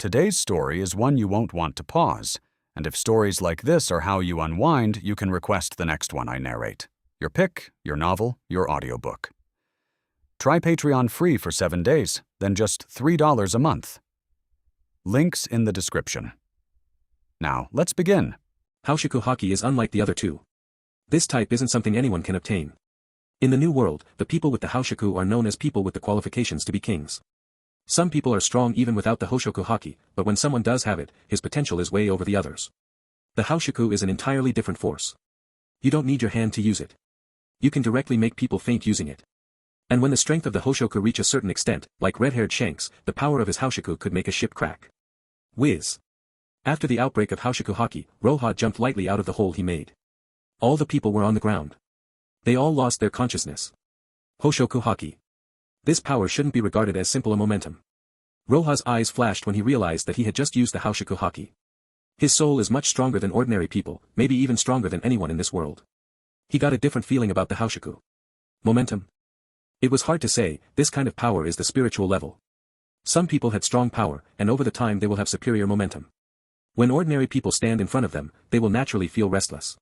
Today's story is one you won't want to pause, and if stories like this are how you unwind, you can request the next one I narrate. Your pick, your novel, your audiobook. Try Patreon free for 7 days, then just $3 a month. Links in the description. Now, let's begin. Houshaku Haki is unlike the other two. This type isn't something anyone can obtain. In the New World, the people with the Houshaku are known as people with the qualifications to be kings. Some people are strong even without the Hoshoku Haki, but when someone does have it, his potential is way over the others. The Houshaku is an entirely different force. You don't need your hand to use it. You can directly make people faint using it. And when the strength of the Hoshoku reach a certain extent, like red-haired Shanks, the power of his Houshaku could make a ship crack. Whiz. After the outbreak of Houshaku Haki, Roja jumped lightly out of the hole he made. All the people were on the ground. They all lost their consciousness. Hoshoku Haki. This power shouldn't be regarded as simple a momentum. Roja's eyes flashed when he realized that he had just used the Houshaku Haki. His soul is much stronger than ordinary people, maybe even stronger than anyone in this world. He got a different feeling about the Houshaku. Momentum? It was hard to say, this kind of power is the spiritual level. Some people had strong power, and over the time they will have superior momentum. When ordinary people stand in front of them, they will naturally feel restless.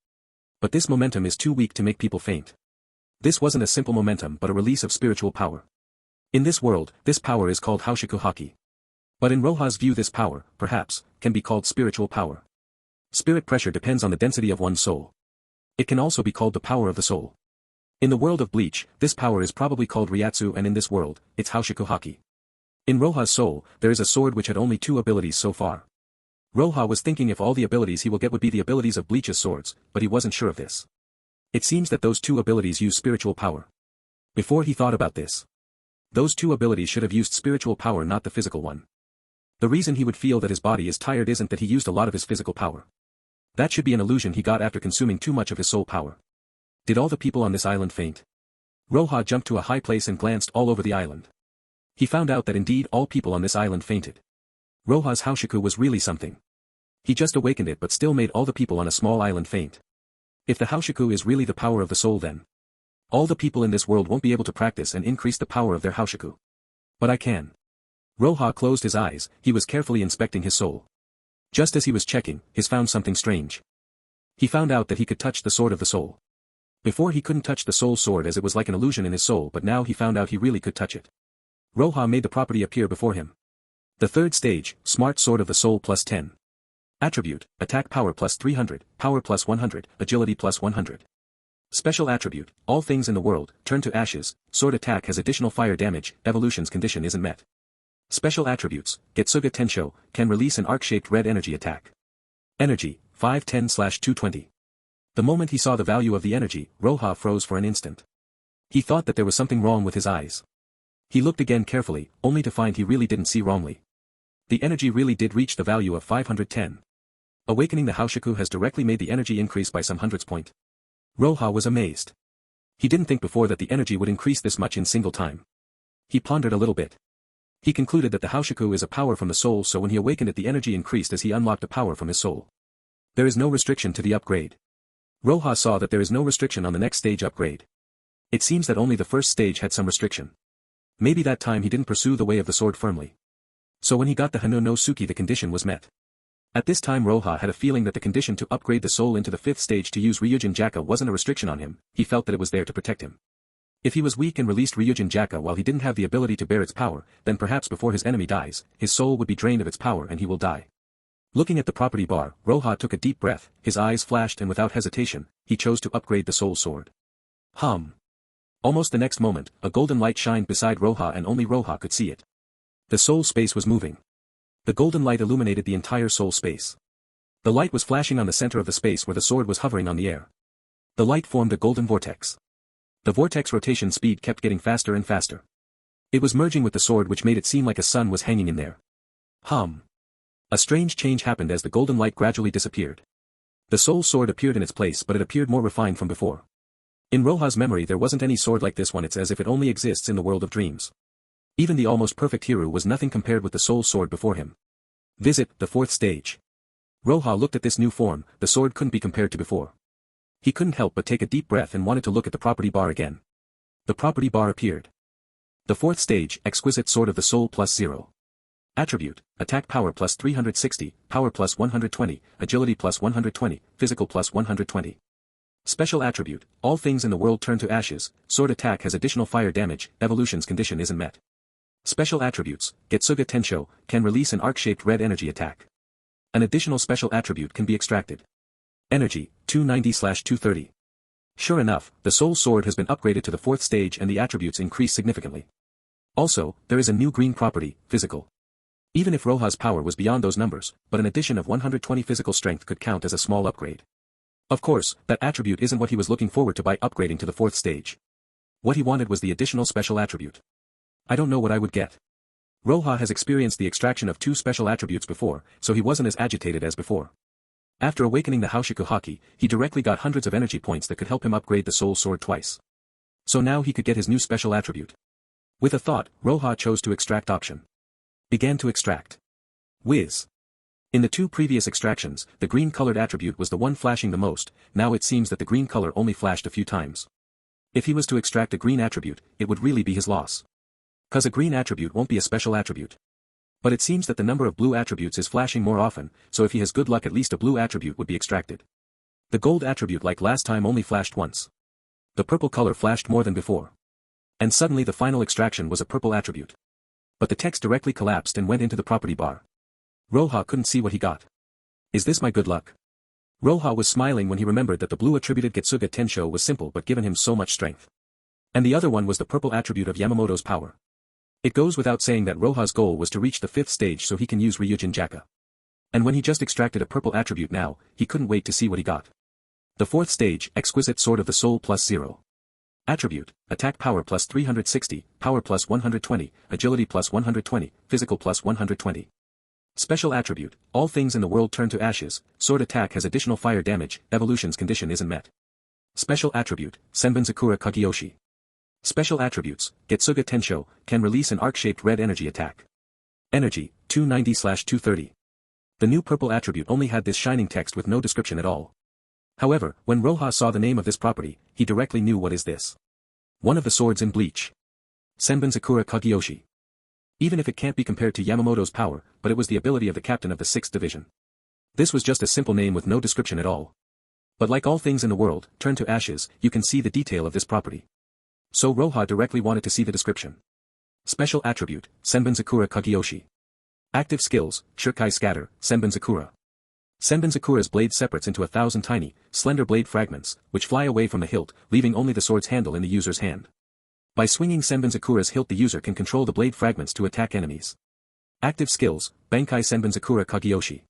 But this momentum is too weak to make people faint. This wasn't a simple momentum but a release of spiritual power. In this world, this power is called Houshaku Haki. But in Roja's view this power, perhaps, can be called spiritual power. Spirit pressure depends on the density of one's soul. It can also be called the power of the soul. In the world of Bleach, this power is probably called Ryūjin, and in this world, it's Houshaku Haki. In Roja's soul, there is a sword which had only 2 abilities so far. Roja was thinking if all the abilities he will get would be the abilities of Bleach's swords, but he wasn't sure of this. It seems that those 2 abilities use spiritual power. Before he thought about this, those 2 abilities should have used spiritual power, not the physical one. The reason he would feel that his body is tired isn't that he used a lot of his physical power. That should be an illusion he got after consuming too much of his soul power. Did all the people on this island faint? Roja jumped to a high place and glanced all over the island. He found out that indeed all people on this island fainted. Roja's Houshaku was really something. He just awakened it but still made all the people on a small island faint. If the Houshaku is really the power of the soul, then all the people in this world won't be able to practice and increase the power of their Houshaku. But I can. Roja closed his eyes, he was carefully inspecting his soul. Just as he was checking, he found something strange. He found out that he could touch the sword of the soul. Before he couldn't touch the soul sword as it was like an illusion in his soul, but now he found out he really could touch it. Roja made the property appear before him. The 3rd stage, Smart Sword of the Soul plus 10. Attribute, Attack Power plus 300, Power plus 100, Agility plus 100. Special attribute, All things in the world, turn to ashes, sword attack has additional fire damage, evolution's condition isn't met. Special attributes, Getsuga Tenshō, can release an arc-shaped red energy attack. Energy, 510/220. The moment he saw the value of the energy, Roja froze for an instant. He thought that there was something wrong with his eyes. He looked again carefully, only to find he really didn't see wrongly. The energy really did reach the value of 510. Awakening the Houshaku has directly made the energy increase by some hundreds point. Roja was amazed. He didn't think before that the energy would increase this much in single time. He pondered a little bit. He concluded that the Houshaku is a power from the soul, so when he awakened it the energy increased as he unlocked a power from his soul. There is no restriction to the upgrade. Roja saw that there is no restriction on the next stage upgrade. It seems that only the 1st stage had some restriction. Maybe that time he didn't pursue the way of the sword firmly. So when he got the Hano no Suki the condition was met. At this time Roja had a feeling that the condition to upgrade the soul into the 5th stage to use Ryūjin Jakka wasn't a restriction on him, he felt that it was there to protect him. If he was weak and released Ryūjin Jakka while he didn't have the ability to bear its power, then perhaps before his enemy dies, his soul would be drained of its power and he will die. Looking at the property bar, Roja took a deep breath, his eyes flashed and without hesitation, he chose to upgrade the soul sword. Almost the next moment, a golden light shined beside Roja and only Roja could see it. The soul space was moving. The golden light illuminated the entire soul space. The light was flashing on the center of the space where the sword was hovering on the air. The light formed a golden vortex. The vortex rotation speed kept getting faster and faster. It was merging with the sword, which made it seem like a sun was hanging in there. A strange change happened as the golden light gradually disappeared. The soul sword appeared in its place, but it appeared more refined from before. In Roja's memory there wasn't any sword like this one. It's as if it only exists in the world of dreams. Even the almost perfect Hiru was nothing compared with the soul sword before him. Visit, the 4th stage. Roja looked at this new form, the sword couldn't be compared to before. He couldn't help but take a deep breath and wanted to look at the property bar again. The property bar appeared. The 4th stage, Exquisite Sword of the Soul plus 0. Attribute, attack power plus 360, power plus 120, agility plus 120, physical plus 120. Special attribute, all things in the world turn to ashes, sword attack has additional fire damage, evolution's condition isn't met. Special attributes, Getsuga Tenshō, can release an arc-shaped red energy attack. An additional special attribute can be extracted. Energy, 290/230. Sure enough, the soul sword has been upgraded to the 4th stage and the attributes increase significantly. Also, there is a new green property, physical. Even if Roja's power was beyond those numbers, but an addition of 120 physical strength could count as a small upgrade. Of course, that attribute isn't what he was looking forward to by upgrading to the 4th stage. What he wanted was the additional special attribute. I don't know what I would get. Roja has experienced the extraction of 2 special attributes before, so he wasn't as agitated as before. After awakening the Haoshiku Haki, he directly got hundreds of energy points that could help him upgrade the soul sword twice. So now he could get his new special attribute. With a thought, Roja chose to extract option. Began to extract. Whiz. In the 2 previous extractions, the green-colored attribute was the one flashing the most, now it seems that the green color only flashed a few times. If he was to extract a green attribute, it would really be his loss. Cause a green attribute won't be a special attribute. But it seems that the number of blue attributes is flashing more often, so if he has good luck at least a blue attribute would be extracted. The gold attribute like last time only flashed once. The purple color flashed more than before. And suddenly the final extraction was a purple attribute. But the text directly collapsed and went into the property bar. Roja couldn't see what he got. Is this my good luck? Roja was smiling when he remembered that the blue attributed Getsuga Tenshō was simple but given him so much strength. And the other one was the purple attribute of Yamamoto's power. It goes without saying that Roja's goal was to reach the 5th stage so he can use Ryūjin Jakka. And when he just extracted a purple attribute now, he couldn't wait to see what he got. The 4th stage, Exquisite Sword of the Soul plus 0. Attribute, attack power plus 360, power plus 120, agility plus 120, physical plus 120. Special attribute, all things in the world turn to ashes, sword attack has additional fire damage, evolution's condition isn't met. Special attribute, Senbonzakura Kagyoshi. Special attributes, Getsuga Tenshō, can release an arc-shaped red energy attack. Energy, 290/230. The new purple attribute only had this shining text with no description at all. However, when Roja saw the name of this property, he directly knew what is this. One of the swords in bleach. Senbonzakura Kagyoshi. Even if it can't be compared to Yamamoto's power, but it was the ability of the captain of the 6th division. This was just a simple name with no description at all. But like all things in the world, turn to ashes, you can see the detail of this property. So Roja directly wanted to see the description. Special attribute, Senbonzakura Kagyoshi. Active skills, Shurikai Scatter, Senbonzakura. Senbonzakura's blade separates into 1,000 tiny, slender blade fragments, which fly away from the hilt, leaving only the sword's handle in the user's hand. By swinging Senbonzakura's hilt the user can control the blade fragments to attack enemies. Active skills, Bankai Senbonzakura Kagyoshi.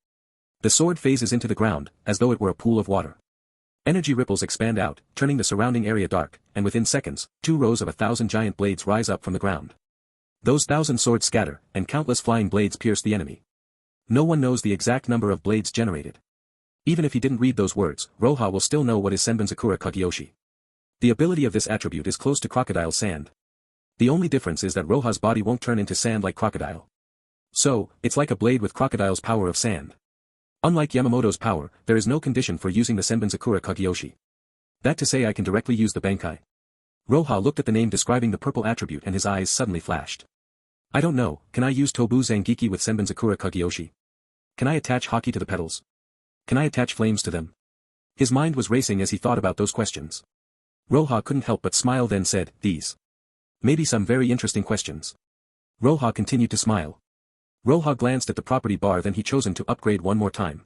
The sword phases into the ground, as though it were a pool of water. Energy ripples expand out, turning the surrounding area dark, and within seconds, 2 rows of 1,000 giant blades rise up from the ground. Those 1,000 swords scatter, and countless flying blades pierce the enemy. No one knows the exact number of blades generated. Even if he didn't read those words, Roja will still know what is Senbonzakura Kagyoshi. The ability of this attribute is close to crocodile sand. The only difference is that Roja's body won't turn into sand like crocodile. So, it's like a blade with crocodile's power of sand. Unlike Yamamoto's power, there is no condition for using the Senbonzakura Kagyoshi. That to say I can directly use the Bankai. Roja looked at the name describing the purple attribute and his eyes suddenly flashed. I don't know, can I use Tobu Zangiki with Senbonzakura Kagyoshi? Can I attach Haki to the petals? Can I attach flames to them? His mind was racing as he thought about those questions. Roja couldn't help but smile then said, these. Maybe some very interesting questions. Roja continued to smile. Roja glanced at the property bar then he chosen to upgrade one more time.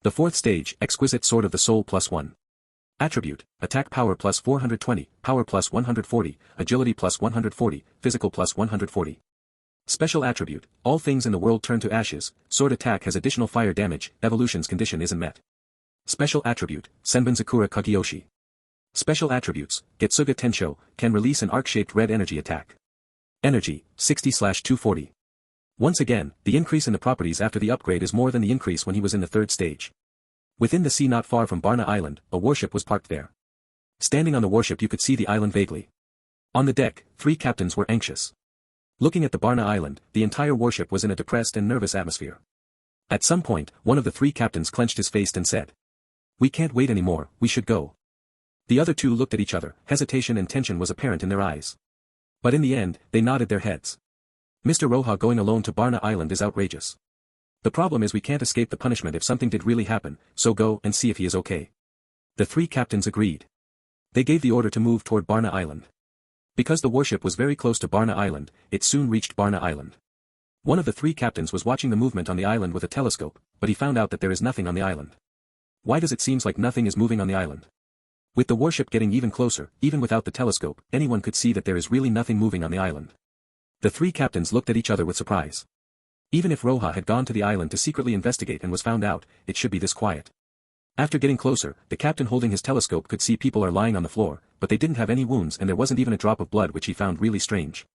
The 4th stage, Exquisite Sword of the Soul plus 1. Attribute, attack power plus 420, power plus 140, agility plus 140, physical plus 140. Special attribute, all things in the world turn to ashes, sword attack has additional fire damage, evolution's condition isn't met. Special attribute, Senbonzakura Kagyoshi. Special attributes, Getsuga Tenshō, can release an arc-shaped red energy attack. Energy, 60/240. Once again, the increase in the properties after the upgrade is more than the increase when he was in the 3rd stage. Within the sea not far from Barna Island, a warship was parked there. Standing on the warship you could see the island vaguely. On the deck, 3 captains were anxious. Looking at the Barna Island, the entire warship was in a depressed and nervous atmosphere. At some point, one of the 3 captains clenched his face and said, "We can't wait anymore, we should go." The other 2 looked at each other, hesitation and tension was apparent in their eyes. But in the end, they nodded their heads. Mr. Roja going alone to Barna Island is outrageous. The problem is we can't escape the punishment if something did really happen, so go and see if he is okay. The three captains agreed. They gave the order to move toward Barna Island. Because the warship was very close to Barna Island, it soon reached Barna Island. One of the three captains was watching the movement on the island with a telescope, but he found out that there is nothing on the island. Why does it seem like nothing is moving on the island? With the warship getting even closer, even without the telescope, anyone could see that there is really nothing moving on the island. The three captains looked at each other with surprise. Even if Roja had gone to the island to secretly investigate and was found out, it should be this quiet. After getting closer, the captain holding his telescope could see people are lying on the floor, but they didn't have any wounds and there wasn't even a drop of blood, which he found really strange.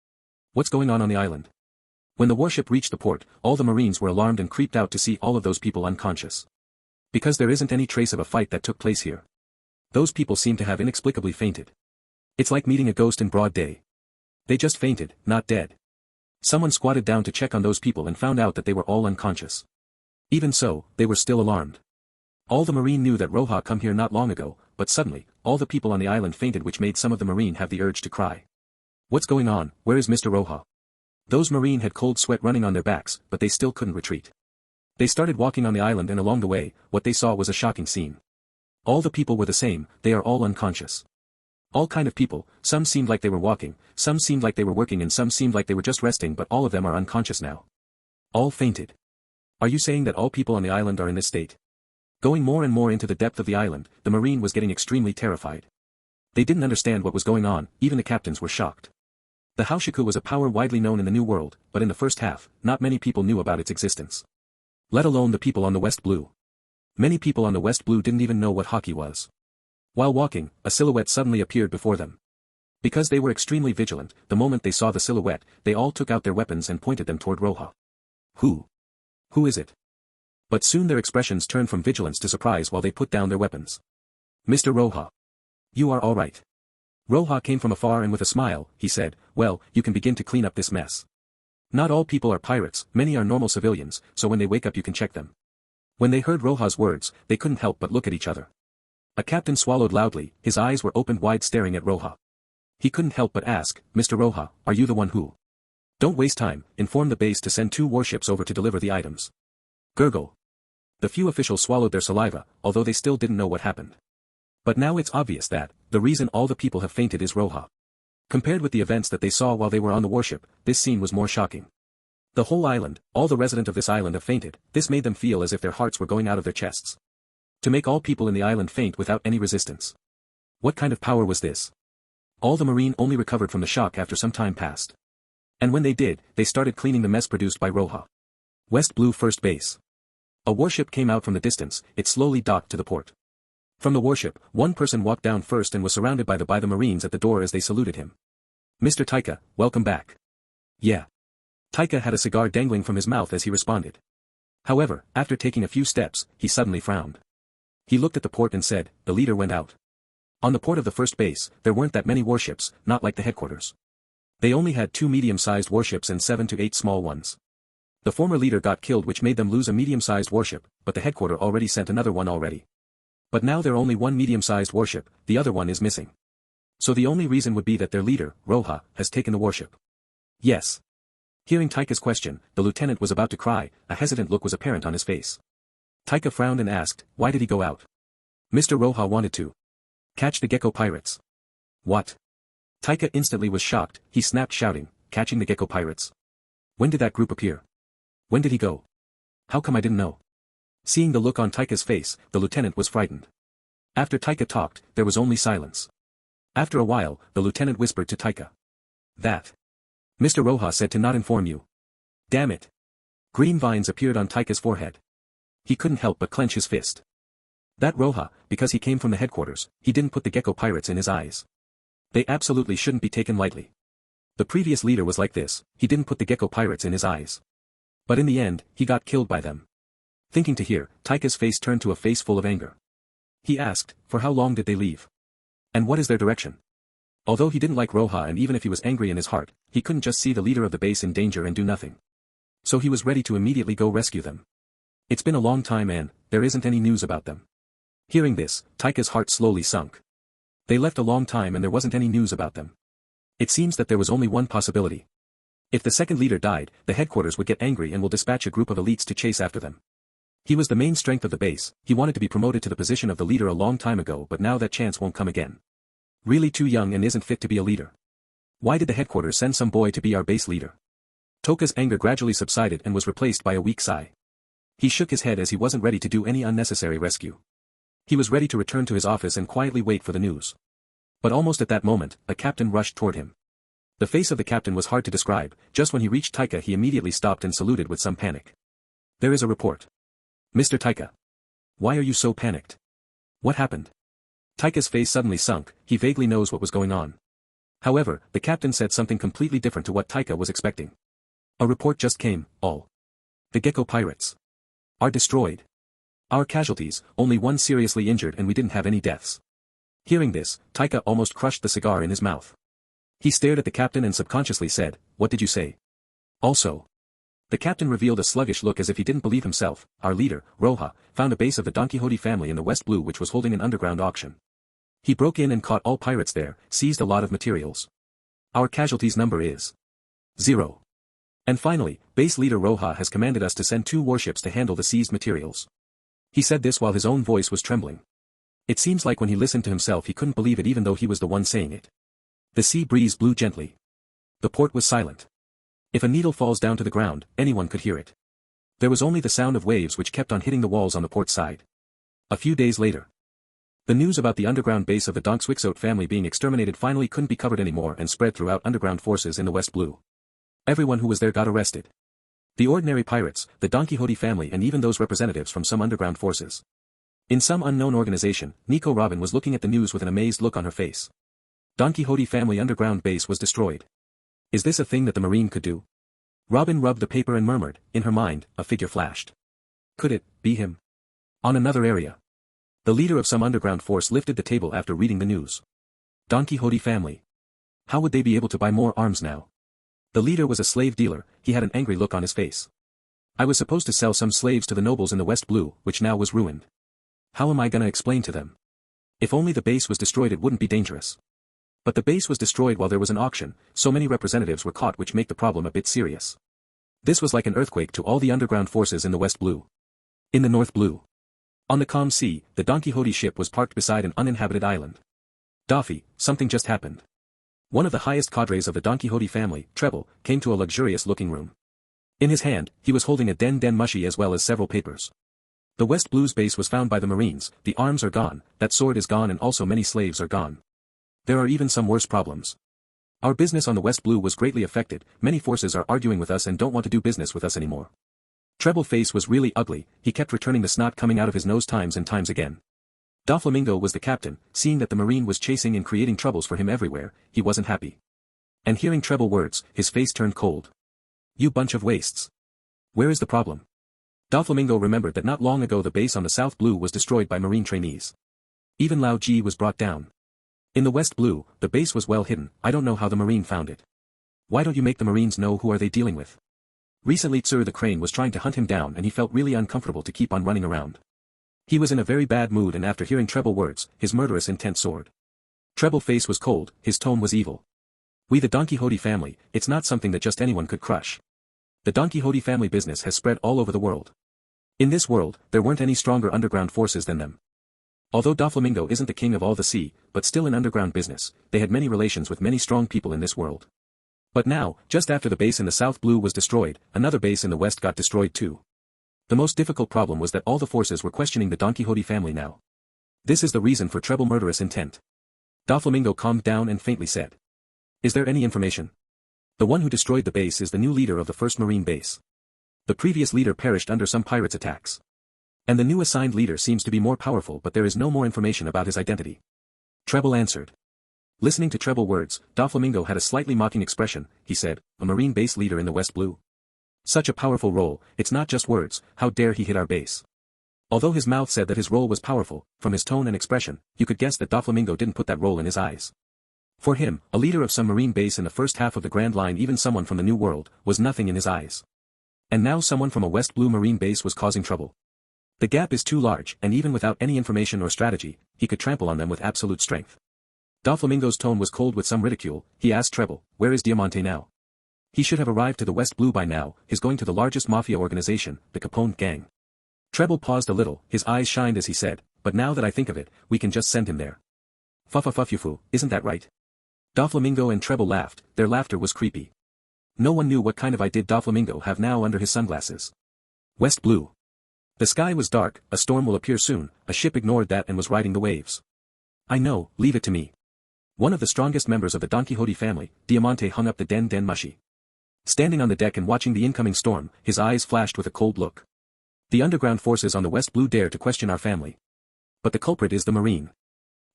What's going on the island? When the warship reached the port, all the Marines were alarmed and creeped out to see all of those people unconscious. Because there isn't any trace of a fight that took place here. Those people seem to have inexplicably fainted. It's like meeting a ghost in broad day. They just fainted, not dead. Someone squatted down to check on those people and found out that they were all unconscious. Even so, they were still alarmed. All the Marine knew that Roja come here not long ago, but suddenly, all the people on the island fainted, which made some of the Marine have the urge to cry. What's going on? Where is Mr. Roja? Those Marine had cold sweat running on their backs, but they still couldn't retreat. They started walking on the island, and along the way, what they saw was a shocking scene. All the people were the same, they are all unconscious. All kind of people, some seemed like they were walking, some seemed like they were working, and some seemed like they were just resting, but all of them are unconscious now. All fainted. Are you saying that all people on the island are in this state? Going more and more into the depth of the island, the Marine was getting extremely terrified. They didn't understand what was going on, even the captains were shocked. The Haushiku was a power widely known in the New World, but in the first half, not many people knew about its existence. Let alone the people on the West Blue. Many people on the West Blue didn't even know what hockey was. While walking, a silhouette suddenly appeared before them. Because they were extremely vigilant, the moment they saw the silhouette, they all took out their weapons and pointed them toward Roja. Who? Who is it? But soon their expressions turned from vigilance to surprise while they put down their weapons. Mr. Roja. You are all right. Roja came from afar, and with a smile, he said, well, you can begin to clean up this mess. Not all people are pirates, many are normal civilians, so when they wake up you can check them. When they heard Roja's words, they couldn't help but look at each other. A captain swallowed loudly, his eyes were opened wide staring at Roja. He couldn't help but ask, Mr. Roja, are you the one who? Don't waste time, inform the base to send 2 warships over to deliver the items. Gurgle. The few officials swallowed their saliva, although they still didn't know what happened. But now it's obvious that, the reason all the people have fainted is Roja. Compared with the events that they saw while they were on the warship, this scene was more shocking. The whole island, all the residents of this island have fainted, this made them feel as if their hearts were going out of their chests. To make all people in the island faint without any resistance. What kind of power was this? All the Marine only recovered from the shock after some time passed. And when they did, they started cleaning the mess produced by Roja. West Blue First Base. A warship came out from the distance, it slowly docked to the port. From the warship, one person walked down first and was surrounded by the Marines at the door as they saluted him. Mr. Taika, welcome back. Yeah. Taika had a cigar dangling from his mouth as he responded. However, after taking a few steps, he suddenly frowned. He looked at the port and said, the leader went out. On the port of the first base, there weren't that many warships, not like the headquarters. They only had 2 medium-sized warships and 7 to 8 small ones. The former leader got killed, which made them lose a medium-sized warship, but the headquarters already sent another one already. But now there only 1 medium-sized warship, the other one is missing. So the only reason would be that their leader, Roja, has taken the warship. Yes. Hearing Taika's question, the lieutenant was about to cry, a hesitant look was apparent on his face. Taika frowned and asked, why did he go out? Mr. Roja wanted to catch the gecko pirates. What? Taika instantly was shocked, he snapped shouting, catching the gecko pirates. When did that group appear? When did he go? How come I didn't know? Seeing the look on Taika's face, the lieutenant was frightened. After Taika talked, there was only silence. After a while, the lieutenant whispered to Taika. That. Mr. Roja said to not inform you. Damn it. Green vines appeared on Taika's forehead. He couldn't help but clench his fist. That Roja, because he came from the headquarters, he didn't put the gecko pirates in his eyes. They absolutely shouldn't be taken lightly. The previous leader was like this, he didn't put the gecko pirates in his eyes. But in the end, he got killed by them. Thinking to hear, Taika's face turned to a face full of anger. He asked, for how long did they leave? And what is their direction? Although he didn't like Roja, and even if he was angry in his heart, he couldn't just see the leader of the base in danger and do nothing. So he was ready to immediately go rescue them. It's been a long time and, there isn't any news about them. Hearing this, Taika's heart slowly sunk. They left a long time and there wasn't any news about them. It seems that there was only one possibility. If the second leader died, the headquarters would get angry and will dispatch a group of elites to chase after them. He was the main strength of the base, he wanted to be promoted to the position of the leader a long time ago, but now that chance won't come again. Really too young and isn't fit to be a leader. Why did the headquarters send some boy to be our base leader? Toka's anger gradually subsided and was replaced by a weak sigh. He shook his head as he wasn't ready to do any unnecessary rescue. He was ready to return to his office and quietly wait for the news. But almost at that moment, a captain rushed toward him. The face of the captain was hard to describe. Just when he reached Taika, he immediately stopped and saluted with some panic. There is a report. Mr. Taika. Why are you so panicked? What happened? Taika's face suddenly sunk, he vaguely knows what was going on. However, the captain said something completely different to what Taika was expecting. A report just came, all. The Gecko pirates are destroyed. Our casualties, only one seriously injured and we didn't have any deaths. Hearing this, Taika almost crushed the cigar in his mouth. He stared at the captain and subconsciously said, "What did you say?" Also. The captain revealed a sluggish look as if he didn't believe himself. Our leader, Roja, found a base of the Don Quixote family in the West Blue which was holding an underground auction. He broke in and caught all pirates there, seized a lot of materials. Our casualties number is 0. And finally, base leader Roja has commanded us to send 2 warships to handle the seized materials. He said this while his own voice was trembling. It seems like when he listened to himself he couldn't believe it even though he was the one saying it. The sea breeze blew gently. The port was silent. If a needle falls down to the ground, anyone could hear it. There was only the sound of waves which kept on hitting the walls on the port side. A few days later. The news about the underground base of the Don Quixote family being exterminated finally couldn't be covered anymore and spread throughout underground forces in the West Blue. Everyone who was there got arrested. The ordinary pirates, the Don Quixote family and even those representatives from some underground forces. In some unknown organization, Nico Robin was looking at the news with an amazed look on her face. Don Quixote family underground base was destroyed. Is this a thing that the Marine could do? Robin rubbed the paper and murmured, in her mind, a figure flashed. Could it be him? On another area. The leader of some underground force lifted the table after reading the news. Don Quixote family. How would they be able to buy more arms now? The leader was a slave dealer, he had an angry look on his face. I was supposed to sell some slaves to the nobles in the West Blue, which now was ruined. How am I gonna explain to them? If only the base was destroyed it wouldn't be dangerous. But the base was destroyed while there was an auction, so many representatives were caught which make the problem a bit serious. This was like an earthquake to all the underground forces in the West Blue. In the North Blue. On the calm sea, the Don Quixote ship was parked beside an uninhabited island. Daffy, something just happened. One of the highest cadres of the Don Quixote family, Treble, came to a luxurious-looking room. In his hand, he was holding a den mushy as well as several papers. The West Blue's base was found by the Marines, the arms are gone, that sword is gone and also many slaves are gone. There are even some worse problems. Our business on the West Blue was greatly affected, many forces are arguing with us and don't want to do business with us anymore. Treble's face was really ugly, he kept returning the snot coming out of his nose times and times again. Doflamingo was the captain, seeing that the Marine was chasing and creating troubles for him everywhere, he wasn't happy. And hearing Treble words, his face turned cold. You bunch of wastes. Where is the problem? Doflamingo remembered that not long ago the base on the South Blue was destroyed by Marine trainees. Even Lao Ji was brought down. In the West Blue, the base was well hidden, I don't know how the Marine found it. Why don't you make the Marines know who are they dealing with? Recently Tsur the Crane was trying to hunt him down and he felt really uncomfortable to keep on running around. He was in a very bad mood and after hearing Treble words, his murderous intent soared. Treble's face was cold, his tone was evil. We the Don Quixote family, it's not something that just anyone could crush. The Don Quixote family business has spread all over the world. In this world, there weren't any stronger underground forces than them. Although Doflamingo isn't the king of all the sea, but still in underground business, they had many relations with many strong people in this world. But now, just after the base in the South Blue was destroyed, another base in the West got destroyed too. The most difficult problem was that all the forces were questioning the Don Quixote family now. This is the reason for Treble murderous intent. Doflamingo calmed down and faintly said. Is there any information? The one who destroyed the base is the new leader of the first Marine base. The previous leader perished under some pirates' attacks. And the new assigned leader seems to be more powerful but there is no more information about his identity. Treble answered. Listening to Treble words, Doflamingo had a slightly mocking expression, he said, a Marine base leader in the West Blue. Such a powerful role, it's not just words, how dare he hit our base. Although his mouth said that his role was powerful, from his tone and expression, you could guess that Doflamingo didn't put that role in his eyes. For him, a leader of some Marine base in the first half of the Grand Line even someone from the New World, was nothing in his eyes. And now someone from a West Blue Marine base was causing trouble. The gap is too large and even without any information or strategy, he could trample on them with absolute strength. Doflamingo's tone was cold with some ridicule, he asked Treble, where is Diamante now? He should have arrived to the West Blue by now, he's going to the largest mafia organization, the Capone gang. Treble paused a little, his eyes shined as he said, but now that I think of it, we can just send him there. Fufufufufu, isn't that right? Doflamingo and Treble laughed, their laughter was creepy. No one knew what kind of eye did Doflamingo have now under his sunglasses. West Blue. The sky was dark, a storm will appear soon, a ship ignored that and was riding the waves. I know, leave it to me. One of the strongest members of the Don Quixote family, Diamante hung up the Den Den Mushi. Standing on the deck and watching the incoming storm, his eyes flashed with a cold look. The underground forces on the West Blue dare to question our family. But the culprit is the Marine.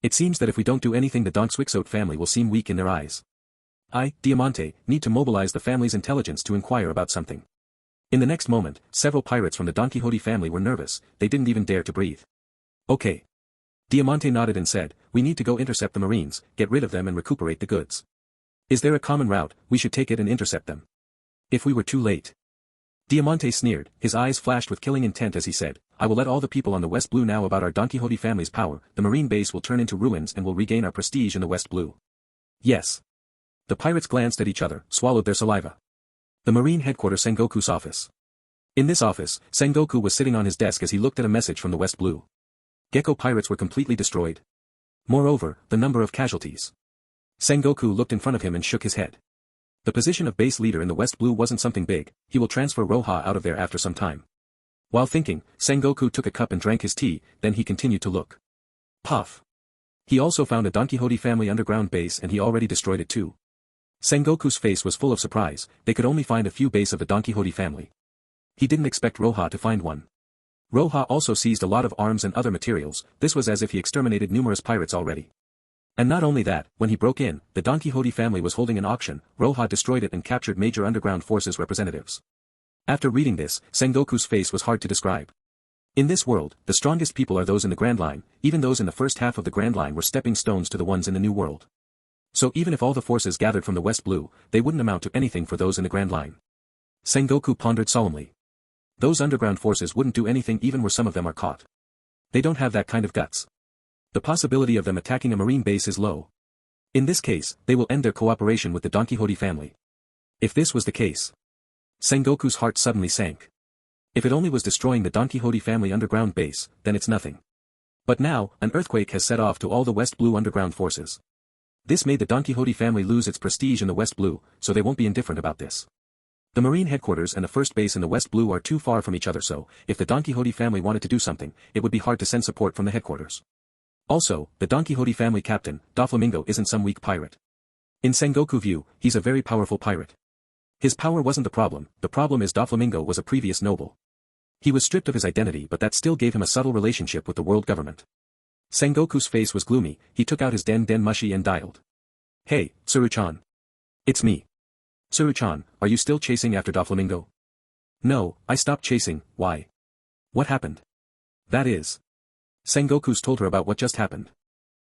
It seems that if we don't do anything the Don Quixote family will seem weak in their eyes. I, Diamante, need to mobilize the family's intelligence to inquire about something. In the next moment, several pirates from the Don Quixote family were nervous, they didn't even dare to breathe. Okay. Diamante nodded and said, we need to go intercept the Marines, get rid of them and recuperate the goods. Is there a common route, we should take it and intercept them. If we were too late. Diamante sneered, his eyes flashed with killing intent as he said, I will let all the people on the West Blue know about our Don Quixote family's power, the Marine base will turn into ruins and will regain our prestige in the West Blue. Yes. The pirates glanced at each other, swallowed their saliva. The Marine headquarters Sengoku's office. In this office, Sengoku was sitting on his desk as he looked at a message from the West Blue. Gecko pirates were completely destroyed. Moreover, the number of casualties. Sengoku looked in front of him and shook his head. The position of base leader in the West Blue wasn't something big, he will transfer Roja out of there after some time. While thinking, Sengoku took a cup and drank his tea, then he continued to look. Puff. He also found a Don Quixote family underground base and he already destroyed it too. Sengoku's face was full of surprise, they could only find a few base of the Don Quixote family. He didn't expect Roja to find one. Roja also seized a lot of arms and other materials, this was as if he exterminated numerous pirates already. And not only that, when he broke in, the Don Quixote family was holding an auction, Roja destroyed it and captured major underground forces representatives. After reading this, Sengoku's face was hard to describe. In this world, the strongest people are those in the Grand Line, even those in the first half of the Grand Line were stepping stones to the ones in the New World. So even if all the forces gathered from the West Blue, they wouldn't amount to anything for those in the Grand Line. Sengoku pondered solemnly. Those underground forces wouldn't do anything even where some of them are caught. They don't have that kind of guts. The possibility of them attacking a marine base is low. In this case, they will end their cooperation with the Don Quixote family. If this was the case, Sengoku's heart suddenly sank. If it only was destroying the Don Quixote family underground base, then it's nothing. But now, an earthquake has set off to all the West Blue underground forces. This made the Don Quixote family lose its prestige in the West Blue, so they won't be indifferent about this. The Marine headquarters and the first base in the West Blue are too far from each other, so, if the Don Quixote family wanted to do something, it would be hard to send support from the headquarters. Also, the Don Quixote family captain, Doflamingo isn't some weak pirate. In Sengoku view, he's a very powerful pirate. His power wasn't the problem is Doflamingo was a previous noble. He was stripped of his identity but that still gave him a subtle relationship with the world government. Sengoku's face was gloomy, he took out his Den Den Mushi and dialed. Hey, Tsuru-chan. It's me. Tsuru-chan, are you still chasing after Doflamingo? No, I stopped chasing, why? What happened? That is. Sengoku's told her about what just happened.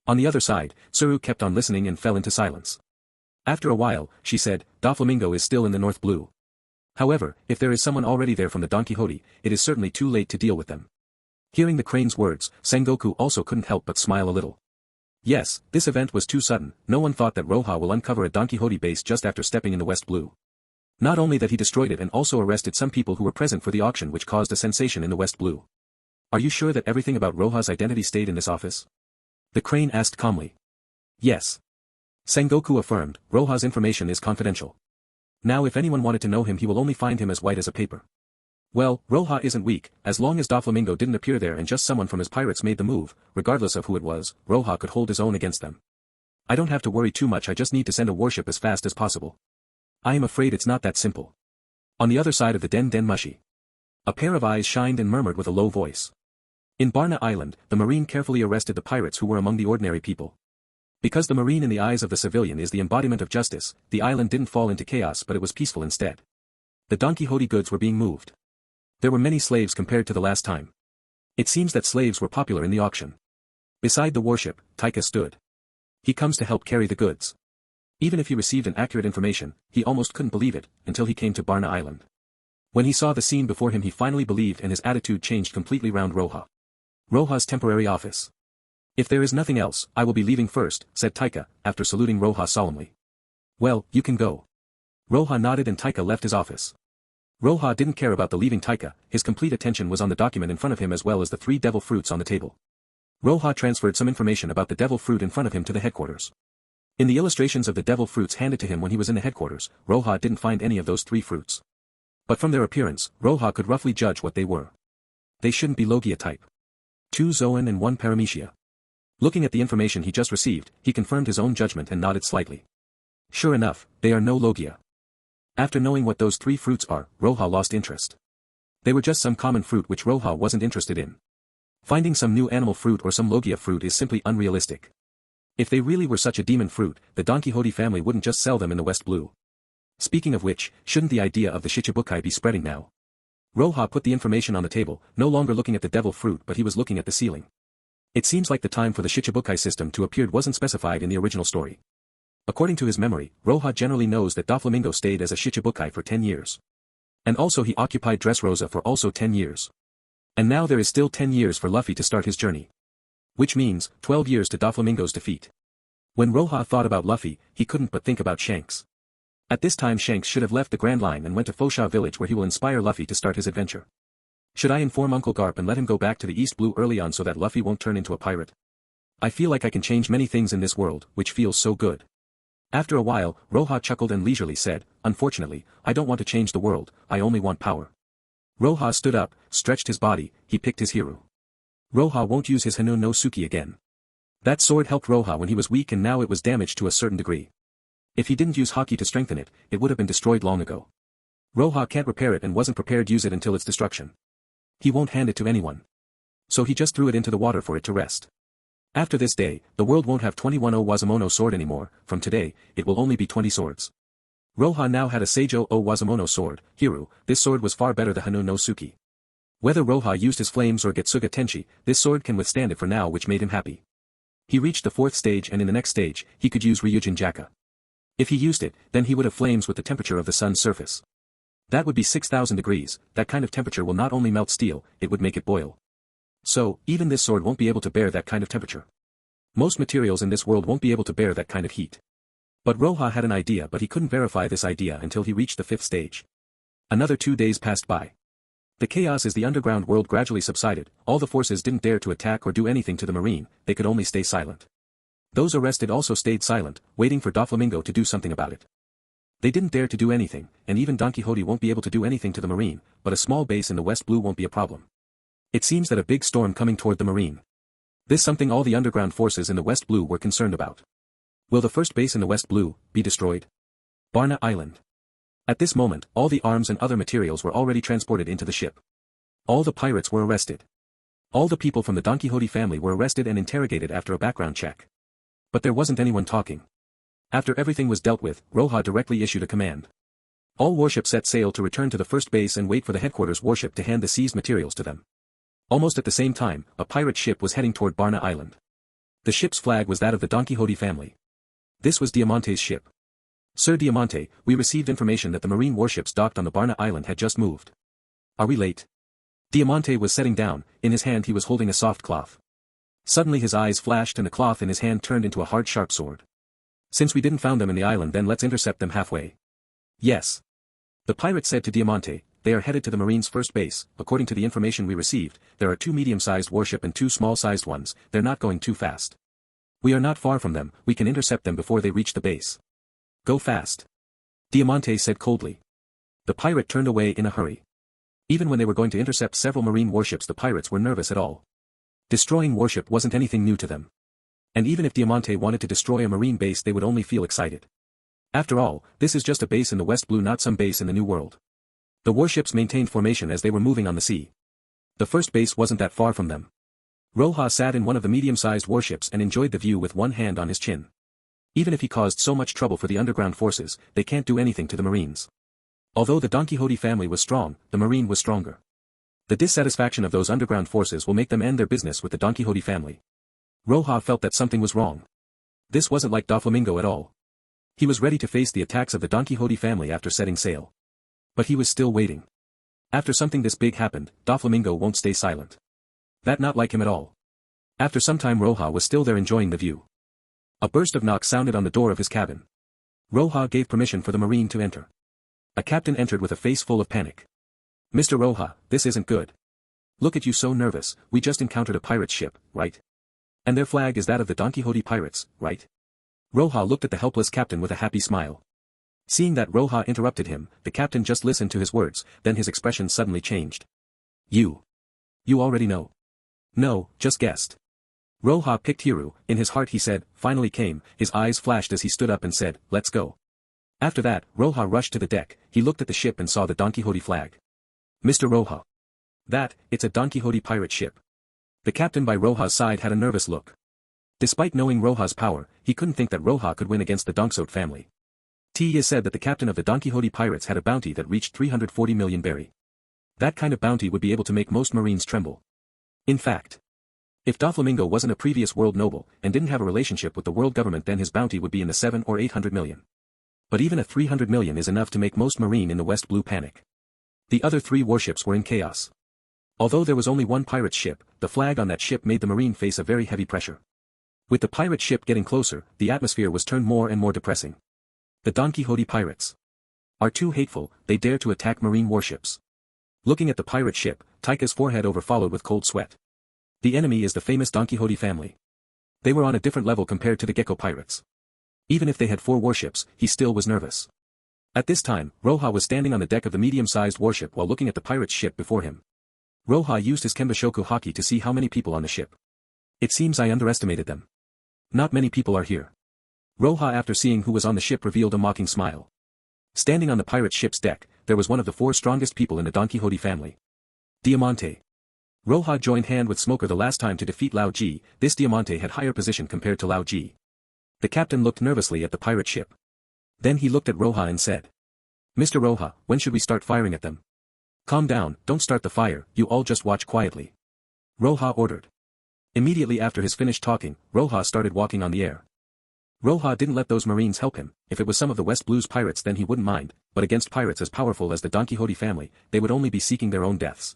On the other side, Tsuru kept on listening and fell into silence. After a while, she said, Doflamingo is still in the North Blue. However, if there is someone already there from the Don Quixote, it is certainly too late to deal with them. Hearing the crane's words, Sengoku also couldn't help but smile a little. Yes, this event was too sudden, no one thought that Roja will uncover a Don Quixote base just after stepping in the West Blue. Not only that he destroyed it and also arrested some people who were present for the auction which caused a sensation in the West Blue. Are you sure that everything about Roja's identity stayed in this office? The crane asked calmly. Yes. Sengoku affirmed, Roja's information is confidential. Now if anyone wanted to know him he will only find him as white as a paper. Well, Roja isn't weak, as long as Doflamingo didn't appear there and just someone from his pirates made the move, regardless of who it was, Roja could hold his own against them. I don't have to worry too much, I just need to send a warship as fast as possible. I am afraid it's not that simple. On the other side of the Den Den Mushi. A pair of eyes shined and murmured with a low voice. In Barna Island, the Marine carefully arrested the pirates who were among the ordinary people. Because the Marine in the eyes of the civilian is the embodiment of justice, the island didn't fall into chaos but it was peaceful instead. The Don Quixote goods were being moved. There were many slaves compared to the last time. It seems that slaves were popular in the auction. Beside the warship, Taika stood. He comes to help carry the goods. Even if he received an accurate information, he almost couldn't believe it, until he came to Barna Island. When he saw the scene before him he finally believed and his attitude changed completely round Roja. Roja's temporary office. If there is nothing else, I will be leaving first, said Taika, after saluting Roja solemnly. Well, you can go. Roja nodded and Taika left his office. Roja didn't care about the leaving Taika, his complete attention was on the document in front of him as well as the 3 devil fruits on the table. Roja transferred some information about the devil fruit in front of him to the headquarters. In the illustrations of the devil fruits handed to him when he was in the headquarters, Roja didn't find any of those 3 fruits. But from their appearance, Roja could roughly judge what they were. They shouldn't be Logia type. 2 Zoan and 1 Paramecia. Looking at the information he just received, he confirmed his own judgment and nodded slightly. Sure enough, they are no Logia. After knowing what those 3 fruits are, Roja lost interest. They were just some common fruit which Roja wasn't interested in. Finding some new animal fruit or some Logia fruit is simply unrealistic. If they really were such a demon fruit, the Don Quixote family wouldn't just sell them in the West Blue. Speaking of which, shouldn't the idea of the Shichibukai be spreading now? Roja put the information on the table, no longer looking at the devil fruit but he was looking at the ceiling. It seems like the time for the Shichibukai system to appear wasn't specified in the original story. According to his memory, Roja generally knows that Doflamingo stayed as a Shichibukai for 10 years. And also he occupied Dressrosa for also 10 years. And now there is still 10 years for Luffy to start his journey. Which means, 12 years to Doflamingo's defeat. When Roja thought about Luffy, he couldn't but think about Shanks. At this time Shanks should have left the Grand Line and went to Fosha village where he will inspire Luffy to start his adventure. Should I inform Uncle Garp and let him go back to the East Blue early on so that Luffy won't turn into a pirate? I feel like I can change many things in this world, which feels so good. After a while, Roja chuckled and leisurely said, unfortunately, I don't want to change the world, I only want power. Roja stood up, stretched his body, he picked his hero. Roja won't use his Hanu no Suki again. That sword helped Roja when he was weak and now it was damaged to a certain degree. If he didn't use Haki to strengthen it, it would have been destroyed long ago. Roja can't repair it and wasn't prepared to use it until its destruction. He won't hand it to anyone. So he just threw it into the water for it to rest. After this day, the world won't have 21 Owazamono sword anymore, from today, it will only be 20 swords. Roja now had a Seijo Owazamono sword, Hiru, this sword was far better than Hanu no Suki. Whether Roja used his flames or Getsuga Tenshi, this sword can withstand it for now which made him happy. He reached the 4th stage and in the next stage, he could use Ryūjin Jakka. If he used it, then he would have flames with the temperature of the sun's surface. That would be 6,000 degrees, that kind of temperature will not only melt steel, it would make it boil. So, even this sword won't be able to bear that kind of temperature. Most materials in this world won't be able to bear that kind of heat. But Roja had an idea but he couldn't verify this idea until he reached the 5th stage. Another 2 days passed by. The chaos as the underground world gradually subsided, all the forces didn't dare to attack or do anything to the marine, they could only stay silent. Those arrested also stayed silent, waiting for Doflamingo to do something about it. They didn't dare to do anything, and even Don Quixote won't be able to do anything to the marine, but a small base in the West Blue won't be a problem. It seems that a big storm coming toward the marine. This something all the underground forces in the West Blue were concerned about. Will the first base in the West Blue be destroyed? Barna Island. At this moment, all the arms and other materials were already transported into the ship. All the pirates were arrested. All the people from the Don Quixote family were arrested and interrogated after a background check. But there wasn't anyone talking. After everything was dealt with, Roja directly issued a command. All warships set sail to return to the first base and wait for the headquarters warship to hand the seized materials to them. Almost at the same time, a pirate ship was heading toward Barna Island. The ship's flag was that of the Don Quixote family. This was Diamante's ship. Sir Diamante, we received information that the marine warships docked on the Barna Island had just moved. Are we late? Diamante was setting down, in his hand he was holding a soft cloth. Suddenly his eyes flashed and the cloth in his hand turned into a hard sharp sword. Since we didn't found them in the island then let's intercept them halfway. Yes. The pirate said to Diamante, they are headed to the marine's first base, according to the information we received, there are 2 medium-sized warship and 2 small-sized ones, they're not going too fast. We are not far from them, we can intercept them before they reach the base. Go fast. Diamante said coldly. The pirate turned away in a hurry. Even when they were going to intercept several marine warships the pirates were nervous at all. Destroying warship wasn't anything new to them. And even if Diamante wanted to destroy a marine base they would only feel excited. After all, this is just a base in the West Blue not some base in the New World. The warships maintained formation as they were moving on the sea. The first base wasn't that far from them. Roja sat in one of the medium-sized warships and enjoyed the view with one hand on his chin. Even if he caused so much trouble for the underground forces, they can't do anything to the marines. Although the Don Quixote family was strong, the marine was stronger. The dissatisfaction of those underground forces will make them end their business with the Don Quixote family. Roja felt that something was wrong. This wasn't like Doflamingo at all. He was ready to face the attacks of the Don Quixote family after setting sail. But he was still waiting. After something this big happened, Doflamingo won't stay silent. That not like him at all. After some time Roja was still there enjoying the view. A burst of knocks sounded on the door of his cabin. Roja gave permission for the marine to enter. A captain entered with a face full of panic. Mr. Roja, this isn't good. Look at you so nervous, we just encountered a pirate ship, right? And their flag is that of the Don Quixote pirates, right? Roja looked at the helpless captain with a happy smile. Seeing that Roja interrupted him, the captain just listened to his words, then his expression suddenly changed. You already know. No, just guessed. Roja picked Hiru, in his heart he said, finally came, his eyes flashed as he stood up and said, let's go. After that, Roja rushed to the deck, he looked at the ship and saw the Don Quixote flag. Mr. Roja. It's a Don Quixote pirate ship. The captain by Roja's side had a nervous look. Despite knowing Roja's power, he couldn't think that Roja could win against the Don Quixote family. T is said that the captain of the Don Quixote pirates had a bounty that reached 340 million berry. That kind of bounty would be able to make most marines tremble. In fact, if Doflamingo wasn't a previous world noble, and didn't have a relationship with the world government, then his bounty would be in the 7 or 800 million. But even a 300 million is enough to make most marine in the West Blue panic. The other 3 warships were in chaos. Although there was only one pirate ship, the flag on that ship made the marine face a very heavy pressure. With the pirate ship getting closer, the atmosphere was turned more and more depressing. The Don Quixote pirates are too hateful, they dare to attack marine warships. Looking at the pirate ship, Taika's forehead overflowed with cold sweat. The enemy is the famous Don Quixote family. They were on a different level compared to the Gecko pirates. Even if they had 4 warships, he still was nervous. At this time, Roja was standing on the deck of the medium-sized warship while looking at the pirate's ship before him. Roja used his Kembashoku haki to see how many people on the ship. It seems I underestimated them. Not many people are here. Roja, after seeing who was on the ship, revealed a mocking smile. Standing on the pirate ship's deck, there was one of the 4 strongest people in the Don Quixote family. Diamante. Roja joined hand with Smoker the last time to defeat Lao Ji. This Diamante had higher position compared to Lao Ji. The captain looked nervously at the pirate ship. Then he looked at Roja and said, Mr. Roja, when should we start firing at them? Calm down, don't start the fire, you all just watch quietly. Roja ordered. Immediately after his finished talking, Roja started walking on the air. Roja didn't let those marines help him. If it was some of the West Blues pirates then he wouldn't mind, but against pirates as powerful as the Don Quixote family, they would only be seeking their own deaths.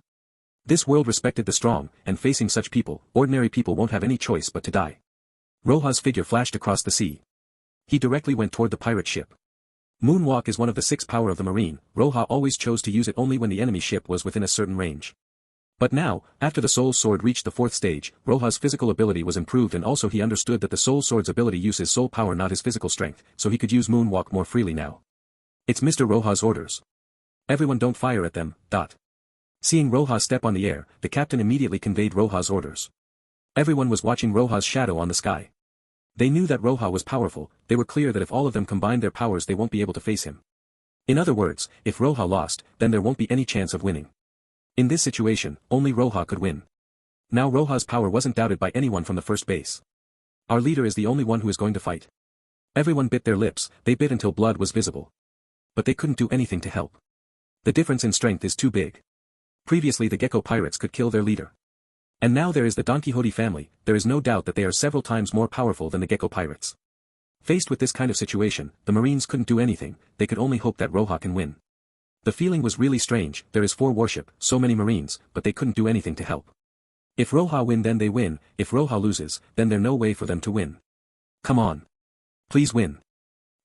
This world respected the strong, and facing such people, ordinary people won't have any choice but to die. Roja's figure flashed across the sea. He directly went toward the pirate ship. Moonwalk is one of the 6 power of the marine. Roja always chose to use it only when the enemy ship was within a certain range. But now, after the Soul Sword reached the 4th stage, Roja's physical ability was improved, and also he understood that the Soul Sword's ability uses soul power, not his physical strength, so he could use Moonwalk more freely now. It's Mr. Roja's orders. Everyone don't fire at them, ... Seeing Roja step on the air, the captain immediately conveyed Roja's orders. Everyone was watching Roja's shadow on the sky. They knew that Roja was powerful, they were clear that if all of them combined their powers they won't be able to face him. In other words, if Roja lost, then there won't be any chance of winning. In this situation, only Roja could win. Now Roja's power wasn't doubted by anyone from the first base. Our leader is the only one who is going to fight. Everyone bit their lips, they bit until blood was visible. But they couldn't do anything to help. The difference in strength is too big. Previously the Gecko pirates could kill their leader. And now there is the Don Quixote family, there is no doubt that they are several times more powerful than the Gecko pirates. Faced with this kind of situation, the marines couldn't do anything, they could only hope that Roja can win. The feeling was really strange, there is 4 warship, so many marines, but they couldn't do anything to help. If Roja win then they win, if Roja loses, then there's no way for them to win. Come on. Please win.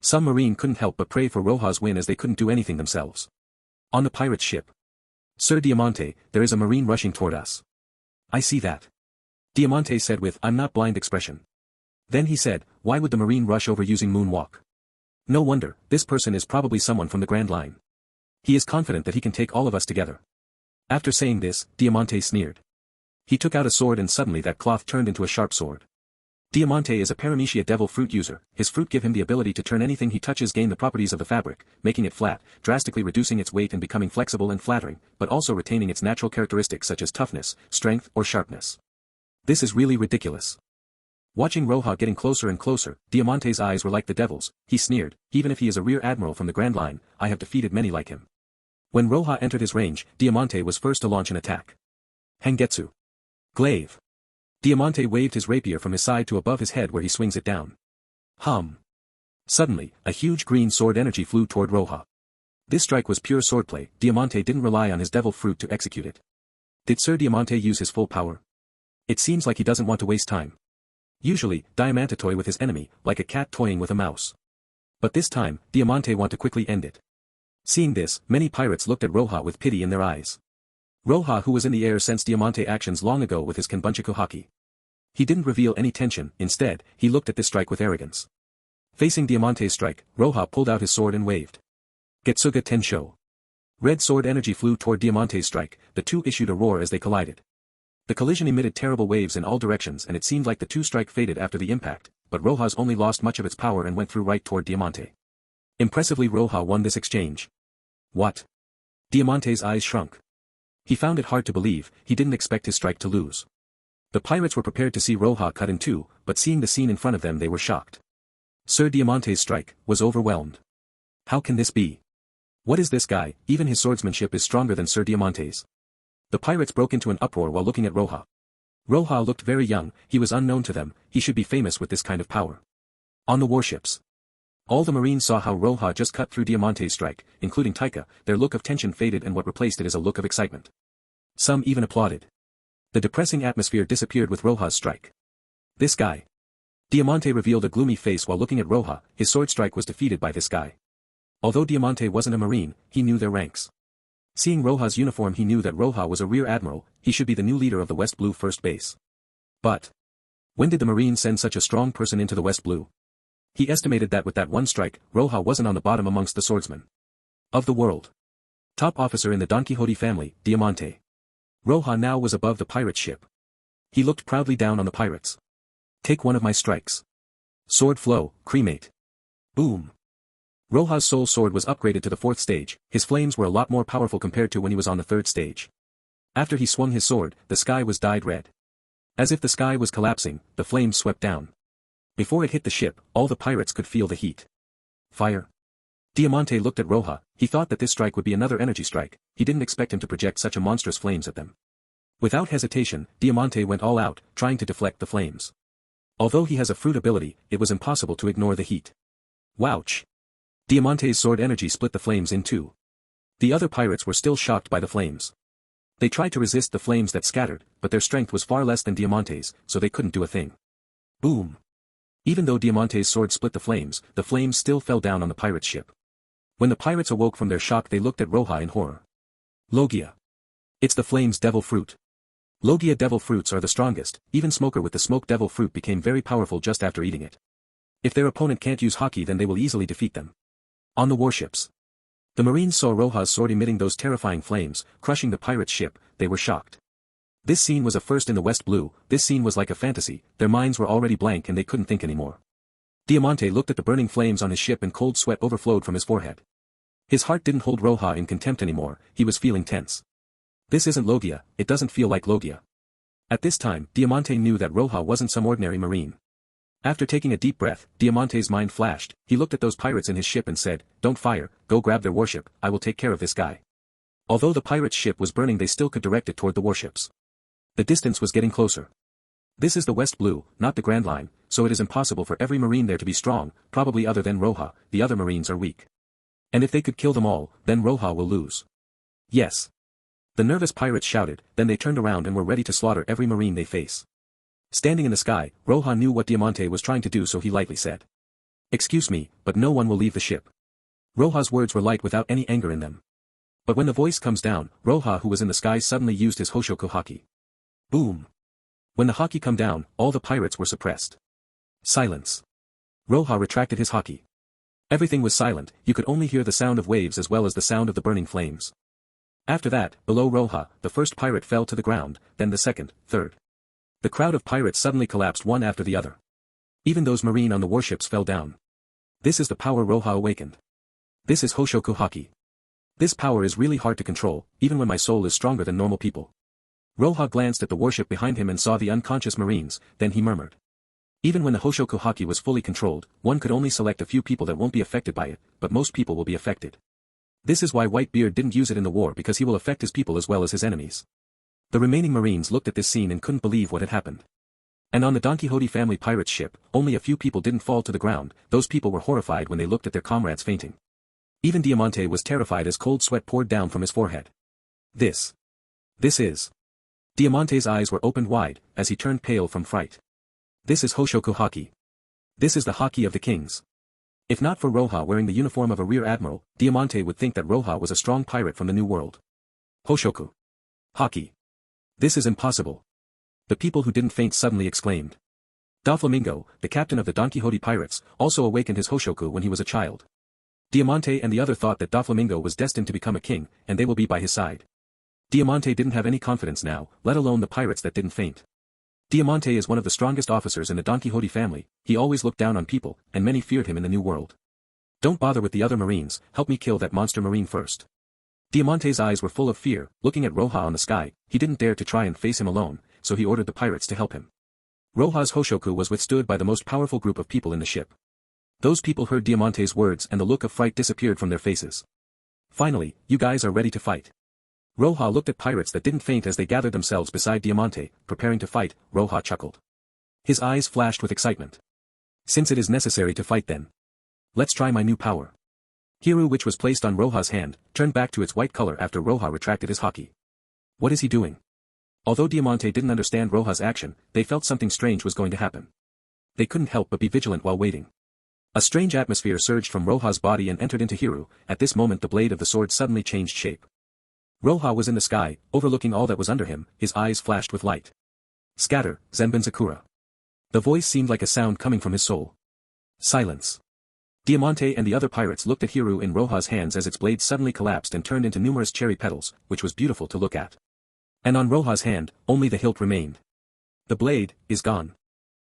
Some marine couldn't help but pray for Roja's win as they couldn't do anything themselves. On the pirate ship. Sir Diamante, there is a marine rushing toward us. I see that. Diamante said with I'm not blind expression. Then he said, why would the marine rush over using Moonwalk? No wonder, this person is probably someone from the Grand Line. He is confident that he can take all of us together. After saying this, Diamante sneered. He took out a sword and suddenly that cloth turned into a sharp sword. Diamante is a Paramecia devil fruit user, his fruit give him the ability to turn anything he touches gain the properties of the fabric, making it flat, drastically reducing its weight and becoming flexible and flattering, but also retaining its natural characteristics such as toughness, strength, or sharpness. This is really ridiculous. Watching Roja getting closer and closer, Diamante's eyes were like the devil's, he sneered, even if he is a rear admiral from the Grand Line, I have defeated many like him. When Roja entered his range, Diamante was first to launch an attack. Hengetsu. Glaive. Diamante waved his rapier from his side to above his head where he swings it down. Hum. Suddenly, a huge green sword energy flew toward Roja. This strike was pure swordplay, Diamante didn't rely on his devil fruit to execute it. Did Sir Diamante use his full power? It seems like he doesn't want to waste time. Usually, Diamante toy with his enemy, like a cat toying with a mouse. But this time, Diamante want to quickly end it. Seeing this, many pirates looked at Roja with pity in their eyes. Roja, who was in the air, sensed Diamante actions long ago with his Kenbunchaku haki. He didn't reveal any tension, instead, he looked at this strike with arrogance. Facing Diamante's strike, Roja pulled out his sword and waved. Getsuga Tenshō. Red sword energy flew toward Diamante's strike, the two issued a roar as they collided. The collision emitted terrible waves in all directions and it seemed like the two strike faded after the impact, but Roja's only lost much of its power and went through right toward Diamante. Impressively, Roja won this exchange. What? Diamante's eyes shrunk. He found it hard to believe, he didn't expect his strike to lose. The pirates were prepared to see Roja cut in two, but seeing the scene in front of them they were shocked. Sir Diamante's strike was overwhelmed. How can this be? What is this guy? Even his swordsmanship is stronger than Sir Diamante's. The pirates broke into an uproar while looking at Roja. Roja looked very young, he was unknown to them, he should be famous with this kind of power. On the warships. All the marines saw how Roja just cut through Diamante's strike, including Taika, their look of tension faded and what replaced it is a look of excitement. Some even applauded. The depressing atmosphere disappeared with Roja's strike. This guy. Diamante revealed a gloomy face while looking at Roja, his sword strike was defeated by this guy. Although Diamante wasn't a marine, he knew their ranks. Seeing Roja's uniform he knew that Roja was a rear admiral, he should be the new leader of the West Blue first base. But when did the marines send such a strong person into the West Blue? He estimated that with that one strike, Roja wasn't on the bottom amongst the swordsmen of the world. Top officer in the Don Quixote family, Diamante. Roja now was above the pirate ship. He looked proudly down on the pirates. Take one of my strikes. Sword flow, cremate. Boom. Roja's soul sword was upgraded to the 4th stage, his flames were a lot more powerful compared to when he was on the 3rd stage. After he swung his sword, the sky was dyed red. As if the sky was collapsing, the flames swept down. Before it hit the ship, all the pirates could feel the heat. Fire. Diamante looked at Roja, he thought that this strike would be another energy strike, he didn't expect him to project such a monstrous flames at them. Without hesitation, Diamante went all out, trying to deflect the flames. Although he has a fruit ability, it was impossible to ignore the heat. Wouch! Diamante's sword energy split the flames in two. The other pirates were still shocked by the flames. They tried to resist the flames that scattered, but their strength was far less than Diamante's, so they couldn't do a thing. Boom! Even though Diamante's sword split the flames still fell down on the pirate ship. When the pirates awoke from their shock they looked at Roja in horror. Logia. It's the flames devil fruit. Logia devil fruits are the strongest, even Smoker with the smoke devil fruit became very powerful just after eating it. If their opponent can't use haki then they will easily defeat them. On the warships. The marines saw Roja's sword emitting those terrifying flames, crushing the pirate's ship, they were shocked. This scene was a first in the West Blue, this scene was like a fantasy, their minds were already blank and they couldn't think anymore. Diamante looked at the burning flames on his ship and cold sweat overflowed from his forehead. His heart didn't hold Roja in contempt anymore, he was feeling tense. This isn't Logia, it doesn't feel like Logia. At this time, Diamante knew that Roja wasn't some ordinary marine. After taking a deep breath, Diamante's mind flashed, he looked at those pirates in his ship and said, "Don't fire, go grab their warship, I will take care of this guy." Although the pirate's ship was burning they still could direct it toward the warships. The distance was getting closer. This is the West Blue, not the Grand Line, so it is impossible for every marine there to be strong, probably other than Roja, the other marines are weak. And if they could kill them all, then Roja will lose. Yes. The nervous pirates shouted, then they turned around and were ready to slaughter every marine they face. Standing in the sky, Roja knew what Diamante was trying to do so he lightly said. "Excuse me, but no one will leave the ship." Roja's words were light without any anger in them. But when the voice comes down, Roja who was in the sky suddenly used his Hoshoku haki. Boom! When the haki come down, all the pirates were suppressed. Silence. Roja retracted his haki. Everything was silent, you could only hear the sound of waves as well as the sound of the burning flames. After that, below Roja, the first pirate fell to the ground, then the second, third. The crowd of pirates suddenly collapsed one after the other. Even those marine on the warships fell down. This is the power Roja awakened. This is Hoshoku haki. This power is really hard to control, even when my soul is stronger than normal people. Roja glanced at the warship behind him and saw the unconscious marines, then he murmured. Even when the Hoshoku haki was fully controlled, one could only select a few people that won't be affected by it, but most people will be affected. This is why Whitebeard didn't use it in the war because he will affect his people as well as his enemies. The remaining marines looked at this scene and couldn't believe what had happened. And on the Don Quixote family pirate's ship, only a few people didn't fall to the ground, those people were horrified when they looked at their comrades fainting. Even Diamante was terrified as cold sweat poured down from his forehead. This is. Diamante's eyes were opened wide, as he turned pale from fright. This is Hoshoku haki. This is the haki of the kings. If not for Roja wearing the uniform of a rear admiral, Diamante would think that Roja was a strong pirate from the New World. Hoshoku. Haki. This is impossible. The people who didn't faint suddenly exclaimed. Doflamingo, the captain of the Don Quixote pirates, also awakened his Hoshoku when he was a child. Diamante and the other thought that Doflamingo was destined to become a king, and they will be by his side. Diamante didn't have any confidence now, let alone the pirates that didn't faint. Diamante is one of the strongest officers in the Don Quixote family, he always looked down on people, and many feared him in the New World. Don't bother with the other marines, help me kill that monster marine first. Diamante's eyes were full of fear, looking at Roja on the sky, he didn't dare to try and face him alone, so he ordered the pirates to help him. Roja's Hoshoku was withstood by the most powerful group of people in the ship. Those people heard Diamante's words and the look of fright disappeared from their faces. Finally, you guys are ready to fight. Roja looked at pirates that didn't faint as they gathered themselves beside Diamante, preparing to fight. Roja chuckled. His eyes flashed with excitement. Since it is necessary to fight then. Let's try my new power. Hiru, which was placed on Roja's hand, turned back to its white color after Roja retracted his haki. What is he doing? Although Diamante didn't understand Roja's action, they felt something strange was going to happen. They couldn't help but be vigilant while waiting. A strange atmosphere surged from Roja's body and entered into Hiru. At this moment the blade of the sword suddenly changed shape. Roja was in the sky, overlooking all that was under him, his eyes flashed with light. Scatter, Senbonzakura. The voice seemed like a sound coming from his soul. Silence. Diamante and the other pirates looked at Hiru in Roja's hands as its blade suddenly collapsed and turned into numerous cherry petals, which was beautiful to look at. And on Roja's hand, only the hilt remained. The blade is gone.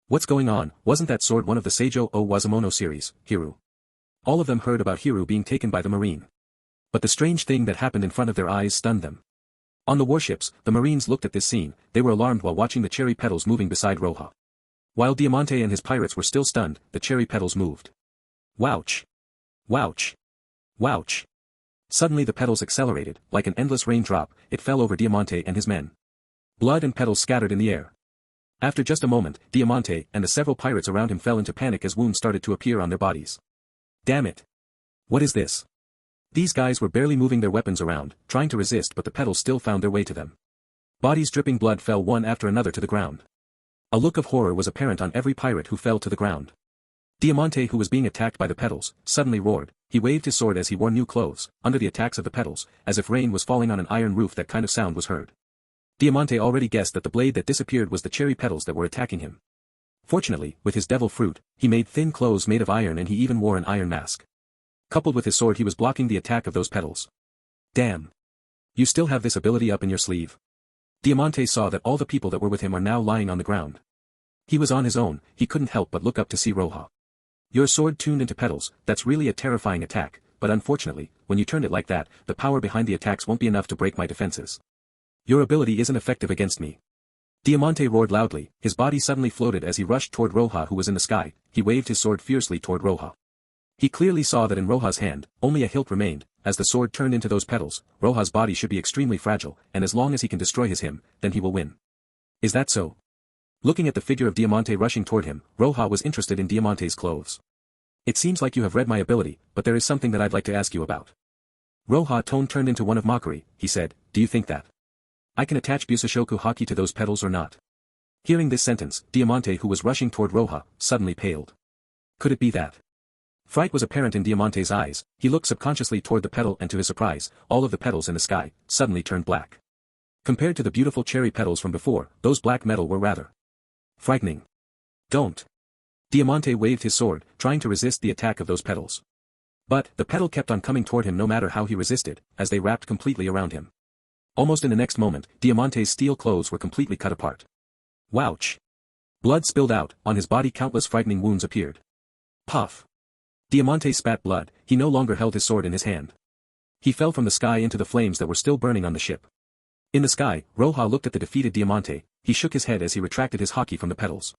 What's going on? Wasn't that sword one of the Seijo o Wazumono series, Hiru? All of them heard about Hiru being taken by the marine. But the strange thing that happened in front of their eyes stunned them. On the warships, the marines looked at this scene, they were alarmed while watching the cherry petals moving beside Roja. While Diamante and his pirates were still stunned, the cherry petals moved. Wouch! Wouch! Wouch! Suddenly the petals accelerated, like an endless raindrop, it fell over Diamante and his men. Blood and petals scattered in the air. After just a moment, Diamante and the several pirates around him fell into panic as wounds started to appear on their bodies. Damn it! What is this? These guys were barely moving their weapons around, trying to resist, but the petals still found their way to them. Bodies dripping blood fell one after another to the ground. A look of horror was apparent on every pirate who fell to the ground. Diamante, who was being attacked by the petals, suddenly roared. He waved his sword as he wore new clothes, under the attacks of the petals, as if rain was falling on an iron roof. That kind of sound was heard. Diamante already guessed that the blade that disappeared was the cherry petals that were attacking him. Fortunately, with his devil fruit, he made thin clothes made of iron and he even wore an iron mask. Coupled with his sword he was blocking the attack of those petals. Damn! You still have this ability up in your sleeve? Diamante saw that all the people that were with him are now lying on the ground. He was on his own, he couldn't help but look up to see Roja. Your sword tuned into petals, that's really a terrifying attack, but unfortunately, when you turned it like that, the power behind the attacks won't be enough to break my defenses. Your ability isn't effective against me. Diamante roared loudly, his body suddenly floated as he rushed toward Roja, who was in the sky. He waved his sword fiercely toward Roja. He clearly saw that in Roja's hand, only a hilt remained. As the sword turned into those petals, Roja's body should be extremely fragile, and as long as he can destroy him, then he will win. Is that so? Looking at the figure of Diamante rushing toward him, Roja was interested in Diamante's clothes. It seems like you have read my ability, but there is something that I'd like to ask you about. Roja's tone turned into one of mockery. He said, do you think that I can attach Busoshoku Haki to those petals or not? Hearing this sentence, Diamante, who was rushing toward Roja, suddenly paled. Could it be that? Fright was apparent in Diamante's eyes. He looked subconsciously toward the petal and to his surprise, all of the petals in the sky suddenly turned black. Compared to the beautiful cherry petals from before, those black metal were rather frightening. Don't. Diamante waved his sword, trying to resist the attack of those petals. But, the petal kept on coming toward him no matter how he resisted, as they wrapped completely around him. Almost in the next moment, Diamante's steel clothes were completely cut apart. Wouch! Blood spilled out, on his body countless frightening wounds appeared. Puff! Diamante spat blood, he no longer held his sword in his hand. He fell from the sky into the flames that were still burning on the ship. In the sky, Roja looked at the defeated Diamante, he shook his head as he retracted his haki from the petals.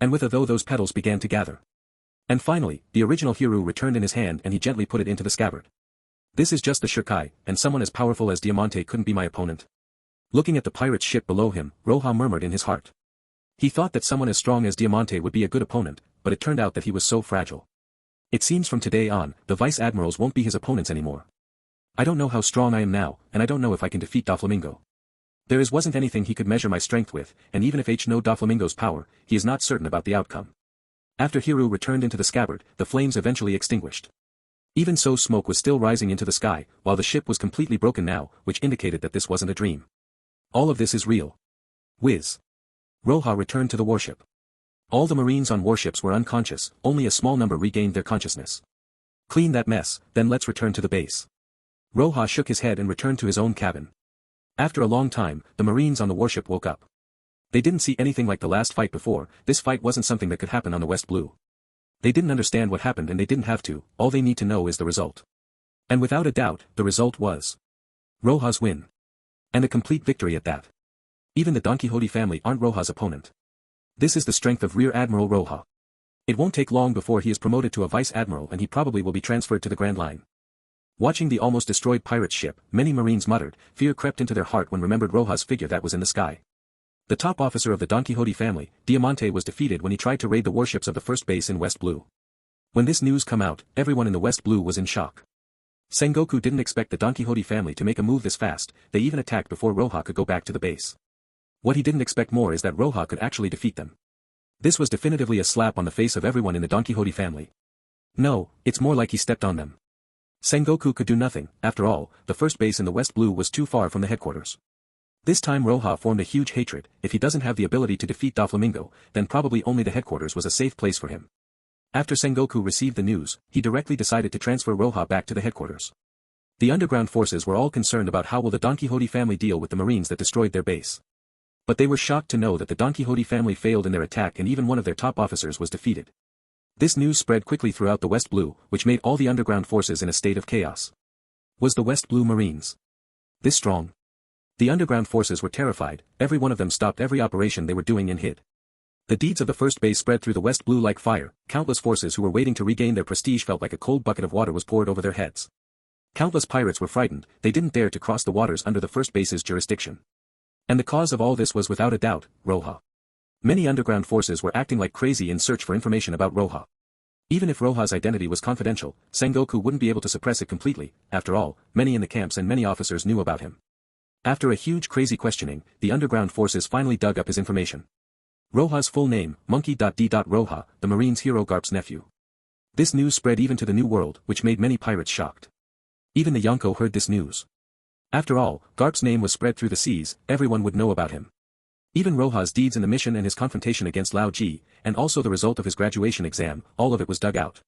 And with a though those petals began to gather. And finally, the original Hiru returned in his hand and he gently put it into the scabbard. This is just the Shirkai, and someone as powerful as Diamante couldn't be my opponent. Looking at the pirate's ship below him, Roja murmured in his heart. He thought that someone as strong as Diamante would be a good opponent, but it turned out that he was so fragile. It seems from today on, the vice-admirals won't be his opponents anymore. I don't know how strong I am now, and I don't know if I can defeat Doflamingo. Wasn't anything he could measure my strength with, and even if know Doflamingo's power, he is not certain about the outcome. After Hiru returned into the scabbard, the flames eventually extinguished. Even so, smoke was still rising into the sky, while the ship was completely broken now, which indicated that this wasn't a dream. All of this is real. Whiz. Roja returned to the warship. All the Marines on warships were unconscious, only a small number regained their consciousness. Clean that mess, then let's return to the base. Roja shook his head and returned to his own cabin. After a long time, the Marines on the warship woke up. They didn't see anything like the last fight before. This fight wasn't something that could happen on the West Blue. They didn't understand what happened and they didn't have to, all they need to know is the result. And without a doubt, the result was Roja's win. And a complete victory at that. Even the Don Quixote family aren't Roja's opponent. This is the strength of Rear Admiral Roja. It won't take long before he is promoted to a Vice Admiral and he probably will be transferred to the Grand Line. Watching the almost destroyed pirate ship, many Marines muttered, fear crept into their heart when remembered Roja's figure that was in the sky. The top officer of the Don Quixote family, Diamante, was defeated when he tried to raid the warships of the first base in West Blue. When this news come out, everyone in the West Blue was in shock. Sengoku didn't expect the Don Quixote family to make a move this fast, they even attacked before Roja could go back to the base. What he didn't expect more is that Roja could actually defeat them. This was definitively a slap on the face of everyone in the Don Quixote family. No, it's more like he stepped on them. Sengoku could do nothing, after all, the first base in the West Blue was too far from the headquarters. This time Roja formed a huge hatred. If he doesn't have the ability to defeat Doflamingo, then probably only the headquarters was a safe place for him. After Sengoku received the news, he directly decided to transfer Roja back to the headquarters. The underground forces were all concerned about how will the Don Quixote family deal with the Marines that destroyed their base. But they were shocked to know that the Don Quixote family failed in their attack and even one of their top officers was defeated. This news spread quickly throughout the West Blue, which made all the underground forces in a state of chaos. Was the West Blue Marines this strong? The underground forces were terrified, every one of them stopped every operation they were doing and hid. The deeds of the first base spread through the West Blue like fire, countless forces who were waiting to regain their prestige felt like a cold bucket of water was poured over their heads. Countless pirates were frightened, they didn't dare to cross the waters under the first base's jurisdiction. And the cause of all this was without a doubt, Roja. Many underground forces were acting like crazy in search for information about Roja. Even if Roja's identity was confidential, Sengoku wouldn't be able to suppress it completely, after all, many in the camps and many officers knew about him. After a huge crazy questioning, the underground forces finally dug up his information. Roja's full name, Monkey D. Roja, the Marine's hero Garp's nephew. This news spread even to the New World, which made many pirates shocked. Even the Yonko heard this news. After all, Garp's name was spread through the seas, everyone would know about him. Even Roja's deeds in the mission and his confrontation against Lao Ji, and also the result of his graduation exam, all of it was dug out.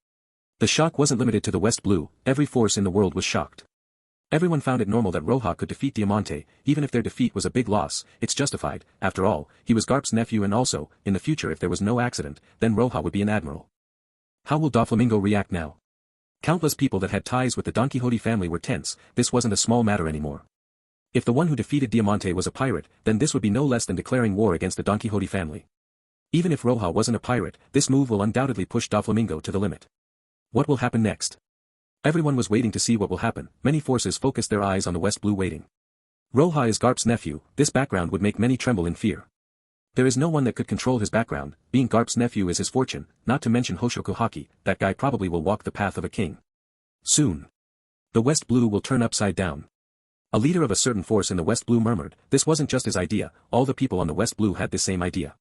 The shock wasn't limited to the West Blue, every force in the world was shocked. Everyone found it normal that Roja could defeat Diamante, even if their defeat was a big loss, it's justified, after all, he was Garp's nephew and also, in the future if there was no accident, then Roja would be an admiral. How will Doflamingo react now? Countless people that had ties with the Don Quixote family were tense, this wasn't a small matter anymore. If the one who defeated Diamante was a pirate, then this would be no less than declaring war against the Don Quixote family. Even if Roja wasn't a pirate, this move will undoubtedly push Doflamingo to the limit. What will happen next? Everyone was waiting to see what will happen, many forces focused their eyes on the West Blue waiting. Roja is Garp's nephew, this background would make many tremble in fear. There is no one that could control his background, being Garp's nephew is his fortune, not to mention Hoshoku Haki, that guy probably will walk the path of a king. Soon. The West Blue will turn upside down. A leader of a certain force in the West Blue murmured, this wasn't just his idea, all the people on the West Blue had this same idea.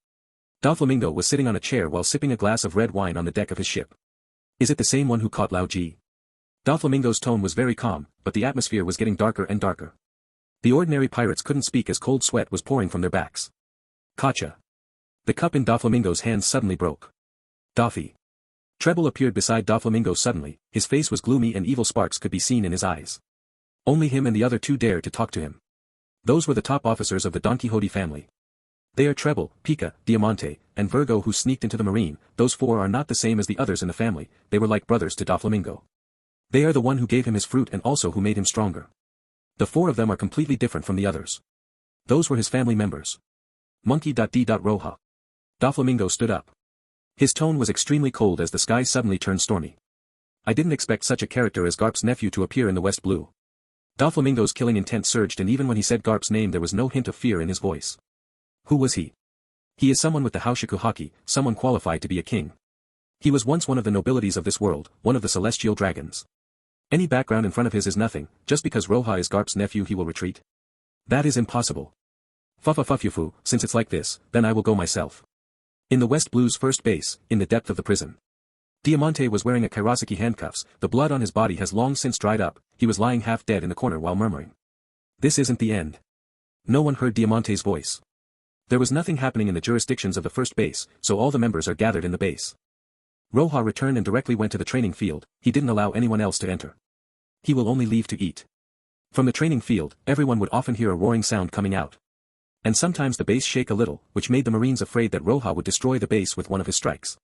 Doflamingo was sitting on a chair while sipping a glass of red wine on the deck of his ship. Is it the same one who caught Lao Ji? Doflamingo's tone was very calm, but the atmosphere was getting darker and darker. The ordinary pirates couldn't speak as cold sweat was pouring from their backs. Kacha. The cup in Doflamingo's hands suddenly broke. Doffy. Treble appeared beside Doflamingo suddenly, his face was gloomy and evil sparks could be seen in his eyes. Only him and the other two dared to talk to him. Those were the top officers of the Don Quixote family. They are Treble, Pika, Diamante, and Virgo who sneaked into the marine, those four are not the same as the others in the family, they were like brothers to Doflamingo. They are the one who gave him his fruit and also who made him stronger. The four of them are completely different from the others. Those were his family members. Monkey D. Roja. Doflamingo stood up. His tone was extremely cold as the sky suddenly turned stormy. I didn't expect such a character as Garp's nephew to appear in the West Blue. Doflamingo's killing intent surged and even when he said Garp's name there was no hint of fear in his voice. Who was he? He is someone with the Haushiku Haki, someone qualified to be a king. He was once one of the nobilities of this world, one of the celestial dragons. Any background in front of his is nothing, just because Roja is Garp's nephew he will retreat. That is impossible. Fufu, since it's like this, then I will go myself. In the West Blue's first base, in the depth of the prison. Diamante was wearing a kairoseki handcuffs, the blood on his body has long since dried up, he was lying half dead in the corner while murmuring. This isn't the end. No one heard Diamante's voice. There was nothing happening in the jurisdictions of the first base, so all the members are gathered in the base. Roja returned and directly went to the training field, he didn't allow anyone else to enter. He will only leave to eat. From the training field, everyone would often hear a roaring sound coming out. And sometimes the base shake a little, which made the Marines afraid that Roja would destroy the base with one of his strikes.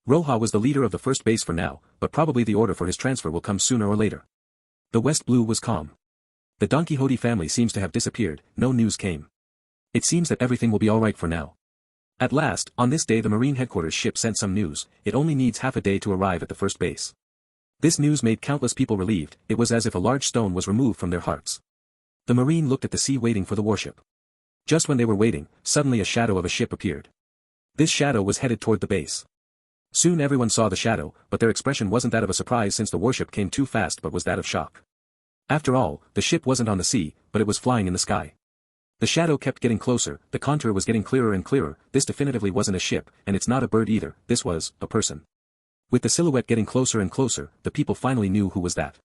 Roja was the leader of the first base for now, but probably the order for his transfer will come sooner or later. The West Blue was calm. The Don Quixote family seems to have disappeared, no news came. It seems that everything will be alright for now. At last, on this day the Marine headquarters ship sent some news, it only needs half a day to arrive at the first base. This news made countless people relieved, it was as if a large stone was removed from their hearts. The Marine looked at the sea waiting for the warship. Just when they were waiting, suddenly a shadow of a ship appeared. This shadow was headed toward the base. Soon everyone saw the shadow, but their expression wasn't that of a surprise since the warship came too fast but was that of shock. After all, the ship wasn't on the sea, but it was flying in the sky. The shadow kept getting closer, the contour was getting clearer and clearer, this definitively wasn't a ship, and it's not a bird either, this was a person. With the silhouette getting closer and closer, the people finally knew who was that.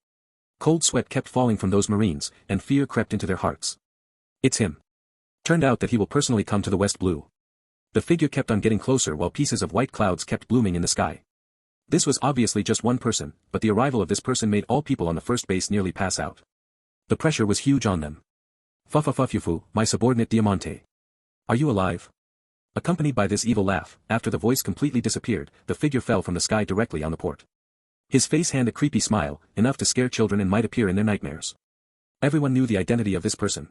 Cold sweat kept falling from those Marines, and fear crept into their hearts. It's him. Turned out that he will personally come to the West Blue. The figure kept on getting closer while pieces of white clouds kept blooming in the sky. This was obviously just one person, but the arrival of this person made all people on the first base nearly pass out. The pressure was huge on them. Fufufufufu, my subordinate Diamante. Are you alive? Accompanied by this evil laugh, after the voice completely disappeared, the figure fell from the sky directly on the port. His face had a creepy smile, enough to scare children and might appear in their nightmares. Everyone knew the identity of this person.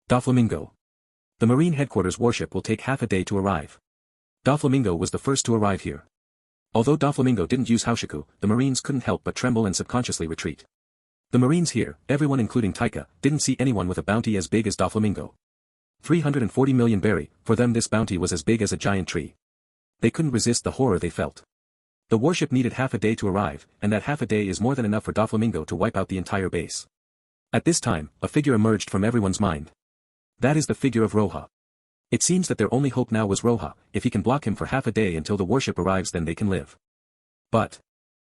Doflamingo. The Marine headquarters warship will take half a day to arrive. Doflamingo was the first to arrive here. Although Doflamingo didn't use Haushiku, the Marines couldn't help but tremble and subconsciously retreat. The Marines here, everyone including Taika, didn't see anyone with a bounty as big as Doflamingo. 340 million berry, for them this bounty was as big as a giant tree. They couldn't resist the horror they felt. The warship needed half a day to arrive, and that half a day is more than enough for Doflamingo to wipe out the entire base. At this time, a figure emerged from everyone's mind. That is the figure of Roja. It seems that their only hope now was Roja, if he can block him for half a day until the warship arrives then they can live. But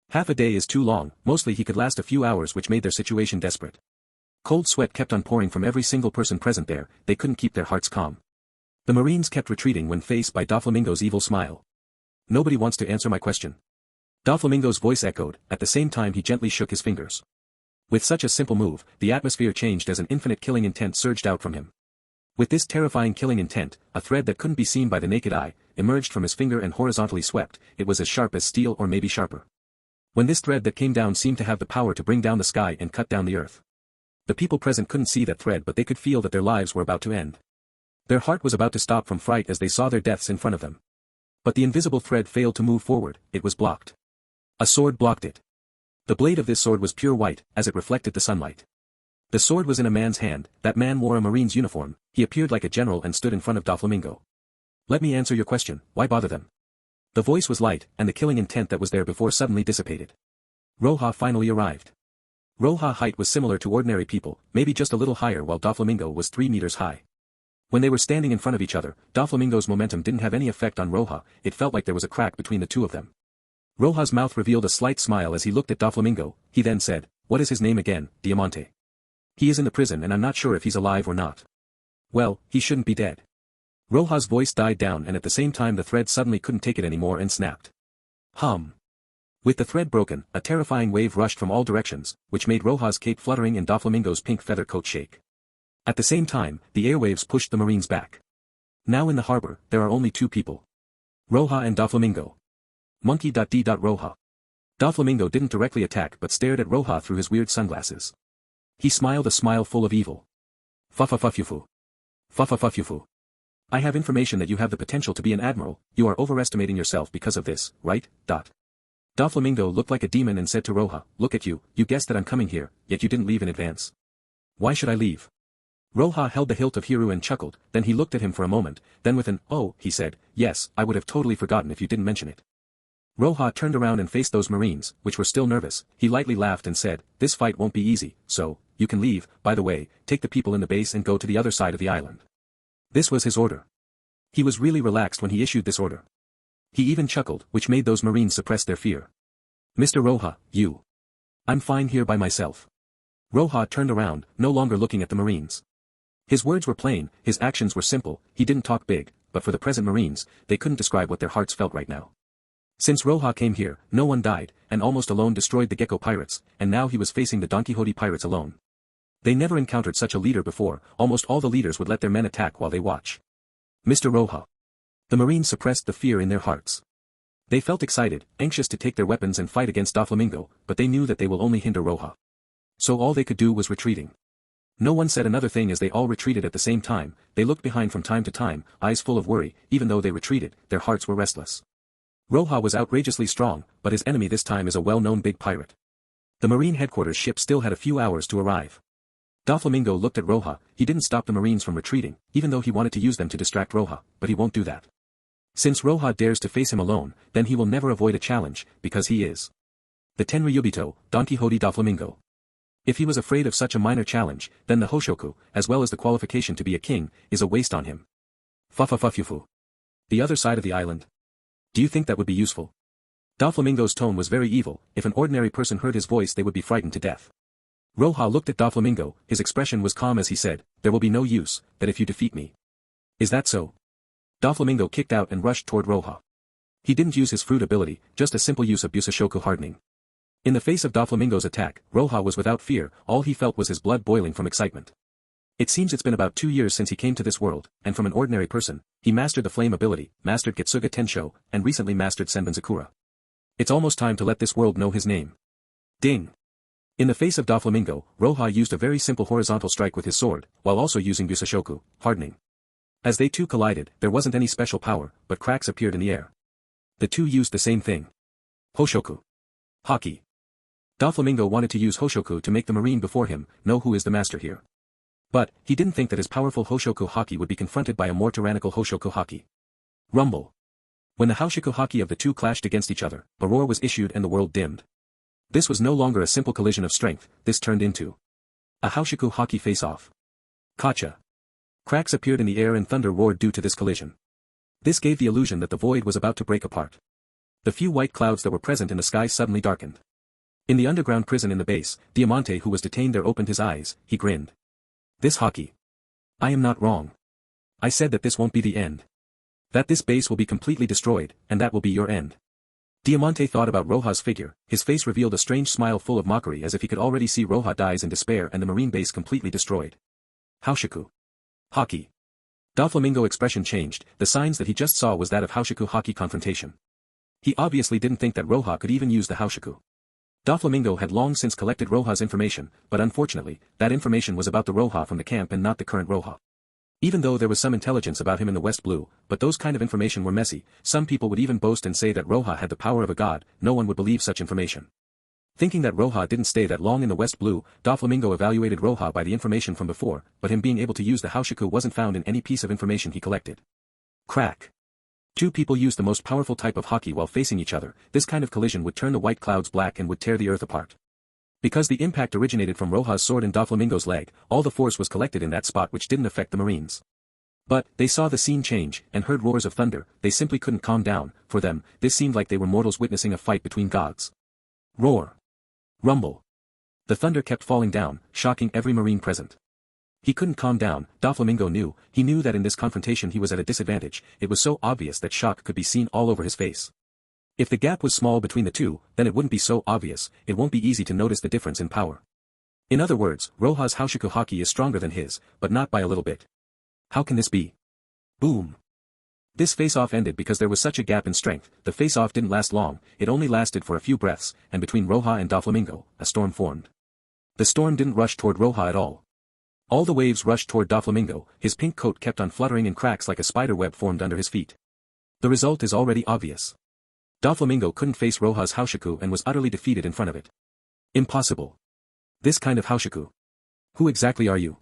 half a day is too long, mostly he could last a few hours which made their situation desperate. Cold sweat kept on pouring from every single person present there, they couldn't keep their hearts calm. The Marines kept retreating when faced by Doflamingo's evil smile. Nobody wants to answer my question. Doflamingo's voice echoed, at the same time he gently shook his fingers. With such a simple move, the atmosphere changed as an infinite killing intent surged out from him. With this terrifying killing intent, a thread that couldn't be seen by the naked eye, emerged from his finger and horizontally swept, it was as sharp as steel or maybe sharper. When this thread that came down seemed to have the power to bring down the sky and cut down the earth. The people present couldn't see that thread but they could feel that their lives were about to end. Their heart was about to stop from fright as they saw their deaths in front of them. But the invisible thread failed to move forward, it was blocked. A sword blocked it. The blade of this sword was pure white, as it reflected the sunlight. The sword was in a man's hand, that man wore a Marine's uniform, he appeared like a general and stood in front of Doflamingo. Let me answer your question, why bother them? The voice was light, and the killing intent that was there before suddenly dissipated. Roja finally arrived. Roja's height was similar to ordinary people, maybe just a little higher while Doflamingo was 3 meters high. When they were standing in front of each other, Doflamingo's momentum didn't have any effect on Roja, it felt like there was a crack between the two of them. Roja's mouth revealed a slight smile as he looked at Doflamingo, he then said, what is his name again, Diamante? He is in the prison and I'm not sure if he's alive or not. Well, he shouldn't be dead. Roja's voice died down and at the same time the thread suddenly couldn't take it anymore and snapped. Hum. With the thread broken, a terrifying wave rushed from all directions, which made Roja's cape fluttering and Doflamingo's pink feather coat shake. At the same time, the airwaves pushed the Marines back. Now in the harbor, there are only 2 people. Roja and Doflamingo. Monkey.d. Roja. Doflamingo didn't directly attack but stared at Roja through his weird sunglasses. He smiled a smile full of evil. Fufufufufu. Fufufufufu. I have information that you have the potential to be an admiral, you are overestimating yourself because of this, right? Doflamingo looked like a demon and said to Roja, look at you, you guessed that I'm coming here, yet you didn't leave in advance. Why should I leave? Roja held the hilt of Hiru and chuckled, then he looked at him for a moment, then with an, oh, he said, yes, I would have totally forgotten if you didn't mention it. Roja turned around and faced those Marines, which were still nervous, he lightly laughed and said, this fight won't be easy, so, you can leave, by the way, take the people in the base and go to the other side of the island. This was his order. He was really relaxed when he issued this order. He even chuckled, which made those Marines suppress their fear. Mr. Roja, you. I'm fine here by myself. Roja turned around, no longer looking at the Marines. His words were plain, his actions were simple, he didn't talk big, but for the present Marines, they couldn't describe what their hearts felt right now. Since Roja came here, no one died, and almost alone destroyed the Gecko pirates, and now he was facing the Don Quixote pirates alone. They never encountered such a leader before, almost all the leaders would let their men attack while they watch. Mr. Roja. The Marines suppressed the fear in their hearts. They felt excited, anxious to take their weapons and fight against Doflamingo, but they knew that they will only hinder Roja. So all they could do was retreating. No one said another thing as they all retreated at the same time, they looked behind from time to time, eyes full of worry, even though they retreated, their hearts were restless. Roja was outrageously strong, but his enemy this time is a well-known big pirate. The Marine headquarters ship still had a few hours to arrive. Doflamingo looked at Roja, he didn't stop the Marines from retreating, even though he wanted to use them to distract Roja, but he won't do that. Since Roja dares to face him alone, then he will never avoid a challenge, because he is the Tenryubito, Don Quixote Doflamingo. If he was afraid of such a minor challenge, then the Hoshoku, as well as the qualification to be a king, is a waste on him. Fufufufufu. The other side of the island. Do you think that would be useful? Doflamingo's tone was very evil, if an ordinary person heard his voice they would be frightened to death. Roja looked at Doflamingo, his expression was calm as he said, there will be no use, that if you defeat me. Is that so? Doflamingo kicked out and rushed toward Roja. He didn't use his fruit ability, just a simple use of Busashoku hardening. In the face of Doflamingo's attack, Roja was without fear, all he felt was his blood boiling from excitement. It seems it's been about 2 years since he came to this world, and from an ordinary person, he mastered the flame ability, mastered Getsuga Tenshō, and recently mastered Senbonzakura. It's almost time to let this world know his name. Ding! In the face of Doflamingo, Roja used a very simple horizontal strike with his sword, while also using Busashoku, hardening. As they two collided, there wasn't any special power, but cracks appeared in the air. The two used the same thing. Hoshoku. Haki. Doflamingo wanted to use Hoshoku to make the Marine before him know who is the master here. But, he didn't think that his powerful Hoshoku Haki would be confronted by a more tyrannical Hoshoku Haki. Rumble. When the Hoshoku Haki of the two clashed against each other, a roar was issued and the world dimmed. This was no longer a simple collision of strength, this turned into a Hoshoku Haki face-off. Kacha. Cracks appeared in the air and thunder roared due to this collision. This gave the illusion that the void was about to break apart. The few white clouds that were present in the sky suddenly darkened. In the underground prison in the base, Diamante who was detained there opened his eyes, he grinned. This Haki. I am not wrong. I said that this won't be the end. That this base will be completely destroyed, and that will be your end. Diamante thought about Roja's figure, his face revealed a strange smile full of mockery as if he could already see Roja dies in despair and the marine base completely destroyed. Hoshoku. Haki. Doflamingo expression changed, the signs that he just saw was that of Hoshoku Haki confrontation. He obviously didn't think that Roja could even use the Hoshoku. Doflamingo had long since collected Roja's information, but unfortunately, that information was about the Roja from the camp and not the current Roja. Even though there was some intelligence about him in the West Blue, but those kind of information were messy, some people would even boast and say that Roja had the power of a god, no one would believe such information. Thinking that Roja didn't stay that long in the West Blue, Doflamingo evaluated Roja by the information from before, but him being able to use the Hoshoku wasn't found in any piece of information he collected. Crack. Two people used the most powerful type of Haki while facing each other, this kind of collision would turn the white clouds black and would tear the earth apart. Because the impact originated from Roja's sword and Doflamingo's leg, all the force was collected in that spot which didn't affect the Marines. But, they saw the scene change, and heard roars of thunder, they simply couldn't calm down, for them, this seemed like they were mortals witnessing a fight between gods. Roar. Rumble. The thunder kept falling down, shocking every Marine present. He couldn't calm down, Doflamingo knew, he knew that in this confrontation he was at a disadvantage, it was so obvious that shock could be seen all over his face. If the gap was small between the two, then it wouldn't be so obvious, it won't be easy to notice the difference in power. In other words, Roja's Hoshoku Haki is stronger than his, but not by a little bit. How can this be? Boom. This face-off ended because there was such a gap in strength, the face-off didn't last long, it only lasted for a few breaths, and between Roja and Doflamingo, a storm formed. The storm didn't rush toward Roja at all. All the waves rushed toward Doflamingo, his pink coat kept on fluttering in cracks like a spider web formed under his feet. The result is already obvious. Doflamingo couldn't face Roja's Hoshoku and was utterly defeated in front of it. Impossible. This kind of Hoshoku. Who exactly are you?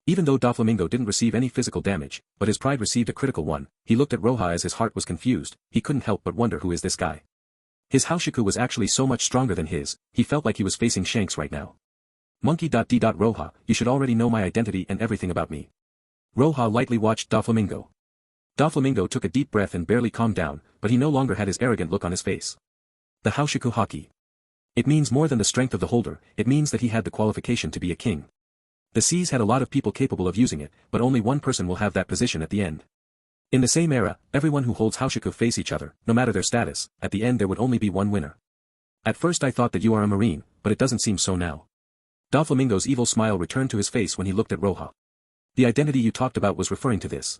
Even though Doflamingo didn't receive any physical damage, but his pride received a critical one, he looked at Roja as his heart was confused, he couldn't help but wonder who is this guy. His Hoshoku was actually so much stronger than his, he felt like he was facing Shanks right now. Monkey. Roja, you should already know my identity and everything about me. Roja lightly watched Doflamingo. Doflamingo took a deep breath and barely calmed down, but he no longer had his arrogant look on his face. The Haoshiku Haki. It means more than the strength of the holder, it means that he had the qualification to be a king. The seas had a lot of people capable of using it, but only one person will have that position at the end. In the same era, everyone who holds Haoshiku face each other, no matter their status, at the end there would only be one winner. At first I thought that you are a marine, but it doesn't seem so now. Doflamingo's evil smile returned to his face when he looked at Roja. The identity you talked about was referring to this.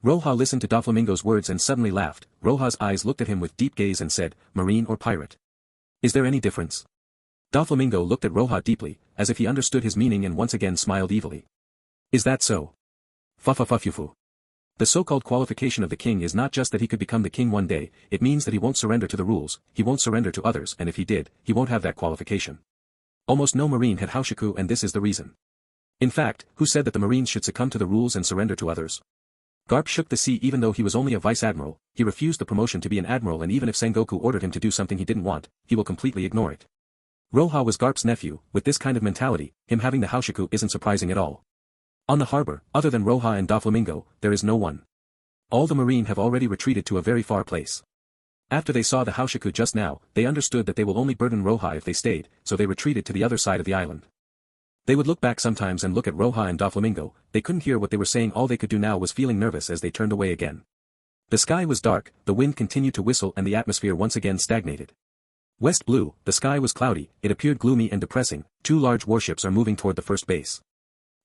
Roja listened to Doflamingo's words and suddenly laughed. Roja's eyes looked at him with deep gaze and said, "Marine or pirate? Is there any difference?" Doflamingo looked at Roja deeply, as if he understood his meaning and once again smiled evilly. "Is that so? Fufufufufu. The so-called qualification of the king is not just that he could become the king one day, it means that he won't surrender to the rules, he won't surrender to others, and if he did, he won't have that qualification. Almost no marine had Haoshiku, and this is the reason. In fact, who said that the marines should succumb to the rules and surrender to others? Garp shook the sea. Even though he was only a vice-admiral, he refused the promotion to be an admiral, and even if Sengoku ordered him to do something he didn't want, he will completely ignore it. Roja was Garp's nephew. With this kind of mentality, him having the Haoshiku isn't surprising at all. On the harbor, other than Roja and Doflamingo, there is no one. All the marine have already retreated to a very far place. After they saw the Haoshiku just now, they understood that they will only burden Roja if they stayed, so they retreated to the other side of the island. They would look back sometimes and look at Roja and Doflamingo. They couldn't hear what they were saying. All they could do now was feeling nervous as they turned away again. The sky was dark, the wind continued to whistle, and the atmosphere once again stagnated. West blue, the sky was cloudy, it appeared gloomy and depressing. 2 large warships are moving toward the first base.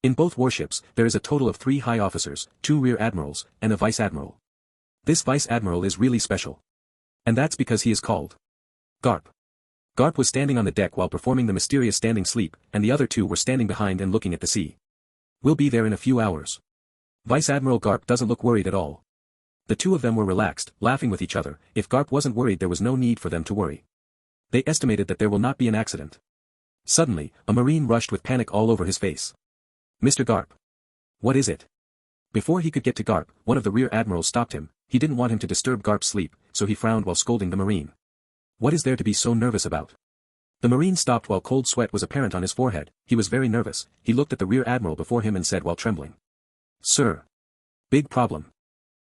In both warships, there is a total of 3 high officers, 2 rear admirals, and a vice-admiral. This vice-admiral is really special. And that's because he is called Garp. Garp was standing on the deck while performing the mysterious standing sleep, and the other 2 were standing behind and looking at the sea. "We'll be there in a few hours." Vice-Admiral Garp doesn't look worried at all. The 2 of them were relaxed, laughing with each other. If Garp wasn't worried, there was no need for them to worry. They estimated that there will not be an accident. Suddenly, a marine rushed with panic all over his face. "Mr. Garp. What is it?" Before he could get to Garp, one of the rear admirals stopped him. He didn't want him to disturb Garp's sleep, so he frowned while scolding the marine. "What is there to be so nervous about?" The marine stopped while cold sweat was apparent on his forehead. He was very nervous. He looked at the rear admiral before him and said while trembling. "Sir. Big problem.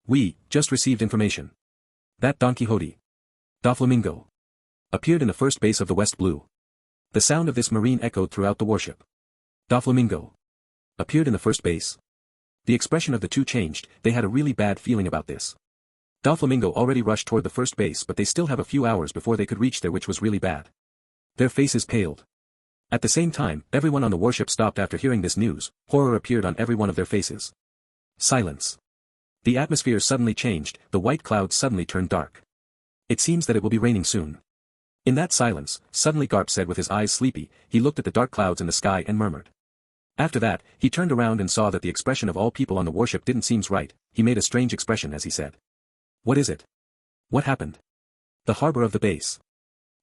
We just received information. That Don Quixote, Doflamingo, appeared in the first base of the West Blue." The sound of this marine echoed throughout the warship. Doflamingo appeared in the first base. The expression of the 2 changed. They had a really bad feeling about this. Doflamingo already rushed toward the first base, but they still have a few hours before they could reach there, which was really bad. Their faces paled. At the same time, everyone on the warship stopped after hearing this news. Horror appeared on every one of their faces. Silence. The atmosphere suddenly changed. The white clouds suddenly turned dark. It seems that it will be raining soon. In that silence, suddenly Garp said with his eyes sleepy, he looked at the dark clouds in the sky and murmured. After that, he turned around and saw that the expression of all people on the warship didn't seem right. He made a strange expression as he said. "What is it? What happened?" "The harbor of the base."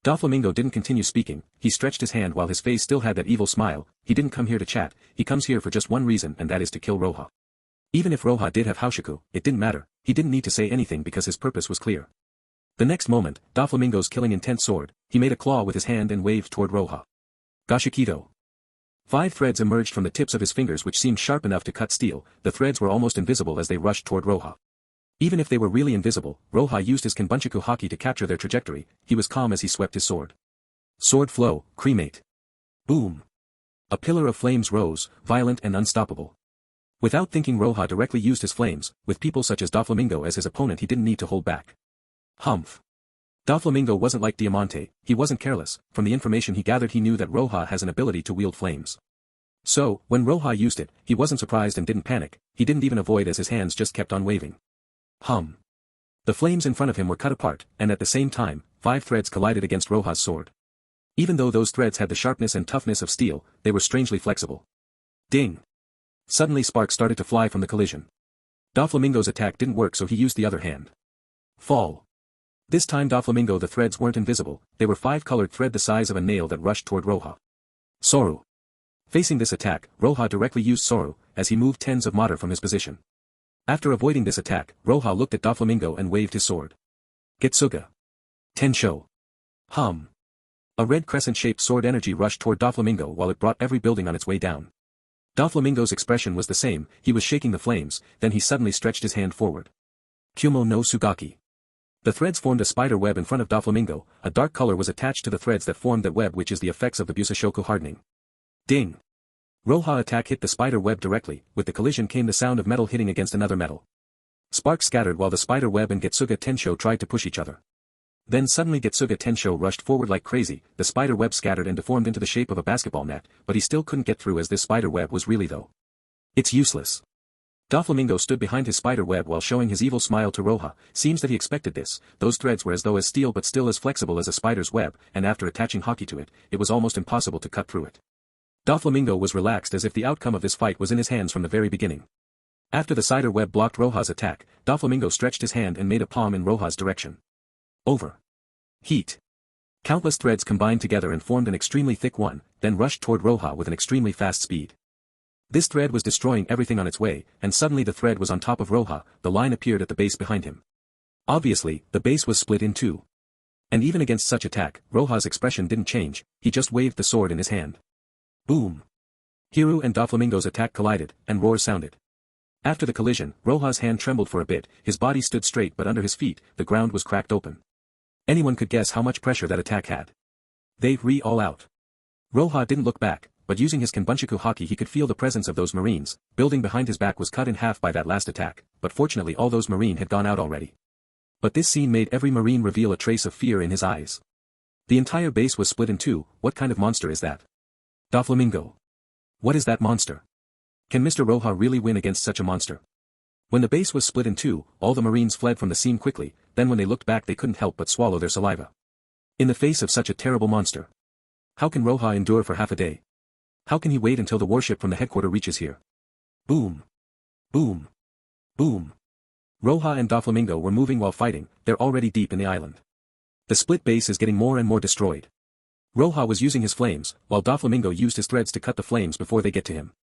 Doflamingo didn't continue speaking. He stretched his hand while his face still had that evil smile. "He didn't come here to chat, he comes here for just one reason, and that is to kill Roja." Even if Roja did have Haoshiku, it didn't matter. He didn't need to say anything because his purpose was clear. The next moment, Doflamingo's killing intent soared. He made a claw with his hand and waved toward Roja. Gashikido. 5 threads emerged from the tips of his fingers which seemed sharp enough to cut steel. The threads were almost invisible as they rushed toward Roja. Even if they were really invisible, Roja used his Kenbunchaku Haki to capture their trajectory. He was calm as he swept his sword. Sword flow, cremate. Boom. A pillar of flames rose, violent and unstoppable. Without thinking, Roja directly used his flames. With people such as Doflamingo as his opponent, he didn't need to hold back. Humph. Doflamingo wasn't like Diamante. He wasn't careless. From the information he gathered, he knew that Roja has an ability to wield flames. So, when Roja used it, he wasn't surprised and didn't panic. He didn't even avoid as his hands just kept on waving. Hum. The flames in front of him were cut apart, and at the same time, 5 threads collided against Roja's sword. Even though those threads had the sharpness and toughness of steel, they were strangely flexible. Ding. Suddenly sparks started to fly from the collision. Doflamingo's attack didn't work, so he used the other hand. Fall. This time Doflamingo, the threads weren't invisible, they were 5-colored thread the size of a nail that rushed toward Roja. Soru. Facing this attack, Roja directly used Soru, as he moved tens of mater from his position. After avoiding this attack, Roja looked at Doflamingo and waved his sword. Getsuga. Tenshō. Hum. A red crescent-shaped sword energy rushed toward Doflamingo while it brought every building on its way down. Doflamingo's expression was the same. He was shaking the flames, then he suddenly stretched his hand forward. Kyōmo no Sugaki. The threads formed a spider web in front of Doflamingo. A dark color was attached to the threads that formed that web, which is the effects of the Busashoku hardening. Ding! Roja attack hit the spider web directly. With the collision came the sound of metal hitting against another metal. Sparks scattered while the spider web and Getsuga Tenshō tried to push each other. Then suddenly Getsuga Tenshō rushed forward like crazy. The spider web scattered and deformed into the shape of a basketball net, but he still couldn't get through as this spider web was really though. It's useless. Doflamingo stood behind his spider web while showing his evil smile to Roja. Seems that he expected this. Those threads were as though as steel but still as flexible as a spider's web, and after attaching hockey to it, it was almost impossible to cut through it. Doflamingo was relaxed as if the outcome of this fight was in his hands from the very beginning. After the spider web blocked Roja's attack, Doflamingo stretched his hand and made a palm in Roja's direction. Over. Heat. Countless threads combined together and formed an extremely thick one, then rushed toward Roja with an extremely fast speed. This thread was destroying everything on its way, and suddenly the thread was on top of Roja. The line appeared at the base behind him. Obviously, the base was split in two. And even against such attack, Roja's expression didn't change, he just waved the sword in his hand. Boom! Hiryu and Doflamingo's attack collided, and roars sounded. After the collision, Roja's hand trembled for a bit, his body stood straight but under his feet, the ground was cracked open. Anyone could guess how much pressure that attack had. They all out. Roja didn't look back, but using his Senbonzakura haki he could feel the presence of those marines. Building behind his back was cut in half by that last attack, but fortunately all those marine had gone out already. But this scene made every marine reveal a trace of fear in his eyes. The entire base was split in two. What kind of monster is that? Doflamingo. What is that monster? Can Mr. Roja really win against such a monster? When the base was split in two, all the marines fled from the scene quickly, then when they looked back they couldn't help but swallow their saliva. In the face of such a terrible monster. How can Roja endure for half a day? How can he wait until the warship from the headquarters reaches here? Boom. Boom. Boom. Roja and Doflamingo were moving while fighting, they're already deep in the island. The split base is getting more and more destroyed. Roja was using his flames, while Doflamingo used his threads to cut the flames before they get to him.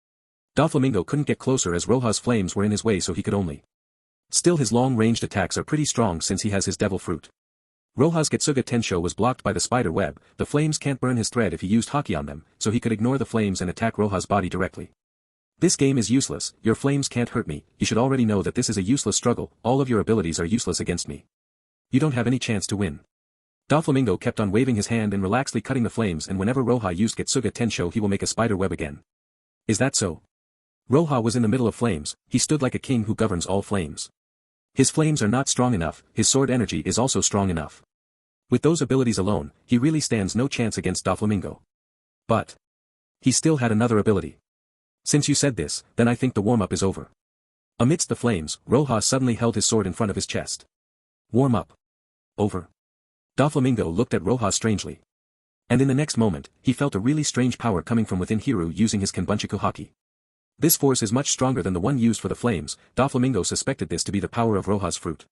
Doflamingo couldn't get closer as Roja's flames were in his way, so he could only. Still his long-ranged attacks are pretty strong since he has his devil fruit. Roja's Getsuga Tenshō was blocked by the spider web. The flames can't burn his thread if he used haki on them, so he could ignore the flames and attack Roja's body directly. This game is useless, your flames can't hurt me, you should already know that this is a useless struggle, all of your abilities are useless against me. You don't have any chance to win. Doflamingo kept on waving his hand and relaxedly cutting the flames, and whenever Roja used Getsuga Tenshō he will make a spider web again. Is that so? Roja was in the middle of flames, he stood like a king who governs all flames. His flames are not strong enough, his sword energy is also strong enough. With those abilities alone, he really stands no chance against Doflamingo. But he still had another ability. Since you said this, then I think the warm-up is over. Amidst the flames, Roja suddenly held his sword in front of his chest. Warm-up. Over. Doflamingo looked at Roja strangely. And in the next moment, he felt a really strange power coming from within Hiryu using his Senbonzakura haki. This force is much stronger than the one used for the flames. Doflamingo suspected this to be the power of Roja's fruit.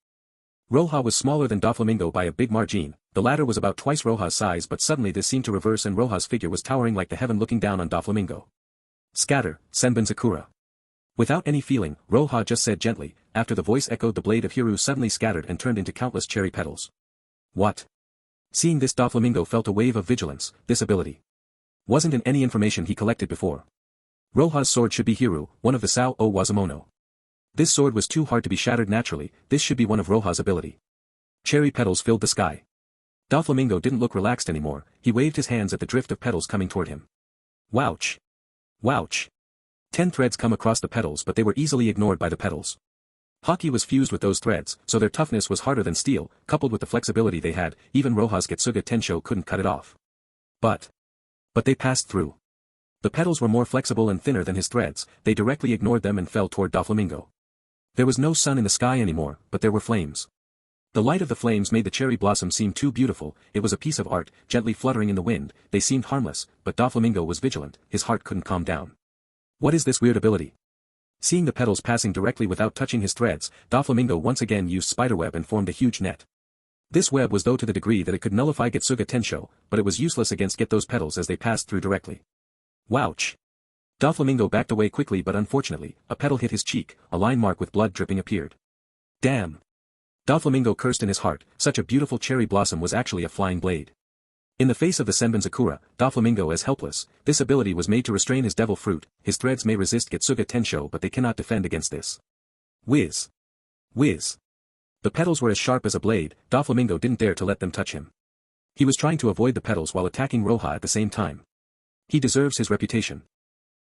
Roja was smaller than Doflamingo by a big margin, the latter was about twice Roja's size, but suddenly this seemed to reverse and Roja's figure was towering like the heaven looking down on Doflamingo. Scatter, Senbonzakura. Without any feeling, Roja just said gently. After the voice echoed, the blade of Hiryu suddenly scattered and turned into countless cherry petals. What? Seeing this, Doflamingo felt a wave of vigilance. This ability wasn't in any information he collected before. Roja's sword should be Hiryu, one of the Sao o Wazumono. This sword was too hard to be shattered naturally, this should be one of Roja's ability. Cherry petals filled the sky. Doflamingo didn't look relaxed anymore, he waved his hands at the drift of petals coming toward him. Wouch! Wouch! 10 threads come across the petals, but they were easily ignored by the petals. Haki was fused with those threads, so their toughness was harder than steel, coupled with the flexibility they had, even Roja's Getsuga Tenshō couldn't cut it off. But they passed through. The petals were more flexible and thinner than his threads, they directly ignored them and fell toward Doflamingo. There was no sun in the sky anymore, but there were flames. The light of the flames made the cherry blossom seem too beautiful, it was a piece of art, gently fluttering in the wind, they seemed harmless, but Doflamingo was vigilant, his heart couldn't calm down. What is this weird ability? Seeing the petals passing directly without touching his threads, Doflamingo once again used spiderweb and formed a huge net. This web was though to the degree that it could nullify Getsuga Tenshō, but it was useless against those petals as they passed through directly. Wouch! Doflamingo backed away quickly, but unfortunately, a petal hit his cheek, a line mark with blood dripping appeared. Damn! Doflamingo cursed in his heart, such a beautiful cherry blossom was actually a flying blade. In the face of the Senbonzakura, Doflamingo is helpless, this ability was made to restrain his devil fruit, his threads may resist Getsuga Tenshō but they cannot defend against this. Whiz! Whiz! The petals were as sharp as a blade, Doflamingo didn't dare to let them touch him. He was trying to avoid the petals while attacking Roja at the same time. He deserves his reputation.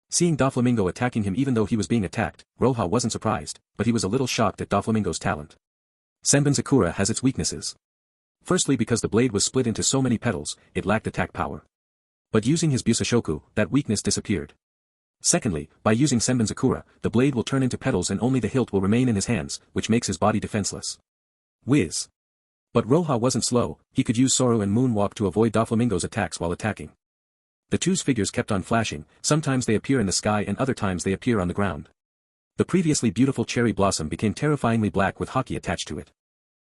Seeing Doflamingo attacking him even though he was being attacked, Roja wasn't surprised, but he was a little shocked at Doflamingo's talent. Senbonzakura has its weaknesses. Firstly, because the blade was split into so many petals, it lacked attack power. But using his Busashoku, that weakness disappeared. Secondly, by using Senbonzakura, the blade will turn into petals and only the hilt will remain in his hands, which makes his body defenseless. Whiz. But Roja wasn't slow, he could use Soru and Moonwalk to avoid Doflamingo's attacks while attacking. The two's figures kept on flashing, sometimes they appear in the sky and other times they appear on the ground. The previously beautiful cherry blossom became terrifyingly black with haki attached to it.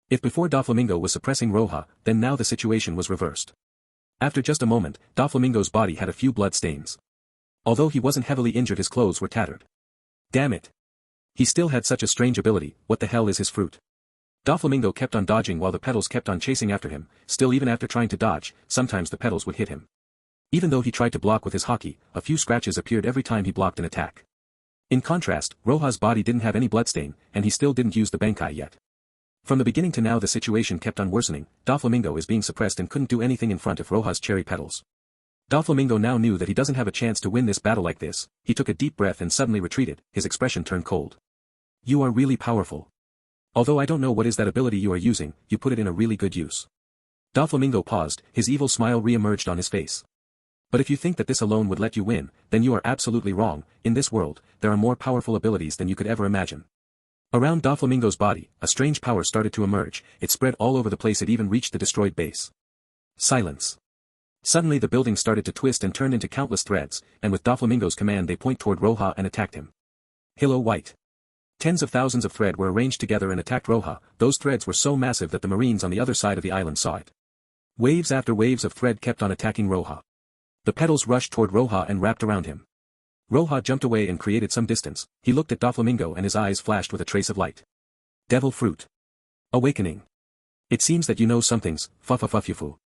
If before Doflamingo was suppressing Roja, then now the situation was reversed. After just a moment, Doflamingo's body had a few blood stains. Although he wasn't heavily injured, his clothes were tattered. Damn it. He still had such a strange ability, what the hell is his fruit? Doflamingo kept on dodging while the petals kept on chasing after him, still even after trying to dodge, sometimes the petals would hit him. Even though he tried to block with his haki, a few scratches appeared every time he blocked an attack. In contrast, Roja's body didn't have any bloodstain, and he still didn't use the Benkai yet. From the beginning to now the situation kept on worsening, Doflamingo is being suppressed and couldn't do anything in front of Roja's cherry petals. Doflamingo now knew that he doesn't have a chance to win this battle like this, he took a deep breath and suddenly retreated, his expression turned cold. You are really powerful. Although I don't know what is that ability you are using, you put it in a really good use. Doflamingo paused, his evil smile re-emerged on his face. But if you think that this alone would let you win, then you are absolutely wrong, in this world, there are more powerful abilities than you could ever imagine. Around Doflamingo's body, a strange power started to emerge, it spread all over the place, it even reached the destroyed base. Silence. Suddenly the building started to twist and turned into countless threads, and with Doflamingo's command they point toward Roja and attacked him. Hello White. Tens of thousands of thread were arranged together and attacked Roja, those threads were so massive that the marines on the other side of the island saw it. Waves after waves of thread kept on attacking Roja. The petals rushed toward Roja and wrapped around him. Roja jumped away and created some distance, he looked at Doflamingo and his eyes flashed with a trace of light. Devil Fruit. Awakening. It seems that you know somethings, fufu.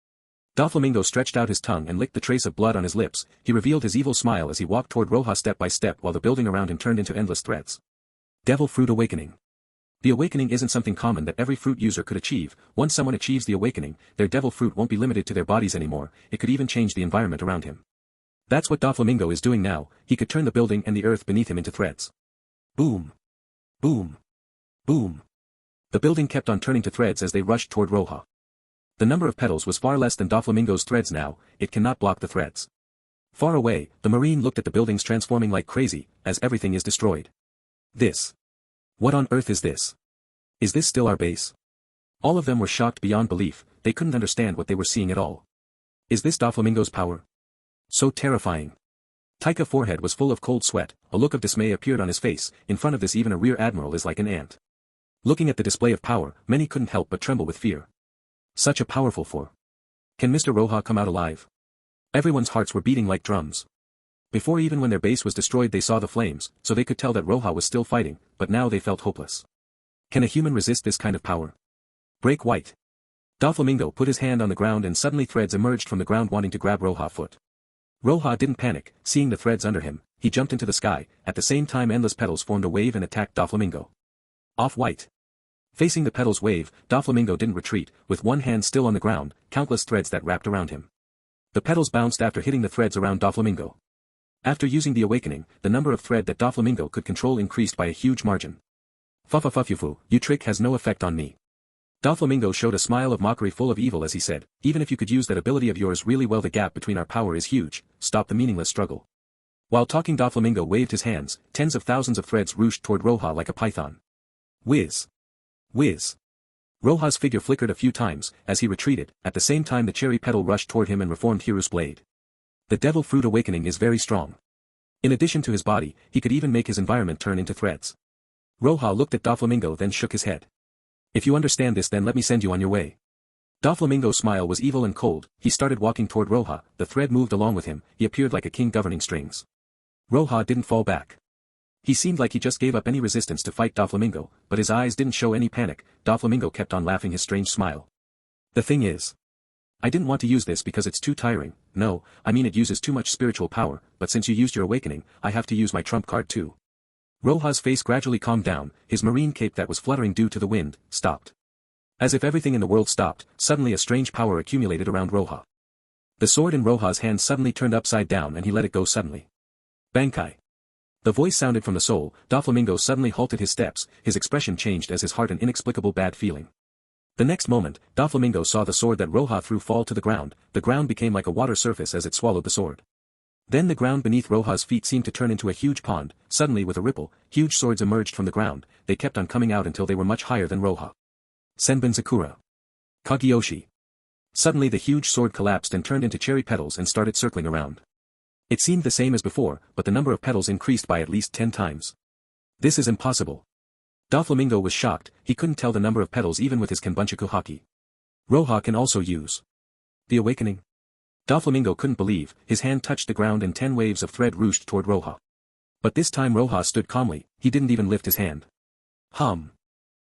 Doflamingo stretched out his tongue and licked the trace of blood on his lips, he revealed his evil smile as he walked toward Roja step by step while the building around him turned into endless threads. Devil Fruit Awakening. The awakening isn't something common that every fruit user could achieve, once someone achieves the awakening, their devil fruit won't be limited to their bodies anymore, it could even change the environment around him. That's what Doflamingo is doing now, he could turn the building and the earth beneath him into threads. Boom. Boom. Boom. The building kept on turning to threads as they rushed toward Roja. The number of petals was far less than Doflamingo's threads now, it cannot block the threads. Far away, the marine looked at the buildings transforming like crazy, as everything is destroyed. This. What on earth is this? Is this still our base? All of them were shocked beyond belief, they couldn't understand what they were seeing at all. Is this Doflamingo's power? So terrifying. Taika's forehead was full of cold sweat, a look of dismay appeared on his face, in front of this even a rear admiral is like an ant. Looking at the display of power, many couldn't help but tremble with fear. Such a powerful foe. Can Mr. Roja come out alive? Everyone's hearts were beating like drums. Before even when their base was destroyed they saw the flames, so they could tell that Roja was still fighting, but now they felt hopeless. Can a human resist this kind of power? Break White. Doflamingo put his hand on the ground and suddenly threads emerged from the ground wanting to grab Roja's foot. Roja didn't panic, seeing the threads under him, he jumped into the sky, at the same time endless petals formed a wave and attacked Doflamingo. Off White. Facing the petals wave, Doflamingo didn't retreat, with one hand still on the ground, countless threads that wrapped around him. The petals bounced after hitting the threads around Doflamingo. After using the awakening, the number of thread that Doflamingo could control increased by a huge margin. Fufu, your trick has no effect on me. Doflamingo showed a smile of mockery full of evil as he said, even if you could use that ability of yours really well, the gap between our power is huge, stop the meaningless struggle. While talking, Doflamingo waved his hands, tens of thousands of threads ruched toward Roja like a python. Whiz. Whiz. Roja's figure flickered a few times, as he retreated, at the same time the cherry petal rushed toward him and reformed Hiru's blade. The devil fruit awakening is very strong. In addition to his body, he could even make his environment turn into threads. Roja looked at Doflamingo then shook his head. If you understand this then let me send you on your way. Doflamingo's smile was evil and cold, he started walking toward Roja, the thread moved along with him, he appeared like a king governing strings. Roja didn't fall back. He seemed like he just gave up any resistance to fight Doflamingo, but his eyes didn't show any panic, Doflamingo kept on laughing his strange smile. The thing is, I didn't want to use this because it's too tiring, no, I mean it uses too much spiritual power, but since you used your awakening, I have to use my trump card too. Roja's face gradually calmed down, his marine cape that was fluttering due to the wind, stopped. As if everything in the world stopped, suddenly a strange power accumulated around Roja. The sword in Roja's hand suddenly turned upside down and he let it go suddenly. Bankai. The voice sounded from the soul. Doflamingo suddenly halted his steps, his expression changed as his heart an inexplicable bad feeling. The next moment, Doflamingo saw the sword that Roja threw fall to the ground became like a water surface as it swallowed the sword. Then the ground beneath Roja's feet seemed to turn into a huge pond, suddenly with a ripple, huge swords emerged from the ground, they kept on coming out until they were much higher than Roja. Senbonzakura. Kageyoshi. Suddenly the huge sword collapsed and turned into cherry petals and started circling around. It seemed the same as before, but the number of petals increased by at least 10 times. This is impossible. Doflamingo was shocked, he couldn't tell the number of petals even with his Kenbunchaku haki. Roja can also use the awakening. Doflamingo couldn't believe, his hand touched the ground and 10 waves of thread ruched toward Roja. But this time Roja stood calmly, he didn't even lift his hand. Hum.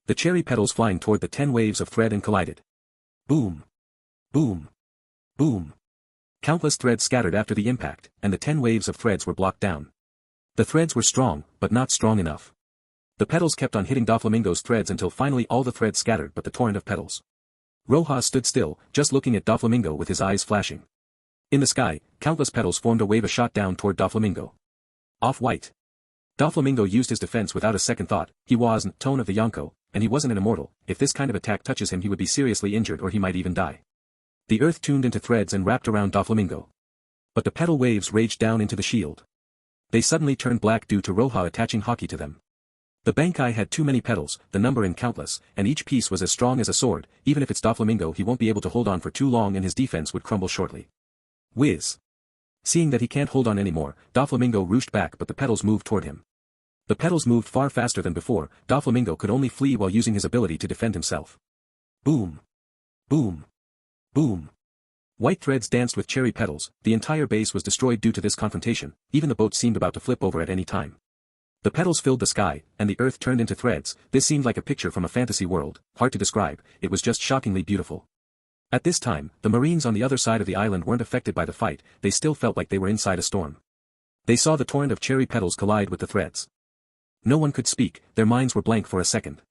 The cherry petals flying toward the 10 waves of thread and collided. Boom. Boom. Boom. Countless threads scattered after the impact, and the 10 waves of threads were blocked down. The threads were strong, but not strong enough. The petals kept on hitting Doflamingo's threads until finally all the threads scattered but the torrent of petals. Roja stood still, just looking at Doflamingo with his eyes flashing. In the sky, countless petals formed a wave of shot down toward Doflamingo. Off-white. Doflamingo used his defense without a second thought, he was in tone of the Yonko, and he wasn't an immortal, if this kind of attack touches him he would be seriously injured or he might even die. The earth tuned into threads and wrapped around Doflamingo. But the petal waves raged down into the shield. They suddenly turned black due to Roja attaching haki to them. The Bankai had too many petals, the number in countless, and each piece was as strong as a sword, even if it's Doflamingo he won't be able to hold on for too long and his defense would crumble shortly. Whiz. Seeing that he can't hold on anymore, Doflamingo ruched back but the petals moved toward him. The petals moved far faster than before, Doflamingo could only flee while using his ability to defend himself. Boom. Boom. Boom. White threads danced with cherry petals, the entire base was destroyed due to this confrontation, even the boat seemed about to flip over at any time. The petals filled the sky, and the earth turned into threads, this seemed like a picture from a fantasy world, hard to describe, it was just shockingly beautiful. At this time, the Marines on the other side of the island weren't affected by the fight, they still felt like they were inside a storm. They saw the torrent of cherry petals collide with the threads. No one could speak, their minds were blank for a second.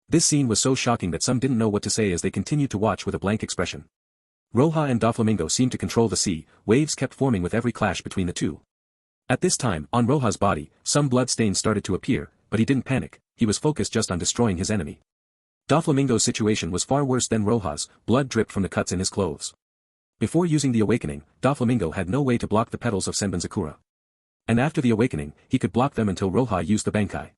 This scene was so shocking that some didn't know what to say as they continued to watch with a blank expression. Roja and Doflamingo seemed to control the sea, waves kept forming with every clash between the two. At this time, on Roja's body, some blood stains started to appear, but he didn't panic, he was focused just on destroying his enemy. Doflamingo's situation was far worse than Roja's, blood dripped from the cuts in his clothes. Before using the awakening, Doflamingo had no way to block the petals of Senbonzakura. And after the awakening, he could block them until Roja used the Bankai.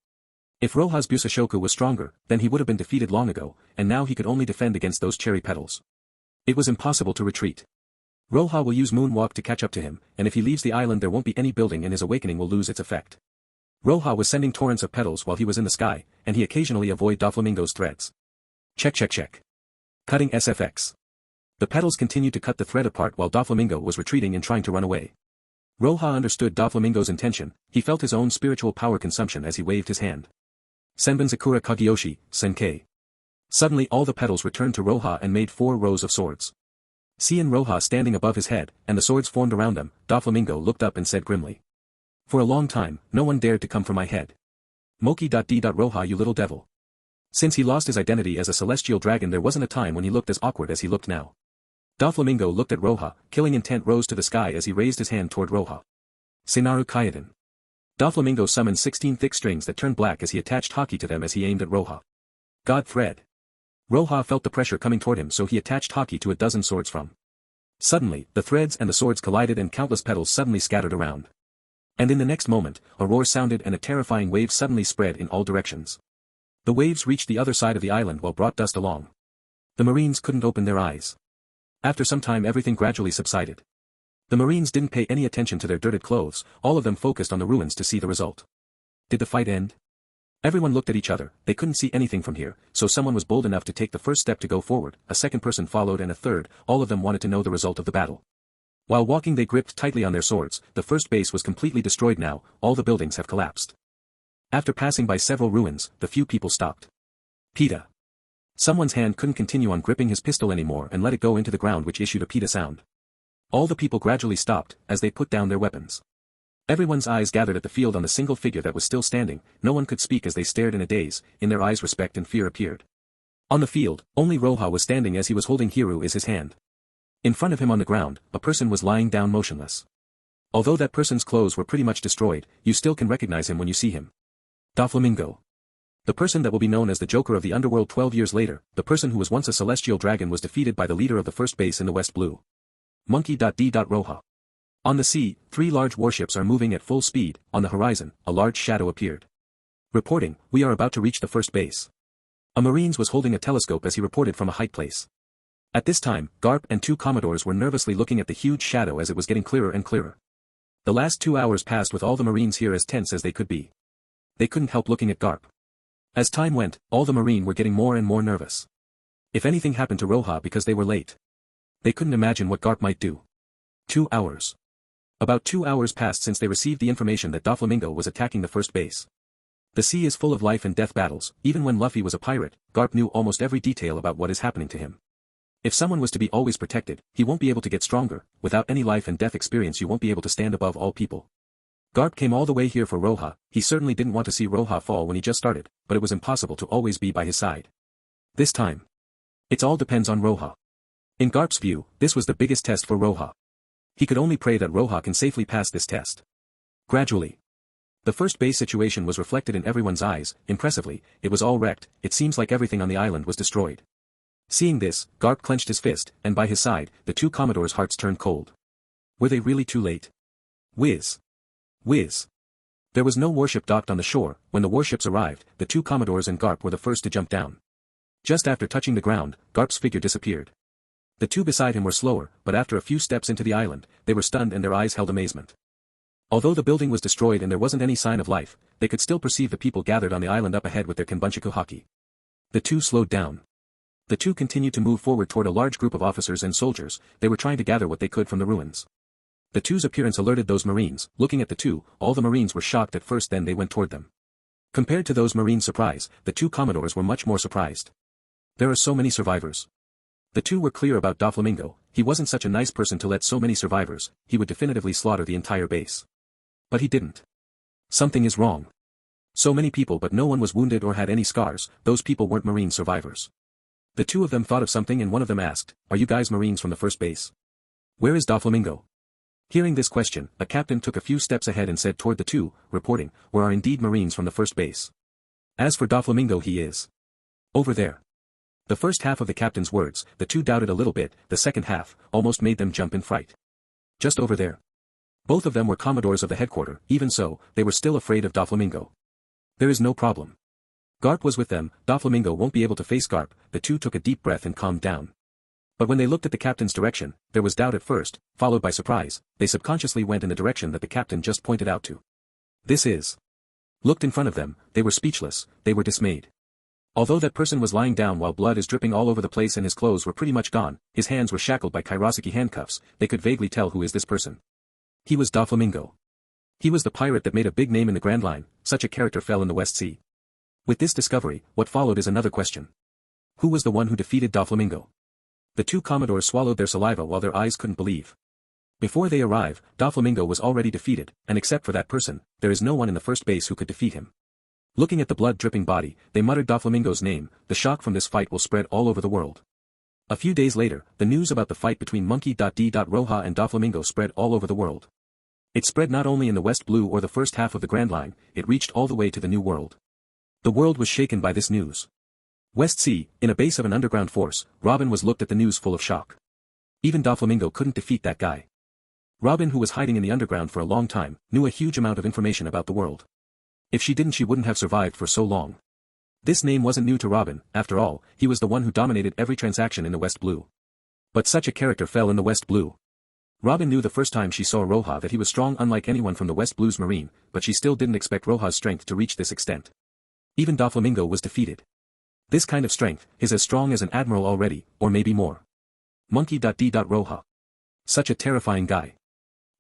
If Roja's Busashoku was stronger, then he would have been defeated long ago, and now he could only defend against those cherry petals. It was impossible to retreat. Roja will use Moonwalk to catch up to him, and if he leaves the island there won't be any building and his awakening will lose its effect. Roja was sending torrents of petals while he was in the sky, and he occasionally avoided Doflamingo's threads. Check. Cutting SFX. The petals continued to cut the thread apart while Doflamingo was retreating and trying to run away. Roja understood Doflamingo's intention, he felt his own spiritual power consumption as he waved his hand. Senbonzakura Kageyoshi, Senkei. Suddenly all the petals returned to Roja and made 4 rows of swords. Seeing Roja standing above his head, and the swords formed around them, Doflamingo looked up and said grimly. For a long time, no one dared to come for my head. Moki.d. Roja you little devil. Since he lost his identity as a celestial dragon there wasn't a time when he looked as awkward as he looked now. Doflamingo looked at Roja, killing intent rose to the sky as he raised his hand toward Roja. Senaru Kaidan. Doflamingo summoned 16 thick strings that turned black as he attached haki to them as he aimed at Roja. God thread. Roja felt the pressure coming toward him so he attached haki to a dozen swords from. Suddenly, the threads and the swords collided and countless petals suddenly scattered around. And in the next moment, a roar sounded and a terrifying wave suddenly spread in all directions. The waves reached the other side of the island while brought dust along. The Marines couldn't open their eyes. After some time everything gradually subsided. The Marines didn't pay any attention to their dirted clothes, all of them focused on the ruins to see the result. Did the fight end? Everyone looked at each other, they couldn't see anything from here, so someone was bold enough to take the first step to go forward, a second person followed and a third, all of them wanted to know the result of the battle. While walking they gripped tightly on their swords, the first base was completely destroyed now, all the buildings have collapsed. After passing by several ruins, the few people stopped. Pita. Someone's hand couldn't continue on gripping his pistol anymore and let it go into the ground which issued a pita sound. All the people gradually stopped, as they put down their weapons. Everyone's eyes gathered at the field on the single figure that was still standing, no one could speak as they stared in a daze, in their eyes respect and fear appeared. On the field, only Roja was standing as he was holding Hiru in his hand. In front of him on the ground, a person was lying down motionless. Although that person's clothes were pretty much destroyed, you still can recognize him when you see him. Doflamingo. The person that will be known as the Joker of the Underworld 12 years later, the person who was once a celestial dragon was defeated by the leader of the first base in the West Blue. Monkey D. Roja. On the sea, 3 large warships are moving at full speed. On the horizon, a large shadow appeared. Reporting, we are about to reach the first base. A Marine was holding a telescope as he reported from a height place. At this time, Garp and 2 Commodores were nervously looking at the huge shadow as it was getting clearer and clearer. The last 2 hours passed with all the Marines here as tense as they could be. They couldn't help looking at Garp. As time went, all the Marine were getting more and more nervous. If anything happened to Roja because they were late. They couldn't imagine what Garp might do. 2 hours. About 2 hours passed since they received the information that Doflamingo was attacking the first base. The sea is full of life and death battles. Even when Luffy was a pirate, Garp knew almost every detail about what is happening to him. If someone was to be always protected, he won't be able to get stronger. Without any life and death experience you won't be able to stand above all people. Garp came all the way here for Roja. He certainly didn't want to see Roja fall when he just started, but it was impossible to always be by his side. This time. It all depends on Roja. In Garp's view, this was the biggest test for Roja. He could only pray that Roja can safely pass this test. Gradually. The first base situation was reflected in everyone's eyes. Impressively, it was all wrecked. It seems like everything on the island was destroyed. Seeing this, Garp clenched his fist, and by his side, the 2 Commodores' hearts turned cold. Were they really too late? Whiz. Whiz. There was no warship docked on the shore. When the warships arrived, the 2 Commodores and Garp were the first to jump down. Just after touching the ground, Garp's figure disappeared. The 2 beside him were slower, but after a few steps into the island, they were stunned and their eyes held amazement. Although the building was destroyed and there wasn't any sign of life, they could still perceive the people gathered on the island up ahead with their Kenbunchaku haki. The 2 slowed down. The 2 continued to move forward toward a large group of officers and soldiers. They were trying to gather what they could from the ruins. The 2's appearance alerted those Marines. Looking at the 2, all the Marines were shocked at first, then they went toward them. Compared to those Marines' surprise, the 2 Commodores were much more surprised. There are so many survivors. The 2 were clear about Doflamingo. He wasn't such a nice person to let so many survivors. He would definitively slaughter the entire base. But he didn't. Something is wrong. So many people but no one was wounded or had any scars. Those people weren't Marine survivors. The 2 of them thought of something and one of them asked, "Are you guys Marines from the first base? Where is Doflamingo?" Hearing this question, a captain took a few steps ahead and said toward the 2, reporting, "We are indeed Marines from the first base. As for Doflamingo, he is over there." The first half of the captain's words, the 2 doubted a little bit. The second half almost made them jump in fright. Just over there. Both of them were Commodores of the headquarters. Even so, they were still afraid of Doflamingo. There is no problem. Garp was with them. Doflamingo won't be able to face Garp. The 2 took a deep breath and calmed down. But when they looked at the captain's direction, there was doubt at first, followed by surprise. They subconsciously went in the direction that the captain just pointed out to. This is. Looked in front of them, they were speechless, they were dismayed. Although that person was lying down while blood is dripping all over the place and his clothes were pretty much gone, his hands were shackled by Kairoseki handcuffs, they could vaguely tell who is this person. He was Doflamingo. He was the pirate that made a big name in the Grand Line. Such a character fell in the West Sea. With this discovery, what followed is another question. Who was the one who defeated Doflamingo? The 2 Commodores swallowed their saliva while their eyes couldn't believe. Before they arrive, Doflamingo was already defeated, and except for that person, there is no one in the first base who could defeat him. Looking at the blood-dripping body, they muttered Doflamingo's name. The shock from this fight will spread all over the world. A few days later, the news about the fight between Monkey D. Roja and Doflamingo spread all over the world. It spread not only in the West Blue or the first half of the Grand Line, it reached all the way to the New World. The world was shaken by this news. West Sea, in a base of an underground force, Robin was looked at the news full of shock. Even Doflamingo couldn't defeat that guy. Robin, who was hiding in the underground for a long time, knew a huge amount of information about the world. If she didn't, she wouldn't have survived for so long. This name wasn't new to Robin. After all, he was the one who dominated every transaction in the West Blue. But such a character fell in the West Blue. Robin knew the first time she saw Roja that he was strong unlike anyone from the West Blue's Marine, but she still didn't expect Roja's strength to reach this extent. Even Doflamingo was defeated. This kind of strength is as strong as an admiral already, or maybe more. Monkey D. Roja. Such a terrifying guy.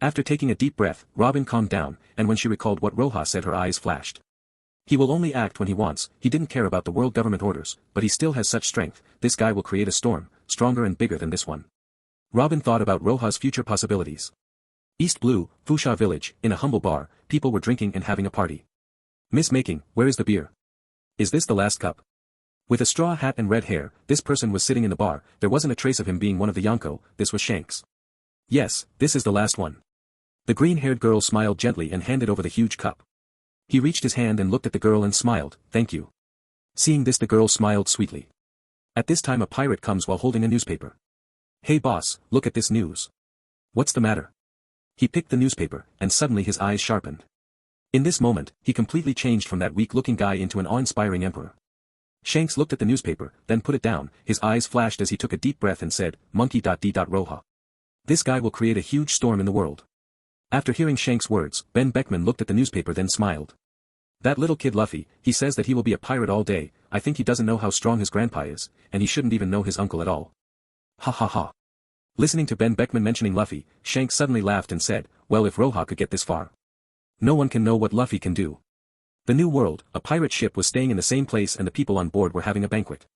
After taking a deep breath, Robin calmed down, and when she recalled what Roja said, her eyes flashed. He will only act when he wants. He didn't care about the world government orders, but he still has such strength. This guy will create a storm, stronger and bigger than this one. Robin thought about Roja's future possibilities. East Blue, Fusha Village, in a humble bar, people were drinking and having a party. "Miss Making, where is the beer? Is this the last cup?" With a straw hat and red hair, this person was sitting in the bar. There wasn't a trace of him being one of the Yonko. This was Shanks. Yes, this is the last one. The green-haired girl smiled gently and handed over the huge cup. He reached his hand and looked at the girl and smiled, "Thank you." Seeing this, the girl smiled sweetly. At this time a pirate comes while holding a newspaper. "Hey boss, look at this news." "What's the matter?" He picked the newspaper, and suddenly his eyes sharpened. In this moment, he completely changed from that weak-looking guy into an awe-inspiring emperor. Shanks looked at the newspaper, then put it down. His eyes flashed as he took a deep breath and said, "Monkey.d. Roja. This guy will create a huge storm in the world." After hearing Shanks' words, Ben Beckman looked at the newspaper then smiled. "That little kid Luffy, he says that he will be a pirate all day. I think he doesn't know how strong his grandpa is, and he shouldn't even know his uncle at all." Ha ha ha. Listening to Ben Beckman mentioning Luffy, Shanks suddenly laughed and said, "Well, if Roja could get this far, no one can know what Luffy can do." The New World, a pirate ship was staying in the same place and the people on board were having a banquet.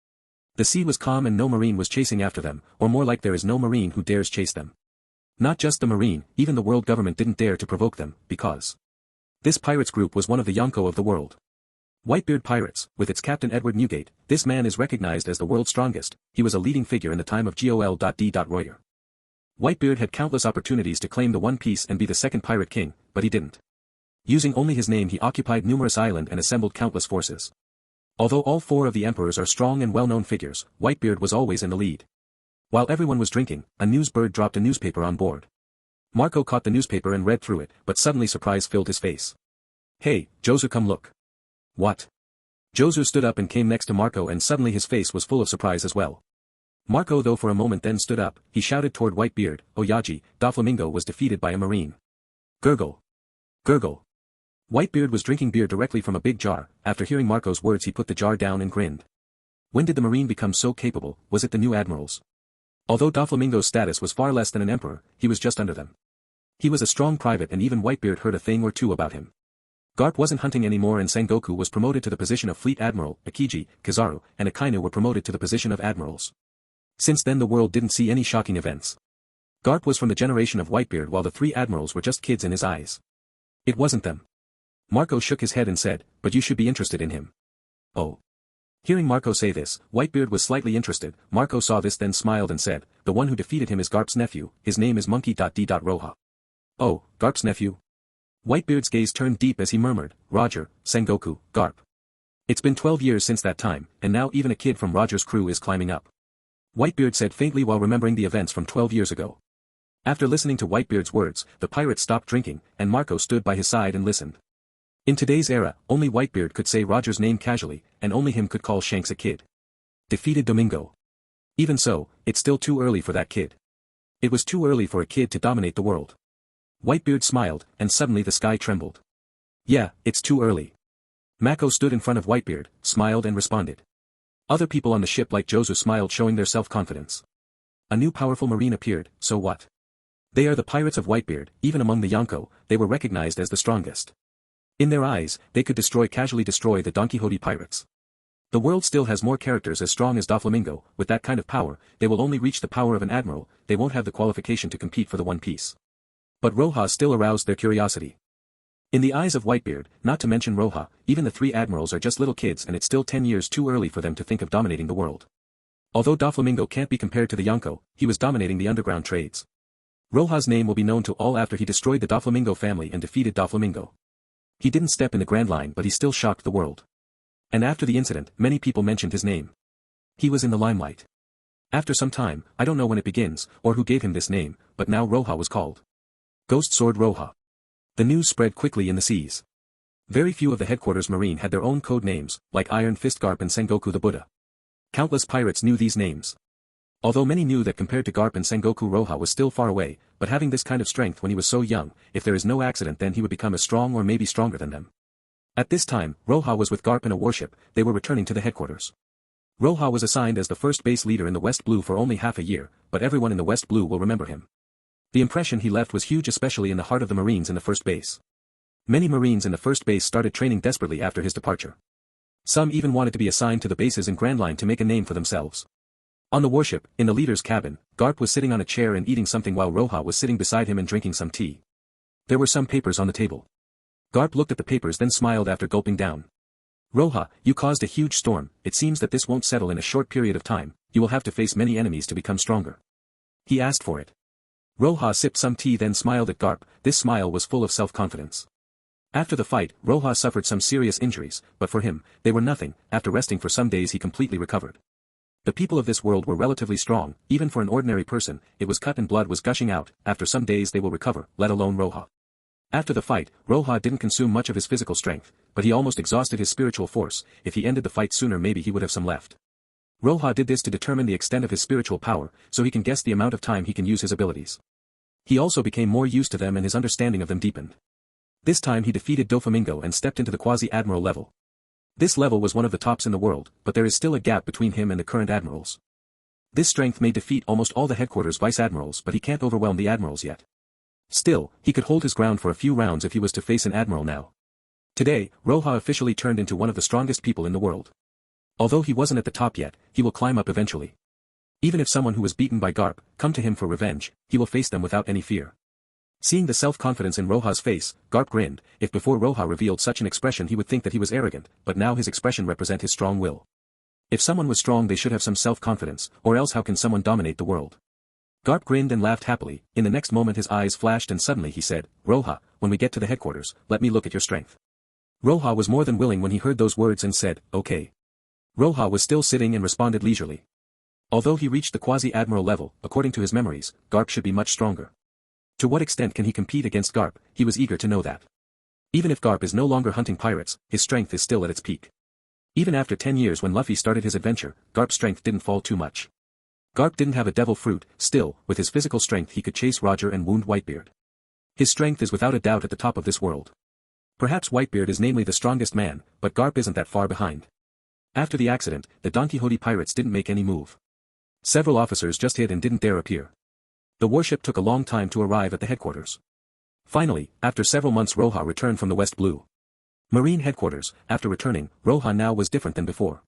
The sea was calm and no marine was chasing after them, or more like there is no marine who dares chase them. Not just the marine, even the world government didn't dare to provoke them, because this pirates group was one of the Yonko of the world. Whitebeard Pirates, with its captain Edward Newgate. This man is recognized as the world's strongest. He was a leading figure in the time of Gol.D. Royer. Whitebeard had countless opportunities to claim the One Piece and be the second pirate king, but he didn't. Using only his name, he occupied numerous islands and assembled countless forces. Although all four of the emperors are strong and well-known figures, Whitebeard was always in the lead. While everyone was drinking, a newsbird dropped a newspaper on board. Marco caught the newspaper and read through it, but suddenly surprise filled his face. "Hey, Jozu, come look." "What?" Jozu stood up and came next to Marco, and suddenly his face was full of surprise as well. Marco though for a moment then stood up. He shouted toward Whitebeard, "Oyaji, Doflamingo was defeated by a marine." Gurgle. Gurgle. Whitebeard was drinking beer directly from a big jar. After hearing Marco's words, he put the jar down and grinned. When did the marine become so capable? Was it the new admirals? Although Doflamingo's status was far less than an emperor, he was just under them. He was a strong private, and even Whitebeard heard a thing or two about him. Garp wasn't hunting anymore, and Sengoku was promoted to the position of fleet admiral. Akiji, Kizaru, and Akainu were promoted to the position of admirals. Since then the world didn't see any shocking events. Garp was from the generation of Whitebeard, while the three admirals were just kids in his eyes. It wasn't them. Marco shook his head and said, "But you should be interested in him." "Oh." Hearing Marco say this, Whitebeard was slightly interested. Marco saw this then smiled and said, "The one who defeated him is Garp's nephew. His name is Monkey.D. Roja." "Oh, Garp's nephew?" Whitebeard's gaze turned deep as he murmured, "Roger, Sengoku, Garp. It's been 12 years since that time, and now even a kid from Roger's crew is climbing up." Whitebeard said faintly while remembering the events from 12 years ago. After listening to Whitebeard's words, the pirate stopped drinking, and Marco stood by his side and listened. In today's era, only Whitebeard could say Roger's name casually, and only him could call Shanks a kid. Defeated Domingo. Even so, it's still too early for that kid. It was too early for a kid to dominate the world. Whitebeard smiled, and suddenly the sky trembled. "Yeah, it's too early." Mako stood in front of Whitebeard, smiled and responded. Other people on the ship like Jozu smiled, showing their self-confidence. A new powerful marine appeared. So what? They are the pirates of Whitebeard. Even among the Yonko, they were recognized as the strongest. In their eyes, they could casually destroy the Don Quixote pirates. The world still has more characters as strong as Doflamingo. With that kind of power, they will only reach the power of an admiral. They won't have the qualification to compete for the One Piece. But Roja still aroused their curiosity. In the eyes of Whitebeard, not to mention Roja, even the three admirals are just little kids, and it's still 10 years too early for them to think of dominating the world. Although Doflamingo can't be compared to the Yonko, he was dominating the underground trades. Roja's name will be known to all after he destroyed the Doflamingo family and defeated Doflamingo. He didn't step in the Grand Line, but he still shocked the world. And after the incident, many people mentioned his name. He was in the limelight. After some time, I don't know when it begins, or who gave him this name, but now Roja was called Ghost Sword Roja. The news spread quickly in the seas. Very few of the headquarters marine had their own code names, like Iron Fist Garp and Sengoku the Buddha. Countless pirates knew these names. Although many knew that compared to Garp and Sengoku, Roja was still far away, but having this kind of strength when he was so young, if there is no accident, then he would become as strong or maybe stronger than them. At this time, Roja was with Garp in a warship. They were returning to the headquarters. Roja was assigned as the first base leader in the West Blue for only half a year, but everyone in the West Blue will remember him. The impression he left was huge, especially in the heart of the Marines in the first base. Many Marines in the first base started training desperately after his departure. Some even wanted to be assigned to the bases in Grand Line to make a name for themselves. On the warship, in the leader's cabin, Garp was sitting on a chair and eating something while Roja was sitting beside him and drinking some tea. There were some papers on the table. Garp looked at the papers then smiled after gulping down. Roja, you caused a huge storm, it seems that this won't settle in a short period of time, you will have to face many enemies to become stronger. He asked for it. Roja sipped some tea then smiled at Garp, this smile was full of self-confidence. After the fight, Roja suffered some serious injuries, but for him, they were nothing, after resting for some days he completely recovered. The people of this world were relatively strong, even for an ordinary person, it was cut and blood was gushing out, after some days they will recover, let alone Roja. After the fight, Roja didn't consume much of his physical strength, but he almost exhausted his spiritual force, if he ended the fight sooner maybe he would have some left. Roja did this to determine the extent of his spiritual power, so he can guess the amount of time he can use his abilities. He also became more used to them and his understanding of them deepened. This time he defeated Doflamingo and stepped into the quasi-admiral level. This level was one of the tops in the world, but there is still a gap between him and the current admirals. This strength may defeat almost all the headquarters vice-admirals but he can't overwhelm the admirals yet. Still, he could hold his ground for a few rounds if he was to face an admiral now. Today, Roja officially turned into one of the strongest people in the world. Although he wasn't at the top yet, he will climb up eventually. Even if someone who was beaten by Garp come to him for revenge, he will face them without any fear. Seeing the self-confidence in Roja's face, Garp grinned, if before Roja revealed such an expression he would think that he was arrogant, but now his expression represent his strong will. If someone was strong they should have some self-confidence, or else how can someone dominate the world? Garp grinned and laughed happily, in the next moment his eyes flashed and suddenly he said, Roja, when we get to the headquarters, let me look at your strength. Roja was more than willing when he heard those words and said, okay. Roja was still sitting and responded leisurely. Although he reached the quasi-admiral level, according to his memories, Garp should be much stronger. To what extent can he compete against Garp, he was eager to know that. Even if Garp is no longer hunting pirates, his strength is still at its peak. Even after 10 years when Luffy started his adventure, Garp's strength didn't fall too much. Garp didn't have a devil fruit, still, with his physical strength he could chase Roger and wound Whitebeard. His strength is without a doubt at the top of this world. Perhaps Whitebeard is namely the strongest man, but Garp isn't that far behind. After the accident, the Don Quixote pirates didn't make any move. Several officers just hid and didn't dare appear. The warship took a long time to arrive at the headquarters. Finally, after several months Roja returned from the West Blue Marine headquarters. After returning, Roja now was different than before.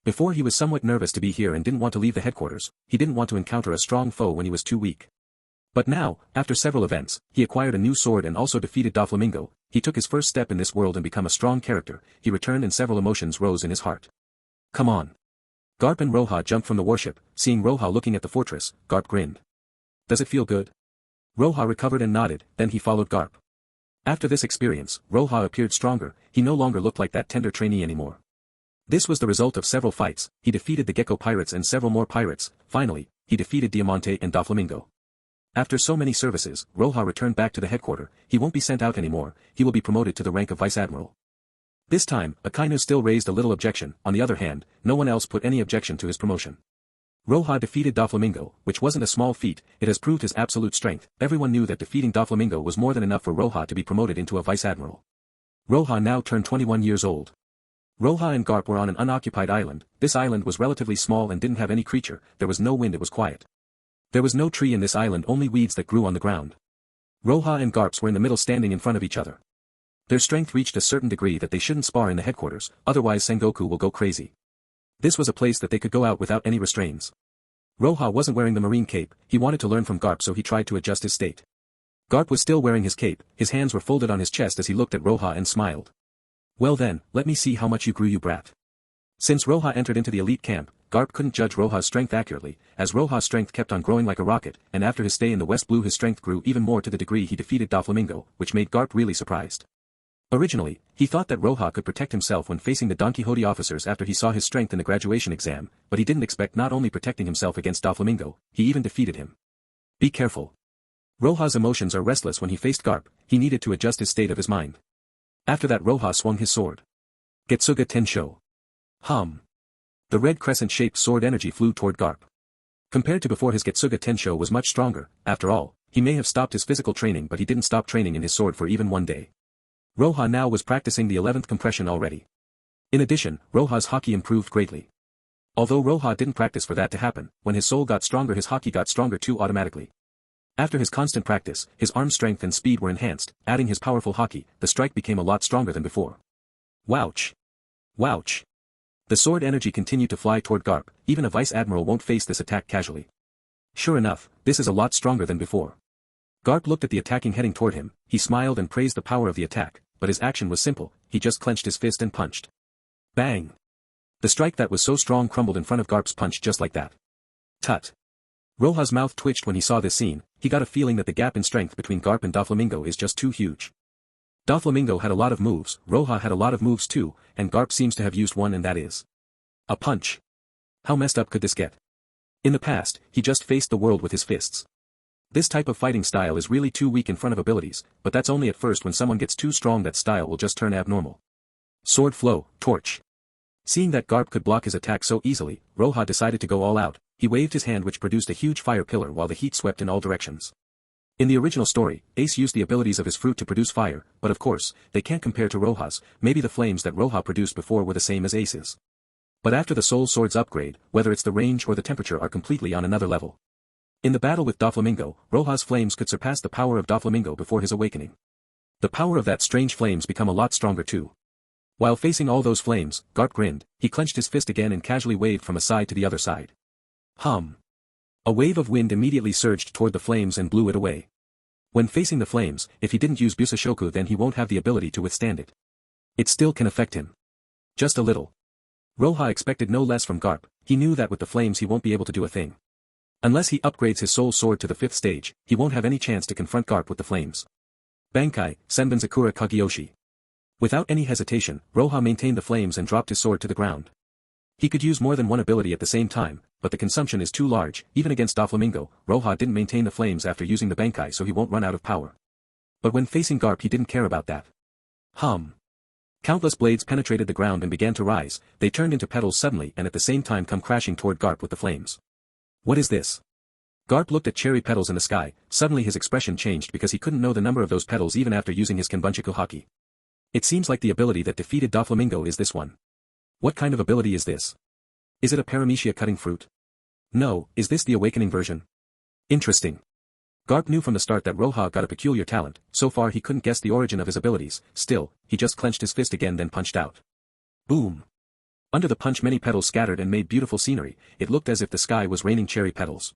Before he was somewhat nervous to be here and didn't want to leave the headquarters, he didn't want to encounter a strong foe when he was too weak. But now, after several events, he acquired a new sword and also defeated Doflamingo, he took his first step in this world and become a strong character, he returned and several emotions rose in his heart. Come on. Garp and Roja jumped from the warship, seeing Roja looking at the fortress, Garp grinned. Does it feel good? Roja recovered and nodded, then he followed Garp. After this experience, Roja appeared stronger, he no longer looked like that tender trainee anymore. This was the result of several fights, he defeated the Gecko pirates and several more pirates, finally, he defeated Diamante and Doflamingo. After so many services, Roja returned back to the headquarters, he won't be sent out anymore, he will be promoted to the rank of vice-admiral. This time, Akainu still raised a little objection, on the other hand, no one else put any objection to his promotion. Roja defeated Doflamingo, which wasn't a small feat, it has proved his absolute strength, everyone knew that defeating Doflamingo was more than enough for Roja to be promoted into a vice-admiral. Roja now turned 21 years old. Roja and Garp were on an unoccupied island, this island was relatively small and didn't have any creature, there was no wind it was quiet. There was no tree in this island only weeds that grew on the ground. Roja and Garps were in the middle standing in front of each other. Their strength reached a certain degree that they shouldn't spar in the headquarters, otherwise Sengoku will go crazy. This was a place that they could go out without any restraints. Roja wasn't wearing the marine cape, he wanted to learn from Garp so he tried to adjust his state. Garp was still wearing his cape, his hands were folded on his chest as he looked at Roja and smiled. Well then, let me see how much you grew you brat. Since Roja entered into the elite camp, Garp couldn't judge Roja's strength accurately, as Roja's strength kept on growing like a rocket, and after his stay in the West Blue his strength grew even more to the degree he defeated Doflamingo, which made Garp really surprised. Originally, he thought that Roja could protect himself when facing the Don Quixote officers after he saw his strength in the graduation exam, but he didn't expect not only protecting himself against Doflamingo, he even defeated him. Be careful. Roja's emotions are restless when he faced Garp, he needed to adjust his state of his mind. After that Roja swung his sword. Getsuga Tenshō. Hum. The red crescent-shaped sword energy flew toward Garp. Compared to before his Getsuga Tenshō was much stronger, after all, he may have stopped his physical training but he didn't stop training in his sword for even one day. Roja now was practicing the 11th compression already. In addition, Roja's haki improved greatly. Although Roja didn't practice for that to happen, when his soul got stronger his haki got stronger too automatically. After his constant practice, his arm strength and speed were enhanced, adding his powerful haki, the strike became a lot stronger than before. Wouch! Wouch! The sword energy continued to fly toward Garp, even a vice-admiral won't face this attack casually. Sure enough, this is a lot stronger than before. Garp looked at the attacking heading toward him, he smiled and praised the power of the attack, but his action was simple, he just clenched his fist and punched. Bang! The strike that was so strong crumbled in front of Garp's punch just like that. Tut! Roja's mouth twitched when he saw this scene. He got a feeling that the gap in strength between Garp and Doflamingo is just too huge. Doflamingo had a lot of moves, Roja had a lot of moves too, and Garp seems to have used one, and that is a punch. How messed up could this get? In the past, he just faced the world with his fists. This type of fighting style is really too weak in front of abilities, but that's only at first. When someone gets too strong, that style will just turn abnormal. Sword flow, torch. Seeing that Garp could block his attack so easily, Roja decided to go all out. He waved his hand, which produced a huge fire pillar while the heat swept in all directions. In the original story, Ace used the abilities of his fruit to produce fire, but of course, they can't compare to Roja's. Maybe the flames that Roja produced before were the same as Ace's. But after the Soul Sword's upgrade, whether it's the range or the temperature are completely on another level. In the battle with Doflamingo, Roja's flames could surpass the power of Doflamingo before his awakening. The power of that strange flames become a lot stronger too. While facing all those flames, Garp grinned. He clenched his fist again and casually waved from a side to the other side. Hum. A wave of wind immediately surged toward the flames and blew it away. When facing the flames, if he didn't use Busashoku, then he won't have the ability to withstand it. It still can affect him. Just a little. Roja expected no less from Garp. He knew that with the flames he won't be able to do a thing. Unless he upgrades his soul sword to the 5th stage, he won't have any chance to confront Garp with the flames. Bankai, Senbonzakura Kagyoshi. Without any hesitation, Roja maintained the flames and dropped his sword to the ground. He could use more than one ability at the same time, but the consumption is too large. Even against Doflamingo, Roja didn't maintain the flames after using the Bankai, so he won't run out of power. But when facing Garp, he didn't care about that. Hum. Countless blades penetrated the ground and began to rise. They turned into petals suddenly and at the same time come crashing toward Garp with the flames. What is this? Garp looked at cherry petals in the sky. Suddenly his expression changed because he couldn't know the number of those petals even after using his Kenbunchaku haki. It seems like the ability that defeated Doflamingo is this one. What kind of ability is this? Is it a paramecia cutting fruit? No, is this the awakening version? Interesting. Garp knew from the start that Roja got a peculiar talent. So far he couldn't guess the origin of his abilities. Still, he just clenched his fist again, then punched out. Boom. Under the punch many petals scattered and made beautiful scenery. It looked as if the sky was raining cherry petals.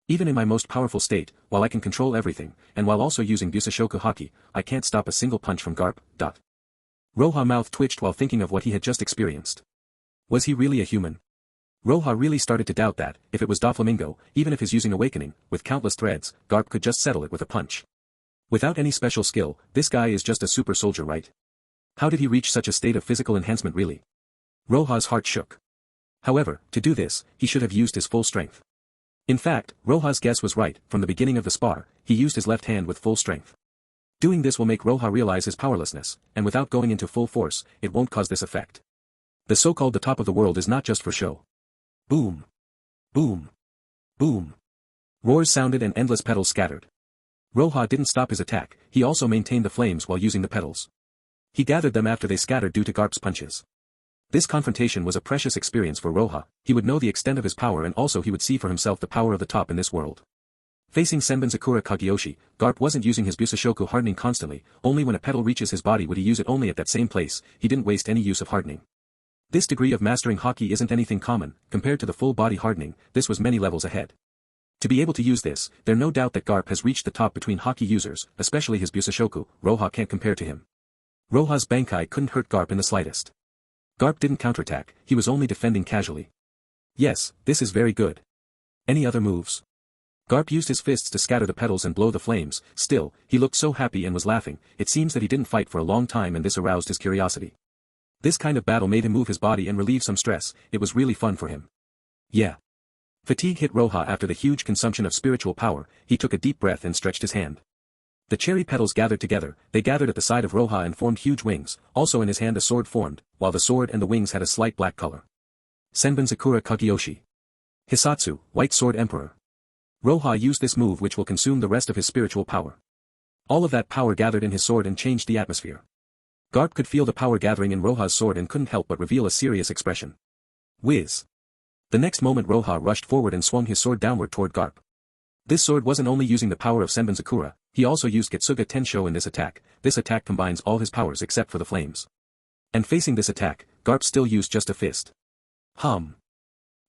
Even in my most powerful state, while I can control everything, and while also using Busashoku haki, I can't stop a single punch from Garp. Roja's mouth twitched while thinking of what he had just experienced. Was he really a human? Roja really started to doubt that, if it was Doflamingo, even if his using awakening, with countless threads, Garp could just settle it with a punch. Without any special skill, this guy is just a super soldier, right? How did he reach such a state of physical enhancement really? Roja's heart shook. However, to do this, he should have used his full strength. In fact, Roja's guess was right. From the beginning of the spar, he used his left hand with full strength. Doing this will make Roja realize his powerlessness, and without going into full force, it won't cause this effect. The so-called the top of the world is not just for show. Boom. Boom. Boom. Roars sounded and endless petals scattered. Roja didn't stop his attack, he also maintained the flames while using the petals. He gathered them after they scattered due to Garp's punches. This confrontation was a precious experience for Roja. He would know the extent of his power, and also he would see for himself the power of the top in this world. Facing Senbonzakura Kagyoshi, Garp wasn't using his Busashoku hardening constantly. Only when a petal reaches his body would he use it, only at that same place. He didn't waste any use of hardening. This degree of mastering haki isn't anything common. Compared to the full body hardening, this was many levels ahead. To be able to use this, there's no doubt that Garp has reached the top between haki users, especially his Busashoku. Roja can't compare to him. Roja's Bankai couldn't hurt Garp in the slightest. Garp didn't counterattack, he was only defending casually. Yes, this is very good. Any other moves? Garp used his fists to scatter the petals and blow the flames. Still, he looked so happy and was laughing. It seems that he didn't fight for a long time, and this aroused his curiosity. This kind of battle made him move his body and relieve some stress. It was really fun for him. Yeah. Fatigue hit Roja after the huge consumption of spiritual power. He took a deep breath and stretched his hand. The cherry petals gathered together. They gathered at the side of Roja and formed huge wings. Also in his hand a sword formed, while the sword and the wings had a slight black color. Senbonzakura Kagyoshi. Hisatsu, White Sword Emperor. Roja used this move, which will consume the rest of his spiritual power. All of that power gathered in his sword and changed the atmosphere. Garp could feel the power gathering in Roja's sword and couldn't help but reveal a serious expression. Whiz. The next moment Roja rushed forward and swung his sword downward toward Garp. This sword wasn't only using the power of Senbonzakura, he also used Getsuga Tenshō in this attack. This attack combines all his powers except for the flames. And facing this attack, Garp still used just a fist. Hum.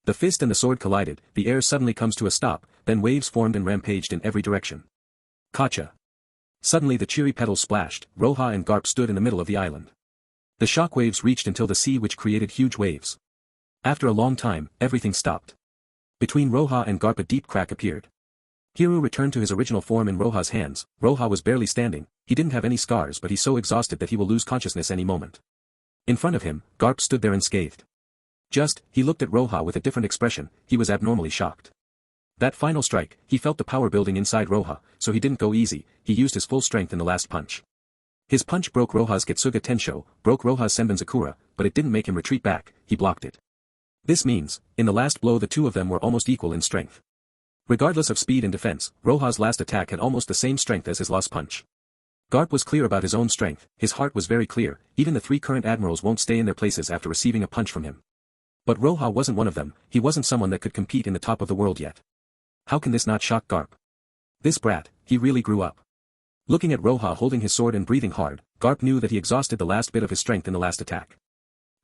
The fist and the sword collided, the air suddenly comes to a stop, then waves formed and rampaged in every direction. Kacha. Suddenly the cheery petals splashed. Roja and Garp stood in the middle of the island. The shock waves reached until the sea, which created huge waves. After a long time, everything stopped. Between Roja and Garp a deep crack appeared. Hiryu returned to his original form in Roja's hands. Roja was barely standing, he didn't have any scars, but he's so exhausted that he will lose consciousness any moment. In front of him, Garp stood there unscathed. He looked at Roja with a different expression, he was abnormally shocked. That final strike, he felt the power building inside Roja, so he didn't go easy, he used his full strength in the last punch. His punch broke Roja's Getsuga Tenshō, broke Roja's Senbonzakura, but it didn't make him retreat back, he blocked it. This means, in the last blow the two of them were almost equal in strength. Regardless of speed and defense, Roja's last attack had almost the same strength as his last punch. Garp was clear about his own strength, his heart was very clear, even the three current admirals won't stay in their places after receiving a punch from him. But Roja wasn't one of them, he wasn't someone that could compete in the top of the world yet. How can this not shock Garp? This brat, he really grew up. Looking at Roja holding his sword and breathing hard, Garp knew that he exhausted the last bit of his strength in the last attack.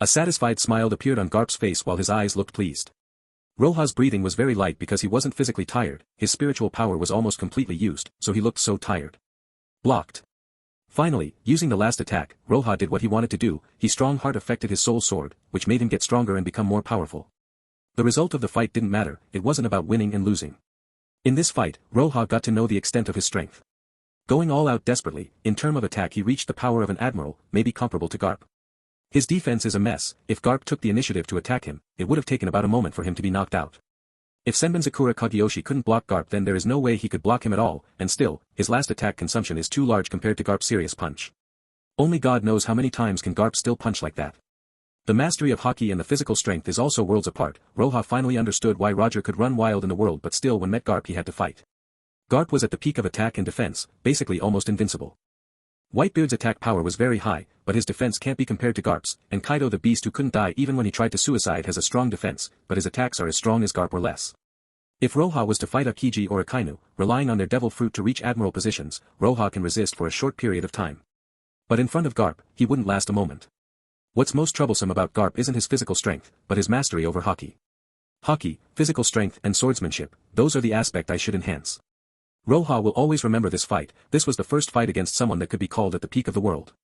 A satisfied smile appeared on Garp's face while his eyes looked pleased. Roja's breathing was very light because he wasn't physically tired, his spiritual power was almost completely used, so he looked so tired. Blocked. Finally, using the last attack, Roja did what he wanted to do, his strong heart affected his soul sword, which made him get stronger and become more powerful. The result of the fight didn't matter, it wasn't about winning and losing. In this fight, Roja got to know the extent of his strength. Going all out desperately, in term of attack he reached the power of an admiral, maybe comparable to Garp. His defense is a mess, if Garp took the initiative to attack him, it would have taken about a moment for him to be knocked out. If Senbonzakura Kageyoshi couldn't block Garp, then there is no way he could block him at all, and still, his last attack consumption is too large compared to Garp's serious punch. Only God knows how many times can Garp still punch like that. The mastery of hockey and the physical strength is also worlds apart. Roja finally understood why Roger could run wild in the world, but still when met Garp he had to fight. Garp was at the peak of attack and defense, basically almost invincible. Whitebeard's attack power was very high, but his defense can't be compared to Garp's, and Kaido the beast who couldn't die even when he tried to suicide has a strong defense, but his attacks are as strong as Garp or less. If Roja was to fight Akiji or Akainu, relying on their devil fruit to reach admiral positions, Roja can resist for a short period of time. But in front of Garp, he wouldn't last a moment. What's most troublesome about Garp isn't his physical strength, but his mastery over hockey. Hockey, physical strength and swordsmanship, those are the aspect I should enhance. Roja will always remember this fight, this was the first fight against someone that could be called at the peak of the world.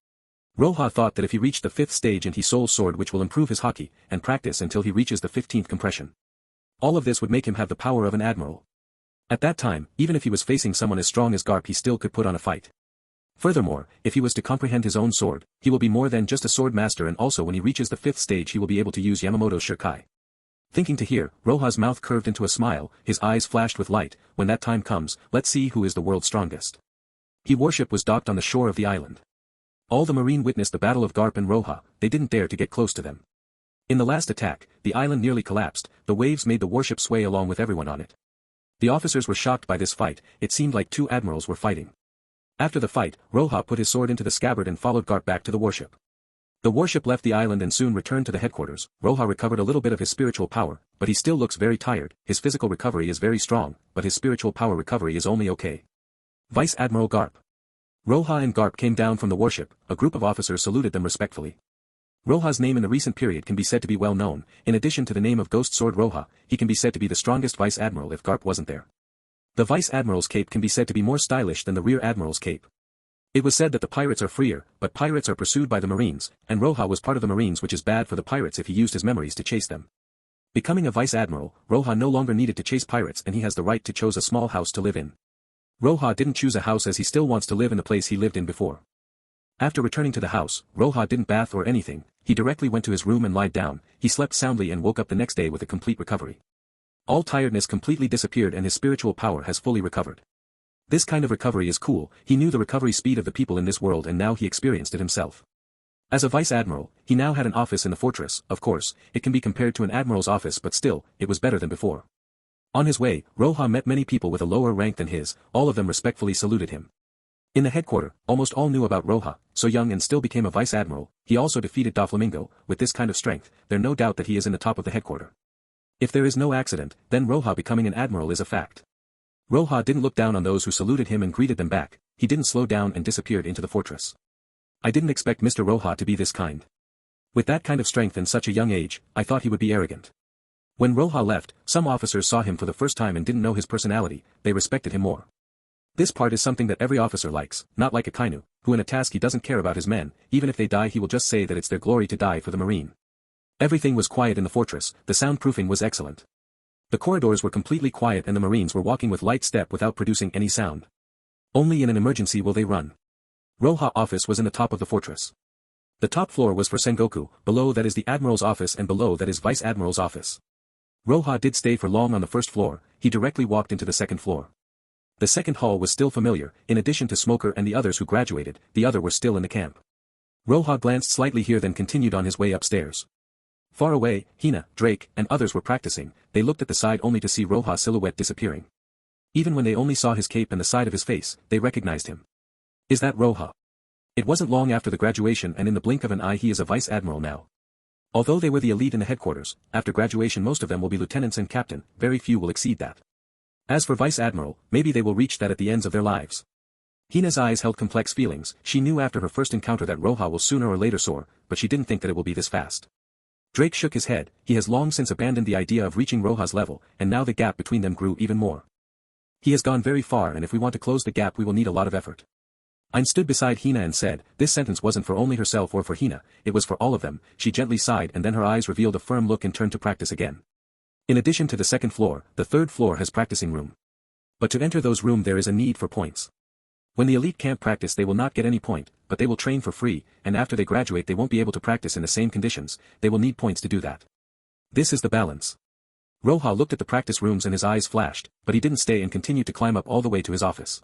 Roja thought that if he reached the 5th stage and he soul sword which will improve his hockey, and practice until he reaches the 15th compression. All of this would make him have the power of an admiral. At that time, even if he was facing someone as strong as Garp he still could put on a fight. Furthermore, if he was to comprehend his own sword, he will be more than just a sword master, and also when he reaches the 5th stage he will be able to use Yamamoto's Shirkai. Thinking to hear, Roja's mouth curved into a smile, his eyes flashed with light. When that time comes, let's see who is the world's strongest. His warship was docked on the shore of the island. All the marine witnessed the battle of Garp and Roja, they didn't dare to get close to them. In the last attack, the island nearly collapsed, the waves made the warship sway along with everyone on it. The officers were shocked by this fight, it seemed like two admirals were fighting. After the fight, Roja put his sword into the scabbard and followed Garp back to the warship. The warship left the island and soon returned to the headquarters. Roja recovered a little bit of his spiritual power, but he still looks very tired, his physical recovery is very strong, but his spiritual power recovery is only okay. Vice Admiral Garp. Roja and Garp came down from the warship, a group of officers saluted them respectfully. Roja's name in the recent period can be said to be well known, in addition to the name of Ghost Sword Roja, he can be said to be the strongest Vice Admiral if Garp wasn't there. The Vice Admiral's cape can be said to be more stylish than the Rear Admiral's cape. It was said that the pirates are freer, but pirates are pursued by the Marines, and Roja was part of the Marines, which is bad for the pirates if he used his memories to chase them. Becoming a Vice Admiral, Roja no longer needed to chase pirates and he has the right to choose a small house to live in. Roja didn't choose a house as he still wants to live in the place he lived in before. After returning to the house, Roja didn't bath or anything, he directly went to his room and lied down, he slept soundly and woke up the next day with a complete recovery. All tiredness completely disappeared and his spiritual power has fully recovered. This kind of recovery is cool, he knew the recovery speed of the people in this world and now he experienced it himself. As a Vice Admiral, he now had an office in the fortress, of course, it can be compared to an Admiral's office but still, it was better than before. On his way, Roja met many people with a lower rank than his, all of them respectfully saluted him. In the headquarters, almost all knew about Roja, so young and still became a Vice Admiral, he also defeated Doflamingo, with this kind of strength, there's no doubt that he is in the top of the headquarters. If there is no accident, then Roja becoming an Admiral is a fact. Roja didn't look down on those who saluted him and greeted them back, he didn't slow down and disappeared into the fortress. I didn't expect Mr. Roja to be this kind. With that kind of strength and such a young age, I thought he would be arrogant. When Roja left, some officers saw him for the first time and didn't know his personality, they respected him more. This part is something that every officer likes, not like Akainu, who in a task he doesn't care about his men, even if they die he will just say that it's their glory to die for the marine. Everything was quiet in the fortress, the soundproofing was excellent. The corridors were completely quiet and the marines were walking with light step without producing any sound. Only in an emergency will they run. Roja office was in the top of the fortress. The top floor was for Sengoku, below that is the Admiral's office and below that is Vice Admiral's office. Roja did stay for long on the first floor, he directly walked into the second floor. The second hall was still familiar, in addition to Smoker and the others who graduated, the other were still in the camp. Roja glanced slightly here then continued on his way upstairs. Far away, Hina, Drake, and others were practicing, they looked at the side only to see Roja's silhouette disappearing. Even when they only saw his cape and the side of his face, they recognized him. Is that Roja? It wasn't long after the graduation and in the blink of an eye he is a vice admiral now. Although they were the elite in the headquarters, after graduation most of them will be lieutenants and captain, very few will exceed that. As for vice admiral, maybe they will reach that at the ends of their lives. Hina's eyes held complex feelings, she knew after her first encounter that Roja will sooner or later soar, but she didn't think that it will be this fast. Drake shook his head, he has long since abandoned the idea of reaching Roja's level, and now the gap between them grew even more. He has gone very far and if we want to close the gap we will need a lot of effort. Aine stood beside Hina and said, this sentence wasn't for only herself or for Hina, it was for all of them, she gently sighed and then her eyes revealed a firm look and turned to practice again. In addition to the second floor, the third floor has practicing room. But to enter those room there is a need for points. When the elite camp practice they will not get any point, but they will train for free, and after they graduate they won't be able to practice in the same conditions, they will need points to do that. This is the balance. Roja looked at the practice rooms and his eyes flashed, but he didn't stay and continued to climb up all the way to his office.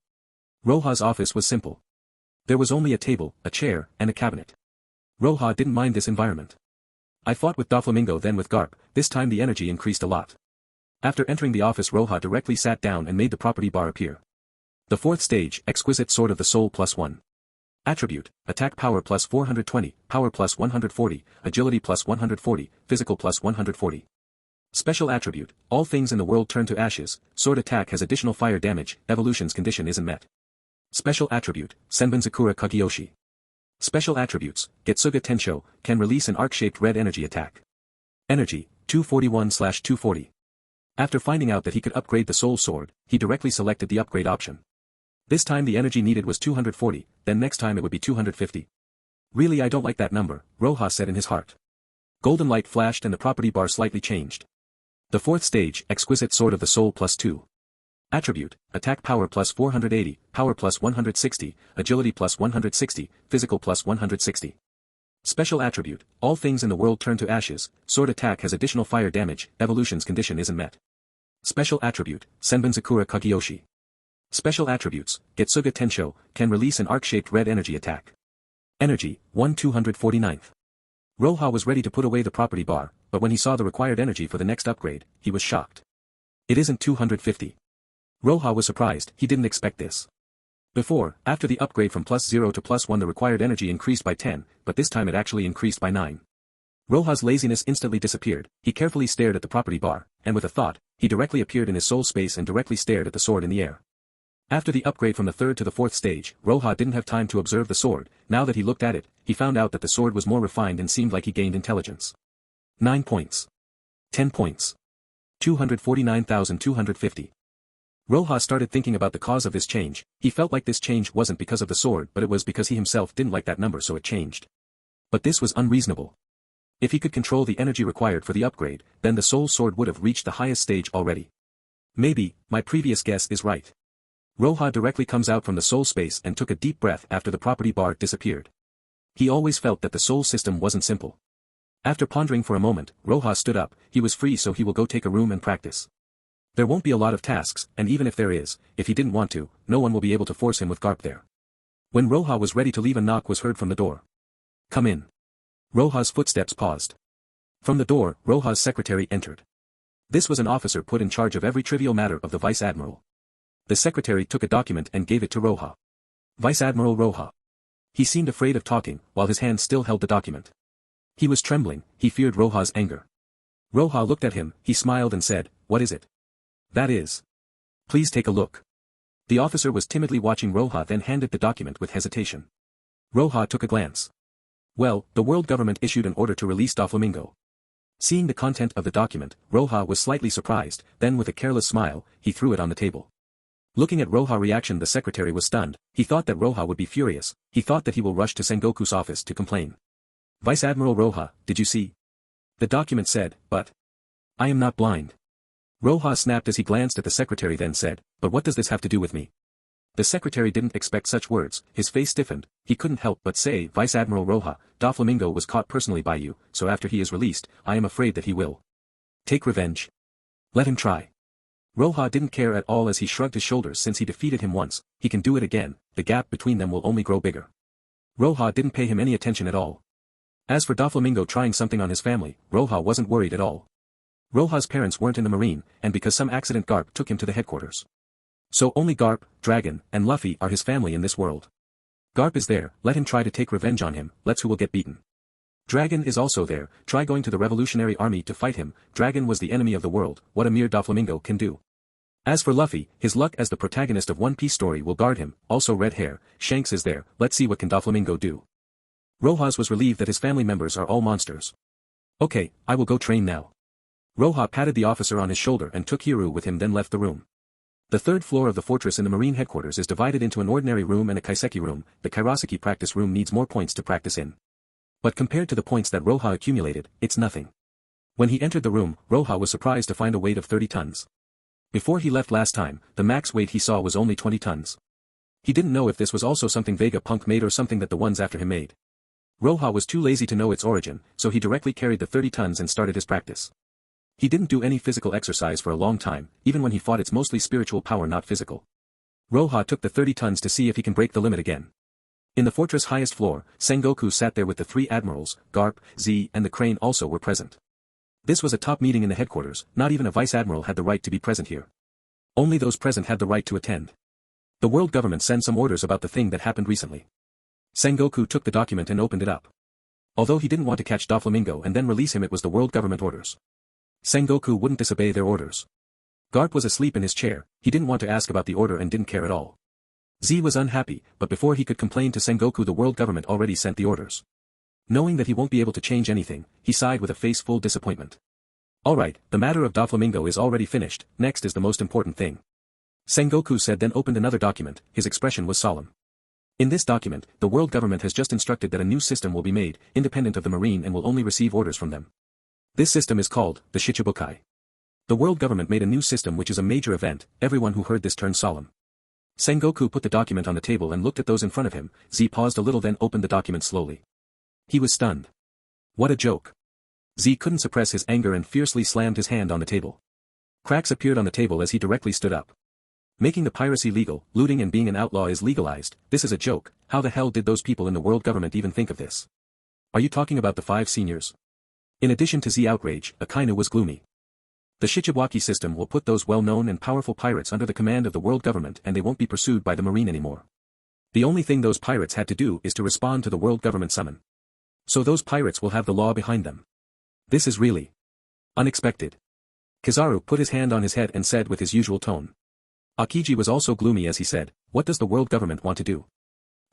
Roja's office was simple. There was only a table, a chair, and a cabinet. Roja didn't mind this environment. I fought with Doflamingo then with Garp, this time the energy increased a lot. After entering the office Roja directly sat down and made the property bar appear. The fourth stage, Exquisite Sword of the Soul +1. Attribute, Attack Power plus 420, Power plus 140, Agility plus 140, Physical plus 140. Special Attribute, All things in the world turn to ashes, Sword attack has additional fire damage, Evolution's condition isn't met. Special Attribute, Senbonzakura Kagyoshi. Special Attributes, Getsuga Tenshō, can release an arc-shaped red energy attack. Energy, 241/240. After finding out that he could upgrade the Soul Sword, he directly selected the upgrade option. This time the energy needed was 240, then next time it would be 250. Really I don't like that number, Roja said in his heart. Golden light flashed and the property bar slightly changed. The fourth stage, Exquisite Sword of the Soul +2. Attribute, Attack Power plus 480, Power plus 160, Agility plus 160, Physical plus 160. Special Attribute, All things in the world turn to ashes, Sword attack has additional fire damage, Evolution's condition isn't met. Special Attribute, Senbonzakura Kagyoshi. Special Attributes, Getsuga Tenshō, can release an arc-shaped red energy attack. Energy, 1/249th. Roja was ready to put away the property bar, but when he saw the required energy for the next upgrade, he was shocked. It isn't 250. Roja was surprised, he didn't expect this. Before, after the upgrade from +0 to +1 the required energy increased by 10, but this time it actually increased by 9. Roja's laziness instantly disappeared, he carefully stared at the property bar, and with a thought, he directly appeared in his soul space and directly stared at the sword in the air. After the upgrade from the third to the fourth stage, Roja didn't have time to observe the sword, now that he looked at it, he found out that the sword was more refined and seemed like he gained intelligence. 9 points. 10 points. 249,250. Roja started thinking about the cause of this change, he felt like this change wasn't because of the sword but it was because he himself didn't like that number so it changed. But this was unreasonable. If he could control the energy required for the upgrade, then the soul sword would have reached the highest stage already. Maybe, my previous guess is right. Roja directly comes out from the soul space and took a deep breath after the property bar disappeared. He always felt that the soul system wasn't simple. After pondering for a moment, Roja stood up, he was free so he will go take a room and practice. There won't be a lot of tasks, and even if there is, if he didn't want to, no one will be able to force him with Garp there. When Roja was ready to leave a knock was heard from the door. Come in. Roja's footsteps paused. From the door, Roja's secretary entered. This was an officer put in charge of every trivial matter of the vice admiral. The secretary took a document and gave it to Roja. Vice Admiral Roja. He seemed afraid of talking, while his hand still held the document. He was trembling, he feared Roja's anger. Roja looked at him, he smiled and said, "What is it?" "That is. Please take a look." The officer was timidly watching Roja then handed the document with hesitation. Roja took a glance. Well, the world government issued an order to release Doflamingo. Seeing the content of the document, Roja was slightly surprised, then with a careless smile, he threw it on the table. Looking at Roja's reaction, the secretary was stunned. He thought that Roja would be furious. He thought that he will rush to Sengoku's office to complain. Vice Admiral Roja, did you see? The document said, but I am not blind. Roja snapped as he glanced at the secretary, then said, but what does this have to do with me? The secretary didn't expect such words. His face stiffened. He couldn't help but say, Vice Admiral Roja, Doflamingo was caught personally by you, so after he is released, I am afraid that he will take revenge. Let him try. Roja didn't care at all as he shrugged his shoulders. Since he defeated him once, he can do it again. The gap between them will only grow bigger. Roja didn't pay him any attention at all. As for Doflamingo trying something on his family, Roja wasn't worried at all. Roja's parents weren't in the marine, and because some accident Garp took him to the headquarters. So only Garp, Dragon, and Luffy are his family in this world. Garp is there, let him try to take revenge on him, let's who will get beaten. Dragon is also there, try going to the revolutionary army to fight him. Dragon was the enemy of the world, what a mere Doflamingo can do. As for Luffy, his luck as the protagonist of One Piece story will guard him, also red hair, Shanks is there, let's see what can Doflamingo do. Rojas was relieved that his family members are all monsters. Okay, I will go train now. Roja patted the officer on his shoulder and took Hiru with him, then left the room. The third floor of the fortress in the marine headquarters is divided into an ordinary room and a kaiseki room. The kairoseki practice room needs more points to practice in. But compared to the points that Roja accumulated, it's nothing. When he entered the room, Roja was surprised to find a weight of 30 tons. Before he left last time, the max weight he saw was only 20 tons. He didn't know if this was also something Vegapunk made or something that the ones after him made. Roja was too lazy to know its origin, so he directly carried the 30 tons and started his practice. He didn't do any physical exercise for a long time, even when he fought it's mostly spiritual power not physical. Roja took the 30 tons to see if he can break the limit again. In the fortress' highest floor, Sengoku sat there with the 3 admirals, Garp, Z and the Crane also were present. This was a top meeting in the headquarters, not even a vice admiral had the right to be present here. Only those present had the right to attend. The world government sent some orders about the thing that happened recently. Sengoku took the document and opened it up. Although he didn't want to catch Doflamingo and then release him, it was the world government orders. Sengoku wouldn't disobey their orders. Garp was asleep in his chair, he didn't want to ask about the order and didn't care at all. Z was unhappy, but before he could complain to Sengoku, the world government already sent the orders. Knowing that he won't be able to change anything, he sighed with a face full disappointment. Alright, the matter of Doflamingo is already finished, next is the most important thing. Sengoku said, then opened another document. His expression was solemn. In this document, the world government has just instructed that a new system will be made, independent of the marine, and will only receive orders from them. This system is called the Shichibukai. The world government made a new system, which is a major event. Everyone who heard this turned solemn. Sengoku put the document on the table and looked at those in front of him. Z paused a little, then opened the document slowly. He was stunned. What a joke. Z couldn't suppress his anger and fiercely slammed his hand on the table. Cracks appeared on the table as he directly stood up. Making the piracy legal, looting and being an outlaw is legalized. This is a joke. How the hell did those people in the world government even think of this? Are you talking about the 5 seniors? In addition to Z outrage, Akainu was gloomy. The Shichibukai system will put those well-known and powerful pirates under the command of the world government, and they won't be pursued by the marine anymore. The only thing those pirates had to do is to respond to the world government summon. So those pirates will have the law behind them. This is really unexpected. Kizaru put his hand on his head and said with his usual tone. Akiji was also gloomy as he said, what does the world government want to do?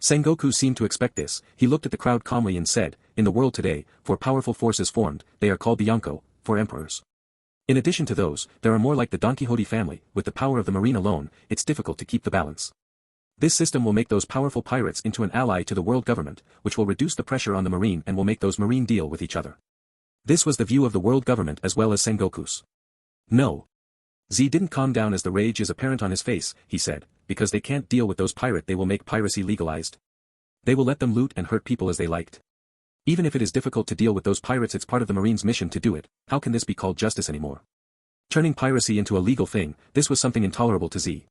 Sengoku seemed to expect this. He looked at the crowd calmly and said, in the world today, 4 powerful forces formed, they are called the Yonko, 4 emperors. In addition to those, there are more like the Don Quixote family. With the power of the marine alone, it's difficult to keep the balance. This system will make those powerful pirates into an ally to the world government, which will reduce the pressure on the marine and will make those marine deal with each other. This was the view of the world government as well as Sengoku's. No. Z didn't calm down as the rage is apparent on his face. He said, because they can't deal with those pirates, they will make piracy legalized. They will let them loot and hurt people as they liked. Even if it is difficult to deal with those pirates, it's part of the Marine's mission to do it. How can this be called justice anymore? Turning piracy into a legal thing, this was something intolerable to Z.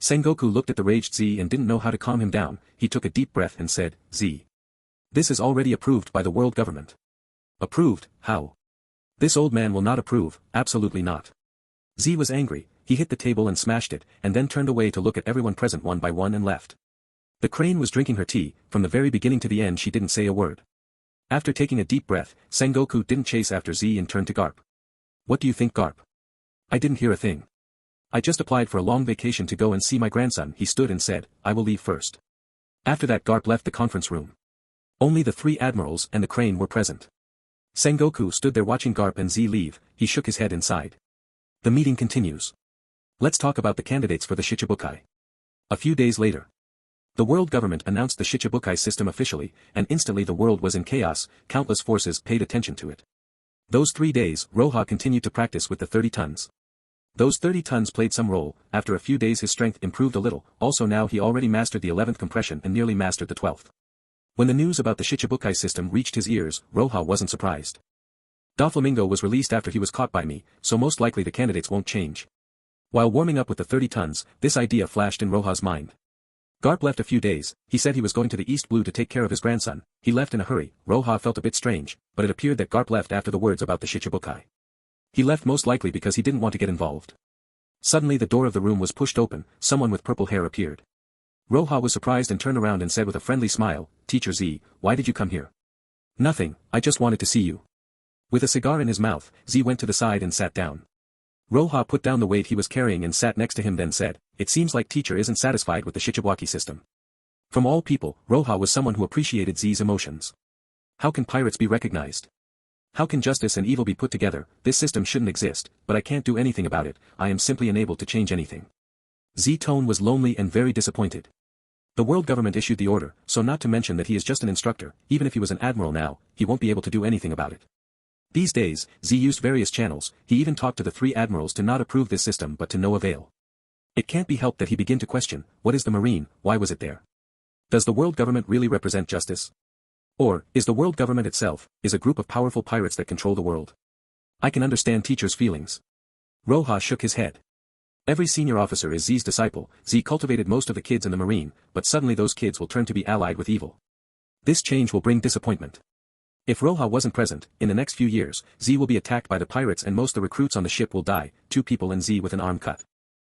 Sengoku looked at the raged Z and didn't know how to calm him down. He took a deep breath and said, Z. This is already approved by the world government. Approved? How? This old man will not approve, absolutely not. Z was angry, he hit the table and smashed it, and then turned away to look at everyone present one by one and left. The Crane was drinking her tea. From the very beginning to the end she didn't say a word. After taking a deep breath, Sengoku didn't chase after Z and turned to Garp. What do you think, Garp? I didn't hear a thing. I just applied for a long vacation to go and see my grandson. He stood and said, I will leave first. After that Garp left the conference room. Only the 3 admirals and the Crane were present. Sengoku stood there watching Garp and Z leave. He shook his head and sighed. The meeting continues. Let's talk about the candidates for the Shichibukai. A few days later. The world government announced the Shichibukai system officially, and instantly the world was in chaos, countless forces paid attention to it. Those 3 days, Roja continued to practice with the 30 tons. Those 30 tons played some role. After a few days his strength improved a little, also now he already mastered the 11th compression and nearly mastered the 12th. When the news about the Shichibukai system reached his ears, Roja wasn't surprised. Doflamingo was released after he was caught by me, so most likely the candidates won't change. While warming up with the 30 tons, this idea flashed in Roja's mind. Garp left a few days. He said he was going to the East Blue to take care of his grandson. He left in a hurry. Roja felt a bit strange, but it appeared that Garp left after the words about the Shichibukai. He left most likely because he didn't want to get involved. Suddenly the door of the room was pushed open, someone with purple hair appeared. Roja was surprised and turned around and said with a friendly smile, "Teacher Z, why did you come here?" "Nothing, I just wanted to see you." With a cigar in his mouth, Z went to the side and sat down. Roja put down the weight he was carrying and sat next to him, then said, "It seems like teacher isn't satisfied with the Shichibukai system." From all people, Roja was someone who appreciated Z's emotions. How can pirates be recognized? How can justice and evil be put together? This system shouldn't exist, but I can't do anything about it. I am simply unable to change anything. Z's tone was lonely and very disappointed. The world government issued the order, so not to mention that he is just an instructor. Even if he was an admiral now, he won't be able to do anything about it. These days, Z used various channels. He even talked to the 3 admirals to not approve this system, but to no avail. It can't be helped that he began to question, what is the Marine, why was it there? Does the world government really represent justice? Or, is the world government itself, is a group of powerful pirates that control the world? I can understand teacher's feelings. Roja shook his head. Every senior officer is Z's disciple. Z cultivated most of the kids in the Marine, but suddenly those kids will turn to be allied with evil. This change will bring disappointment. If Roja wasn't present, in the next few years, Z will be attacked by the pirates and most of the recruits on the ship will die, 2 people and Z with an arm cut.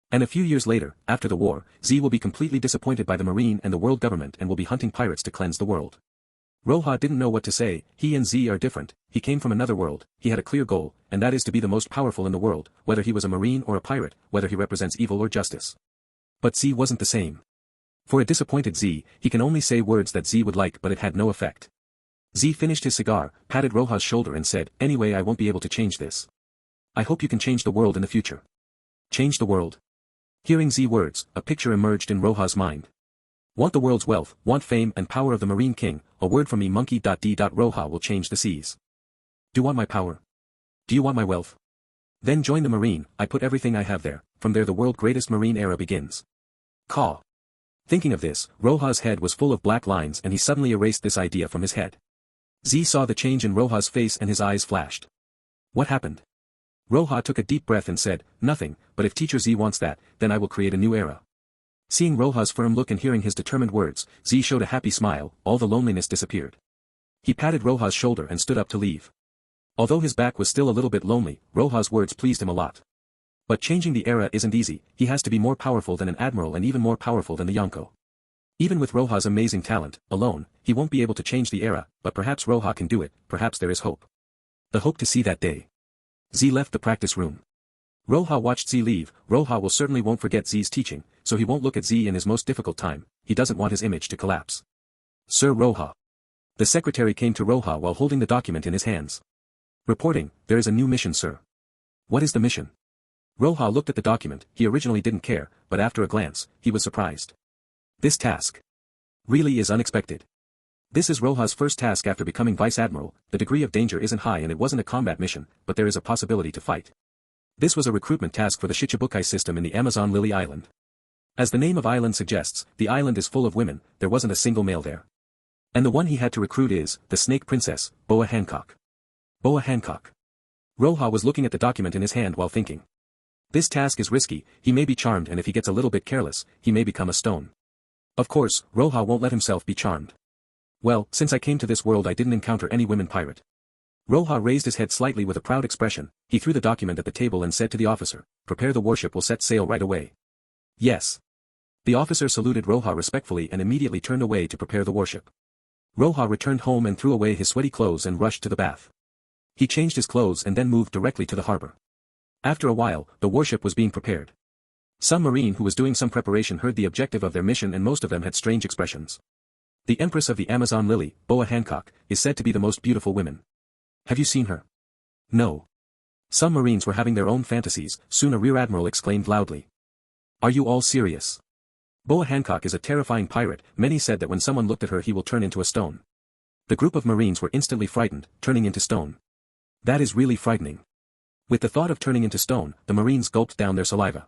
And a few years later, after the war, Z will be completely disappointed by the Marine and the world government and will be hunting pirates to cleanse the world. Roja didn't know what to say. He and Z are different. He came from another world. He had a clear goal, and that is to be the most powerful in the world, whether he was a Marine or a pirate, whether he represents evil or justice. But Z wasn't the same. For a disappointed Z, he can only say words that Z would like, but it had no effect. Z finished his cigar, patted Roja's shoulder and said, "Anyway, I won't be able to change this. I hope you can change the world in the future." Change the world? Hearing Z words, a picture emerged in Roja's mind. Want the world's wealth, want fame and power of the Marine King, a word from me monkey. D. Roja will change the seas. Do you want my power? Do you want my wealth? Then join the Marine. I put everything I have there. From there the world's greatest Marine era begins. Caw. Thinking of this, Roja's head was full of black lines and he suddenly erased this idea from his head. Z saw the change in Roja's face and his eyes flashed. What happened? Roja took a deep breath and said, "Nothing, but if Teacher Z wants that, then I will create a new era." Seeing Roja's firm look and hearing his determined words, Z showed a happy smile. All the loneliness disappeared. He patted Roja's shoulder and stood up to leave. Although his back was still a little bit lonely, Roja's words pleased him a lot. But changing the era isn't easy. He has to be more powerful than an admiral and even more powerful than the Yonko. Even with Roja's amazing talent, alone, he won't be able to change the era, but perhaps Roja can do it. Perhaps there is hope. The hope to see that day. Z left the practice room. Roja watched Z leave. Roja will certainly won't forget Z's teaching, so he won't look at Z in his most difficult time. He doesn't want his image to collapse. Sir Roja. The secretary came to Roja while holding the document in his hands. Reporting, there is a new mission, sir. What is the mission? Roja looked at the document. He originally didn't care, but after a glance, he was surprised. This task really is unexpected. This is Roja's first task after becoming vice admiral. The degree of danger isn't high and it wasn't a combat mission, but there is a possibility to fight. This was a recruitment task for the Shichibukai system in the Amazon Lily Island. As the name of island suggests, the island is full of women. There wasn't a single male there. And the one he had to recruit is the Snake Princess, Boa Hancock. Boa Hancock. Roja was looking at the document in his hand while thinking. This task is risky. He may be charmed, and if he gets a little bit careless, he may become a stone. Of course, Roja won't let himself be charmed. Well, since I came to this world I didn't encounter any women pirate. Roja raised his head slightly with a proud expression. He threw the document at the table and said to the officer, "Prepare, the warship will set sail right away." Yes. The officer saluted Roja respectfully and immediately turned away to prepare the warship. Roja returned home and threw away his sweaty clothes and rushed to the bath. He changed his clothes and then moved directly to the harbor. After a while, the warship was being prepared. Some marine who was doing some preparation heard the objective of their mission and most of them had strange expressions. The Empress of the Amazon Lily, Boa Hancock, is said to be the most beautiful woman. Have you seen her? No. Some marines were having their own fantasies. Soon a rear admiral exclaimed loudly. Are you all serious? Boa Hancock is a terrifying pirate. Many said that when someone looked at her he will turn into a stone. The group of Marines were instantly frightened, turning into stone. That is really frightening. With the thought of turning into stone, the Marines gulped down their saliva.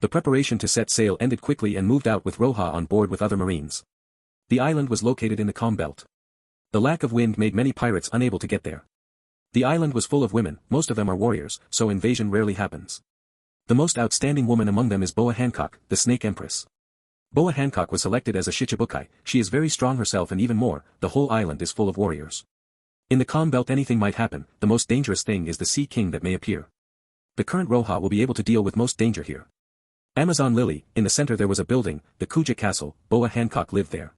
The preparation to set sail ended quickly and moved out with Roja on board with other Marines. The island was located in the calm belt. The lack of wind made many pirates unable to get there. The island was full of women, most of them are warriors, so invasion rarely happens. The most outstanding woman among them is Boa Hancock, the Snake Empress. Boa Hancock was selected as a Shichibukai. She is very strong herself, and even more, the whole island is full of warriors. In the calm belt anything might happen. The most dangerous thing is the Sea King that may appear. The current Roja will be able to deal with most danger here. Amazon Lily, in the center there was a building, the Kuja Castle. Boa Hancock lived there.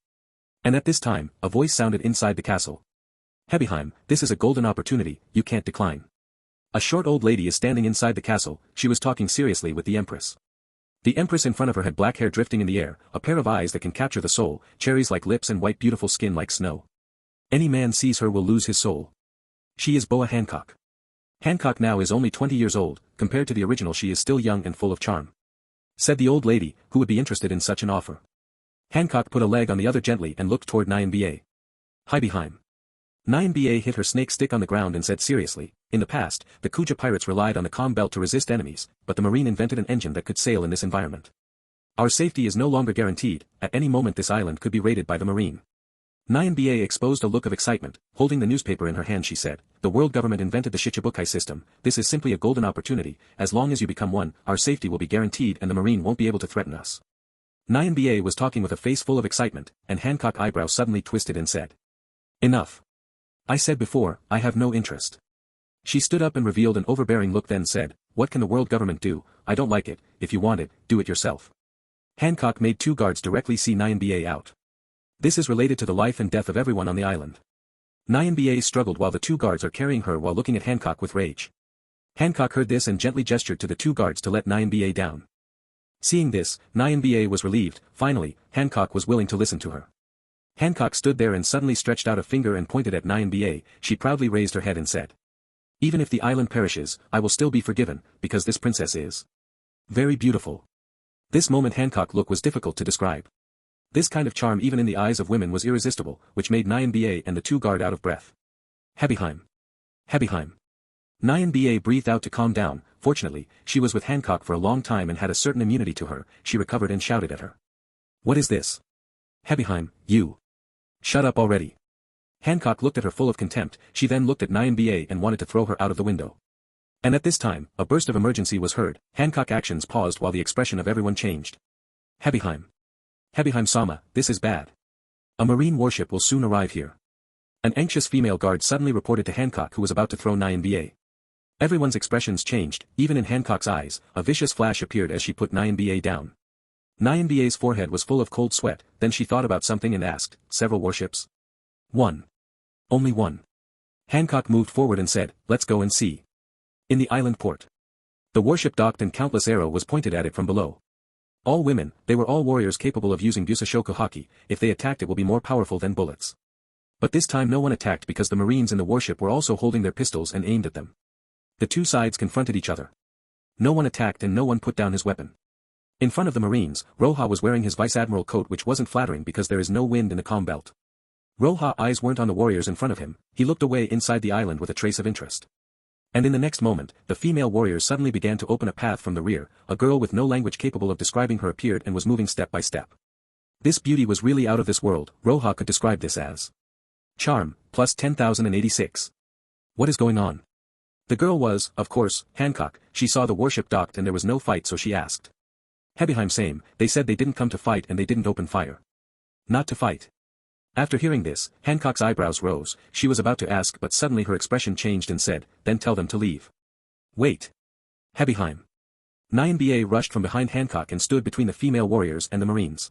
And at this time, a voice sounded inside the castle. Hebeheim, this is a golden opportunity, you can't decline. A short old lady is standing inside the castle. She was talking seriously with the Empress. The Empress in front of her had black hair drifting in the air, a pair of eyes that can capture the soul, cherries like lips and white beautiful skin like snow. Any man sees her will lose his soul. She is Boa Hancock. Hancock now is only 20 years old, compared to the original she is still young and full of charm. Said the old lady, who would be interested in such an offer. Hancock put a leg on the other gently and looked toward Nyanba. Hebeheim. Nyanba hit her snake stick on the ground and said seriously, in the past, the Kuja pirates relied on the calm belt to resist enemies, but the Marine invented an engine that could sail in this environment. Our safety is no longer guaranteed. At any moment this island could be raided by the Marine. Nyanba exposed a look of excitement. Holding the newspaper in her hand she said, the world government invented the Shichibukai system. This is simply a golden opportunity. As long as you become one, our safety will be guaranteed and the Marine won't be able to threaten us. Nyanba was talking with a face full of excitement, and Hancock's eyebrow suddenly twisted and said, enough. I said before, I have no interest. She stood up and revealed an overbearing look, then said, what can the world government do? I don't like it. If you want it, do it yourself. Hancock made 2 guards directly see Nyanba out. This is related to the life and death of everyone on the island. Nyanba struggled while the 2 guards are carrying her while looking at Hancock with rage. Hancock heard this and gently gestured to the 2 guards to let Nyanba down. Seeing this, Nyanba was relieved. Finally, Hancock was willing to listen to her. Hancock stood there and suddenly stretched out a finger and pointed at Nyanba. She proudly raised her head and said, even if the island perishes, I will still be forgiven, because this princess is very beautiful. This moment Hancock's look was difficult to describe. This kind of charm even in the eyes of women was irresistible, which made Nyanba and the 2 guards out of breath. Hebeheim. Hebeheim. Nyanba breathed out to calm down. Fortunately, she was with Hancock for a long time and had a certain immunity to her. She recovered and shouted at her. What is this? Hebeheim, you. Shut up already. Hancock looked at her full of contempt. She then looked at Nyanba and wanted to throw her out of the window. And at this time, a burst of emergency was heard. Hancock's actions paused while the expression of everyone changed. Hebeheim. Hebeheim-sama, this is bad. A Marine warship will soon arrive here. An anxious female guard suddenly reported to Hancock, who was about to throw Nyanba. Everyone's expressions changed. Even in Hancock's eyes, a vicious flash appeared as she put Nyanba down. Nyanba's forehead was full of cold sweat. Then she thought about something and asked, several warships? 1. Only 1. Hancock moved forward and said, let's go and see. In the island port. The warship docked and countless arrow was pointed at it from below. All women, they were all warriors capable of using Busashoku haki. If they attacked it will be more powerful than bullets. But this time no one attacked because the Marines in the warship were also holding their pistols and aimed at them. The 2 sides confronted each other. No one attacked and no one put down his weapon. In front of the Marines, Roja was wearing his vice admiral coat, which wasn't flattering because there is no wind in the calm belt. Roja's eyes weren't on the warriors in front of him. He looked away inside the island with a trace of interest. And in the next moment, the female warriors suddenly began to open a path from the rear. A girl with no language capable of describing her appeared and was moving step by step. This beauty was really out of this world. Roja could describe this as charm, plus 10,086. What is going on? The girl was, of course, Hancock. She saw the warship docked and there was no fight, so she asked. Hebeheim same, they said they didn't come to fight and they didn't open fire. Not to fight. After hearing this, Hancock's eyebrows rose. She was about to ask but suddenly her expression changed and said, then tell them to leave. Wait. Hebeheim. Nyanba rushed from behind Hancock and stood between the female warriors and the Marines.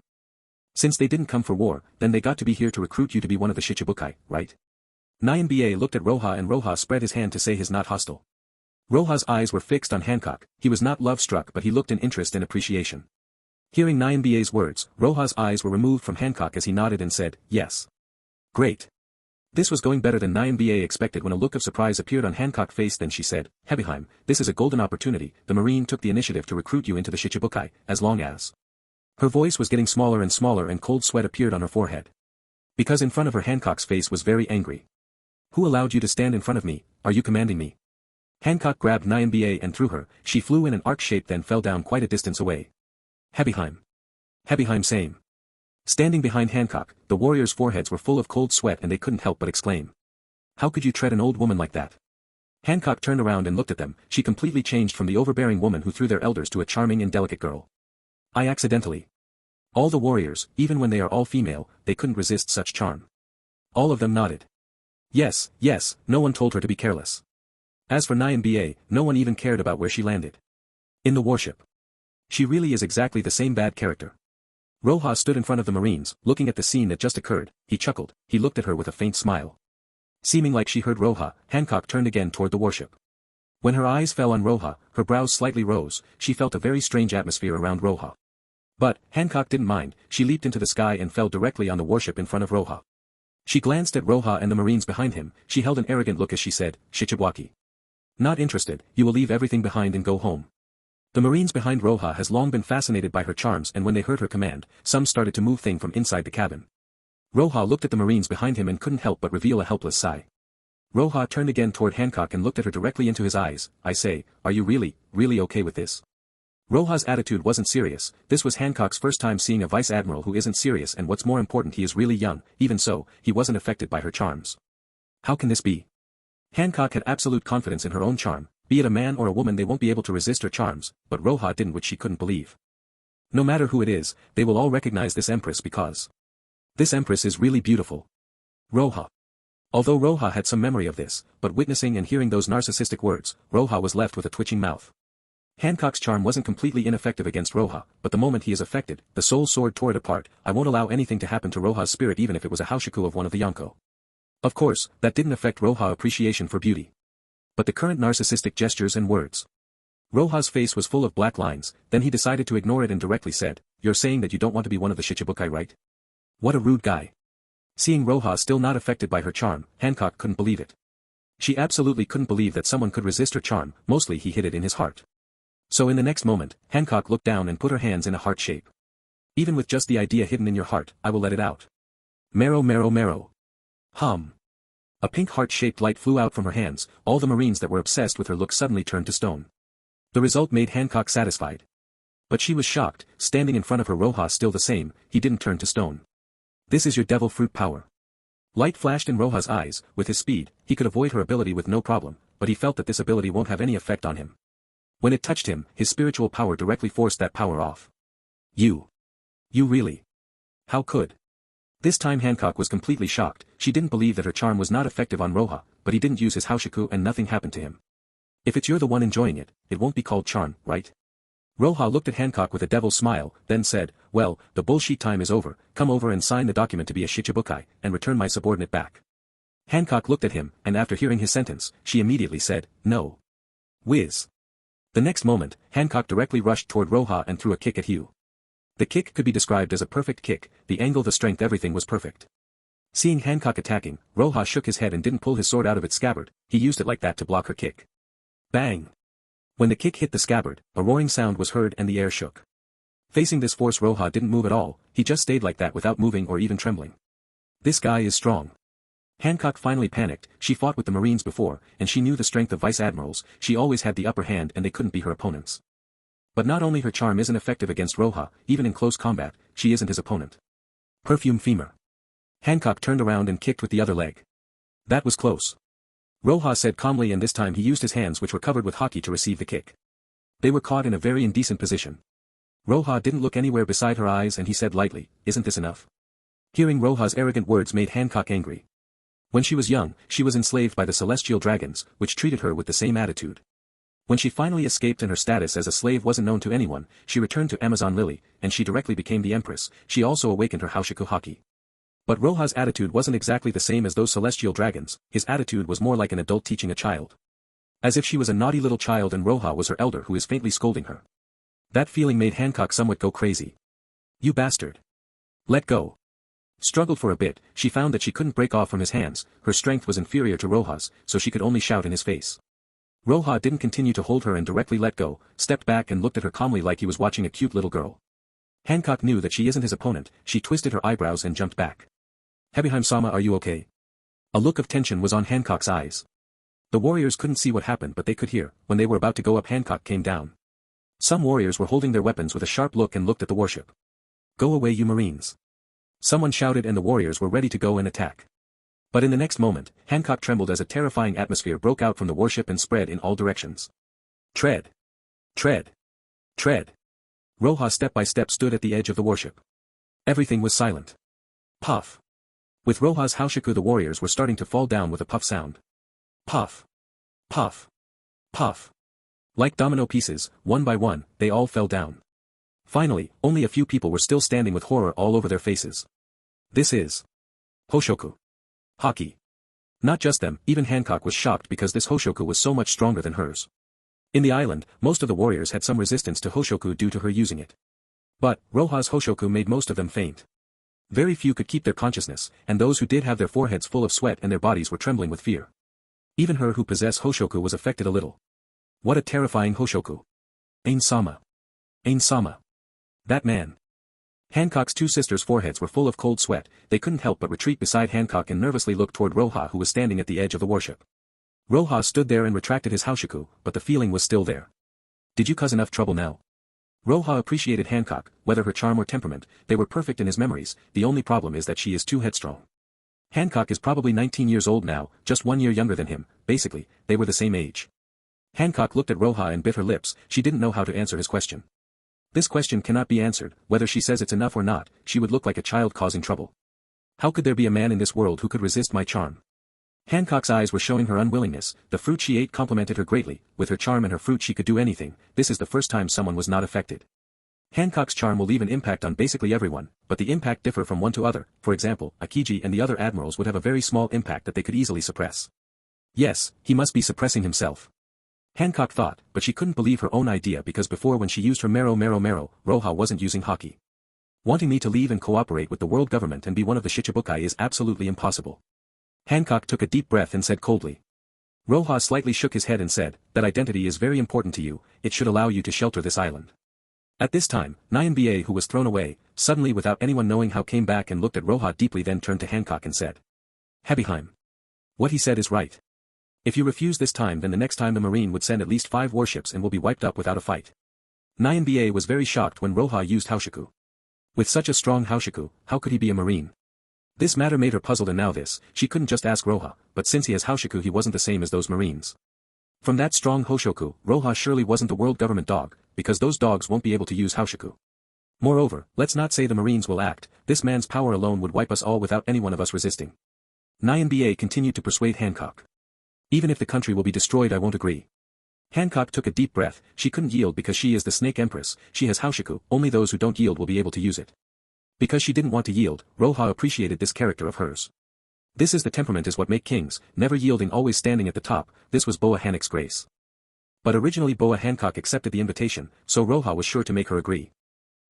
Since they didn't come for war, then they got to be here to recruit you to be one of the Shichibukai, right? Nyanba looked at Roja and Roja spread his hand to say he's not hostile. Roja's eyes were fixed on Hancock. He was not love-struck but he looked in interest and appreciation. Hearing Nyanba's words, Roja's eyes were removed from Hancock as he nodded and said, yes. Great. This was going better than Nyamba expected when a look of surprise appeared on Hancock's face. Then she said, Hebiheim, this is a golden opportunity. The Marine took the initiative to recruit you into the Shichibukai, as long as. Her voice was getting smaller and cold sweat appeared on her forehead. Because in front of her Hancock's face was very angry. Who allowed you to stand in front of me? Are you commanding me? Hancock grabbed Nyamba and threw her. She flew in an arc shape then fell down quite a distance away. Hebiheim. Hebiheim same. Standing behind Hancock, the warriors' foreheads were full of cold sweat and they couldn't help but exclaim. How could you tread an old woman like that? Hancock turned around and looked at them. She completely changed from the overbearing woman who threw their elders to a charming and delicate girl. I accidentally. All the warriors, even when they are all female, they couldn't resist such charm. All of them nodded. Yes, no one told her to be careless. As for Nyamba, no one even cared about where she landed. In the warship. She really is exactly the same bad character. Roja stood in front of the Marines, looking at the scene that just occurred. He chuckled. He looked at her with a faint smile. Seeming like she heard Roja, Hancock turned again toward the warship. When her eyes fell on Roja, her brows slightly rose. She felt a very strange atmosphere around Roja. But, Hancock didn't mind. She leaped into the sky and fell directly on the warship in front of Roja. She glanced at Roja and the Marines behind him. She held an arrogant look as she said, Shichibuaki. Not interested, you will leave everything behind and go home. The Marines behind Roja has long been fascinated by her charms and when they heard her command, some started to move things from inside the cabin. Roja looked at the Marines behind him and couldn't help but reveal a helpless sigh. Roja turned again toward Hancock and looked at her directly into his eyes. I say, are you really okay with this? Roja's attitude wasn't serious. This was Hancock's first time seeing a vice admiral who isn't serious and what's more important he is really young. Even so, he wasn't affected by her charms. How can this be? Hancock had absolute confidence in her own charm. Be it a man or a woman they won't be able to resist her charms, but Roja didn't, which she couldn't believe. No matter who it is, they will all recognize this empress because this empress is really beautiful. Roja. Although Roja had some memory of this, but witnessing and hearing those narcissistic words, Roja was left with a twitching mouth. Hancock's charm wasn't completely ineffective against Roja, but the moment he is affected, the soul sword tore it apart. I won't allow anything to happen to Roja's spirit even if it was a Haushiku of one of the Yonko. Of course, that didn't affect Roja's appreciation for beauty. But the current narcissistic gestures and words. Roja's face was full of black lines, then he decided to ignore it and directly said, you're saying that you don't want to be one of the Shichibukai, right? What a rude guy. Seeing Roja still not affected by her charm, Hancock couldn't believe it. She absolutely couldn't believe that someone could resist her charm, mostly he hid it in his heart. So in the next moment, Hancock looked down and put her hands in a heart shape. Even with just the idea hidden in your heart, I will let it out. Marrow. Hum. A pink heart-shaped light flew out from her hands. All the Marines that were obsessed with her look suddenly turned to stone. The result made Hancock satisfied. But she was shocked, standing in front of her Roja still the same, he didn't turn to stone. This is your devil fruit power. Light flashed in Roja's eyes. With his speed, he could avoid her ability with no problem, but he felt that this ability won't have any effect on him. When it touched him, his spiritual power directly forced that power off. You really? How could? This time Hancock was completely shocked. She didn't believe that her charm was not effective on Roja, but he didn't use his Haushiku and nothing happened to him. If it's you're the one enjoying it, it won't be called charm, right? Roja looked at Hancock with a devil's smile, then said, well, the bullshit time is over, come over and sign the document to be a Shichibukai, and return my subordinate back. Hancock looked at him, and after hearing his sentence, she immediately said, no. Whiz. The next moment, Hancock directly rushed toward Roja and threw a kick at Hugh. The kick could be described as a perfect kick, the angle, the strength, everything was perfect. Seeing Hancock attacking, Roja shook his head and didn't pull his sword out of its scabbard, he used it like that to block her kick. Bang! When the kick hit the scabbard, a roaring sound was heard and the air shook. Facing this force, Roja didn't move at all, he just stayed like that without moving or even trembling. This guy is strong. Hancock finally panicked. She fought with the Marines before, and she knew the strength of vice admirals. She always had the upper hand and they couldn't be her opponents. But not only her charm isn't effective against Roja, even in close combat, she isn't his opponent. Perfume femur. Hancock turned around and kicked with the other leg. That was close. Roja said calmly, and this time he used his hands which were covered with haki to receive the kick. They were caught in a very indecent position. Roja didn't look anywhere beside her eyes and he said lightly, isn't this enough? Hearing Roja's arrogant words made Hancock angry. When she was young, she was enslaved by the celestial dragons, which treated her with the same attitude. When she finally escaped and her status as a slave wasn't known to anyone, she returned to Amazon Lily, and she directly became the empress. She also awakened her Haushiku haki. But Roja's attitude wasn't exactly the same as those celestial dragons, his attitude was more like an adult teaching a child. As if she was a naughty little child and Roja was her elder who is faintly scolding her. That feeling made Hancock somewhat go crazy. You bastard. Let go. Struggled for a bit, she found that she couldn't break off from his hands, her strength was inferior to Roja's, so she could only shout in his face. Roja didn't continue to hold her and directly let go, stepped back and looked at her calmly like he was watching a cute little girl. Hancock knew that she isn't his opponent, she twisted her eyebrows and jumped back. Hebiheim-sama, are you okay? A look of tension was on Hancock's eyes. The warriors couldn't see what happened but they could hear, when they were about to go up Hancock came down. Some warriors were holding their weapons with a sharp look and looked at the warship. Go away you Marines. Someone shouted and the warriors were ready to go and attack. But in the next moment, Hancock trembled as a terrifying atmosphere broke out from the warship and spread in all directions. Tread. Tread. Tread. Roja step by step stood at the edge of the warship. Everything was silent. Puff. With Roja's Haoshiku the warriors were starting to fall down with a puff sound. Puff. Puff. Puff. Like domino pieces, one by one, they all fell down. Finally, only a few people were still standing with horror all over their faces. This is Hoshoku. Haki. Not just them, even Hancock was shocked because this Hoshoku was so much stronger than hers. In the island, most of the warriors had some resistance to Hoshoku due to her using it. But, Roja's Hoshoku made most of them faint. Very few could keep their consciousness, and those who did have their foreheads full of sweat and their bodies were trembling with fear. Even her who possessed Hoshoku was affected a little. What a terrifying Hoshoku. Ain-sama. Ain-sama. That man. Hancock's two sisters' foreheads were full of cold sweat, they couldn't help but retreat beside Hancock and nervously look toward Roja who was standing at the edge of the warship. Roja stood there and retracted his Haoshiku, but the feeling was still there. Did you cause enough trouble now? Roja appreciated Hancock, whether her charm or temperament, they were perfect in his memories, the only problem is that she is too headstrong. Hancock is probably 19 years old now, just 1 year younger than him, basically, they were the same age. Hancock looked at Roja and bit her lips, she didn't know how to answer his question. This question cannot be answered, whether she says it's enough or not, she would look like a child causing trouble. How could there be a man in this world who could resist my charm? Hancock's eyes were showing her unwillingness, the fruit she ate complimented her greatly, with her charm and her fruit she could do anything, this is the first time someone was not affected. Hancock's charm will leave an impact on basically everyone, but the impact differ from one to other, for example, Akiji and the other admirals would have a very small impact that they could easily suppress. Yes, he must be suppressing himself. Hancock thought, but she couldn't believe her own idea because before when she used her Mero, Roja wasn't using haki. Wanting me to leave and cooperate with the world government and be one of the Shichibukai is absolutely impossible. Hancock took a deep breath and said coldly. Roja slightly shook his head and said, that identity is very important to you, it should allow you to shelter this island. At this time, Nyamba who was thrown away, suddenly without anyone knowing how came back and looked at Roja deeply then turned to Hancock and said. Hebiheim. What he said is right. If you refuse this time then the next time the Marine would send at least 5 warships and will be wiped up without a fight. Nyamba was very shocked when Roja used Haoshiku. With such a strong Haoshiku, how could he be a Marine? This matter made her puzzled and now this, she couldn't just ask Roja, but since he has Haoshiku he wasn't the same as those Marines. From that strong Hoshoku, Roja surely wasn't the world government dog, because those dogs won't be able to use Haoshiku. Moreover, let's not say the Marines will act, this man's power alone would wipe us all without any one of us resisting. Nyamba continued to persuade Hancock. Even if the country will be destroyed I won't agree. Hancock took a deep breath, she couldn't yield because she is the Snake Empress, she has Haoshiku, only those who don't yield will be able to use it. Because she didn't want to yield, Roja appreciated this character of hers. This is the temperament is what make kings, never yielding always standing at the top, this was Boa Hancock's grace. But originally Boa Hancock accepted the invitation, so Roja was sure to make her agree.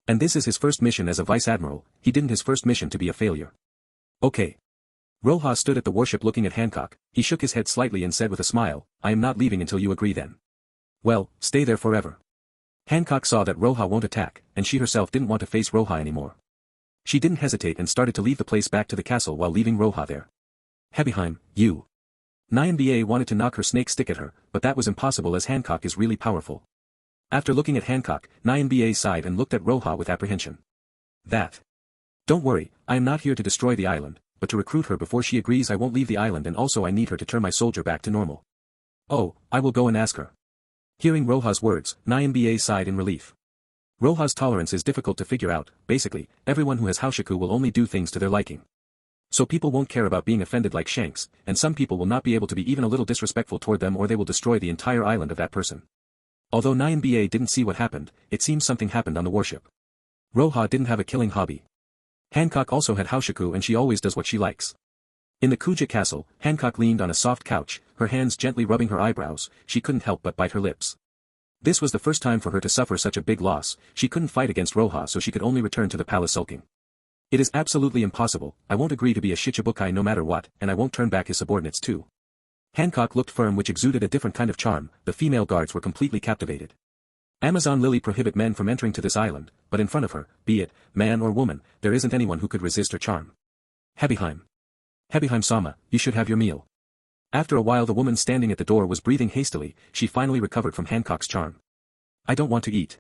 And this is his first mission as a vice admiral, he didn't his first mission to be a failure. Okay. Roja stood at the warship looking at Hancock, he shook his head slightly and said with a smile, I am not leaving until you agree then. Well, stay there forever. Hancock saw that Roja won't attack, and she herself didn't want to face Roja anymore. She didn't hesitate and started to leave the place back to the castle while leaving Roja there. Hebiheim, you. Nyamba wanted to knock her snake stick at her, but that was impossible as Hancock is really powerful. After looking at Hancock, Nyamba sighed and looked at Roja with apprehension. That. Don't worry, I am not here to destroy the island, but to recruit her before she agrees I won't leave the island and also I need her to turn my soldier back to normal. Oh, I will go and ask her. Hearing Roja's words, Nyamba sighed in relief. Roja's tolerance is difficult to figure out, basically, everyone who has Haoshiku will only do things to their liking. So people won't care about being offended like Shanks, and some people will not be able to be even a little disrespectful toward them or they will destroy the entire island of that person. Although Nyamba didn't see what happened, it seems something happened on the warship. Roja didn't have a killing hobby. Hancock also had Haoshiku and she always does what she likes. In the Kuja castle, Hancock leaned on a soft couch, her hands gently rubbing her eyebrows, she couldn't help but bite her lips. This was the first time for her to suffer such a big loss, she couldn't fight against Roja so she could only return to the palace sulking. It is absolutely impossible, I won't agree to be a shichibukai no matter what, and I won't turn back his subordinates too. Hancock looked firm, which exuded a different kind of charm. The female guards were completely captivated. Amazon Lily prohibit men from entering to this island, but in front of her, be it man or woman, there isn't anyone who could resist her charm. Hebiheim-sama, you should have your meal. After a while the woman standing at the door was breathing hastily. She finally recovered from Hancock's charm. I don't want to eat.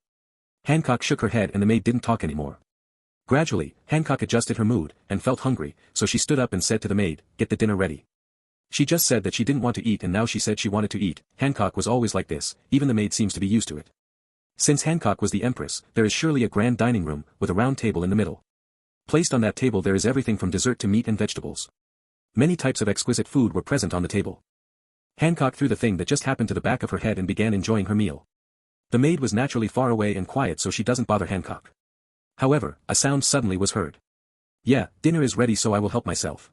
Hancock shook her head and the maid didn't talk anymore. Gradually, Hancock adjusted her mood, and felt hungry, so she stood up and said to the maid, get the dinner ready. She just said that she didn't want to eat and now she said she wanted to eat. Hancock was always like this, even the maid seems to be used to it. Since Hancock was the empress, there is surely a grand dining room, with a round table in the middle. Placed on that table there is everything from dessert to meat and vegetables. Many types of exquisite food were present on the table. Hancock threw the thing that just happened to the back of her head and began enjoying her meal. The maid was naturally far away and quiet so she doesn't bother Hancock. However, a sound suddenly was heard. Yeah, dinner is ready so I will help myself.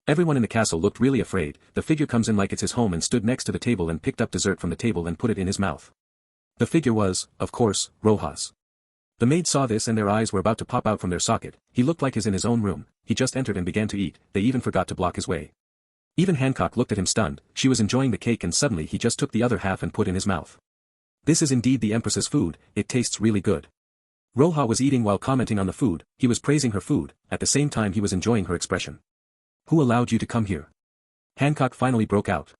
Everyone in the castle looked really afraid. The figure comes in like it's his home and stood next to the table and picked up dessert from the table and put it in his mouth. The figure was, of course, Roja's. The maid saw this and their eyes were about to pop out from their socket. He looked like he's in his own room. He just entered and began to eat. They even forgot to block his way. Even Hancock looked at him stunned. She was enjoying the cake and suddenly he just took the other half and put in his mouth. This is indeed the empress's food. It tastes really good. Roja was eating while commenting on the food. He was praising her food. At the same time he was enjoying her expression. Who allowed you to come here? Hancock finally broke out.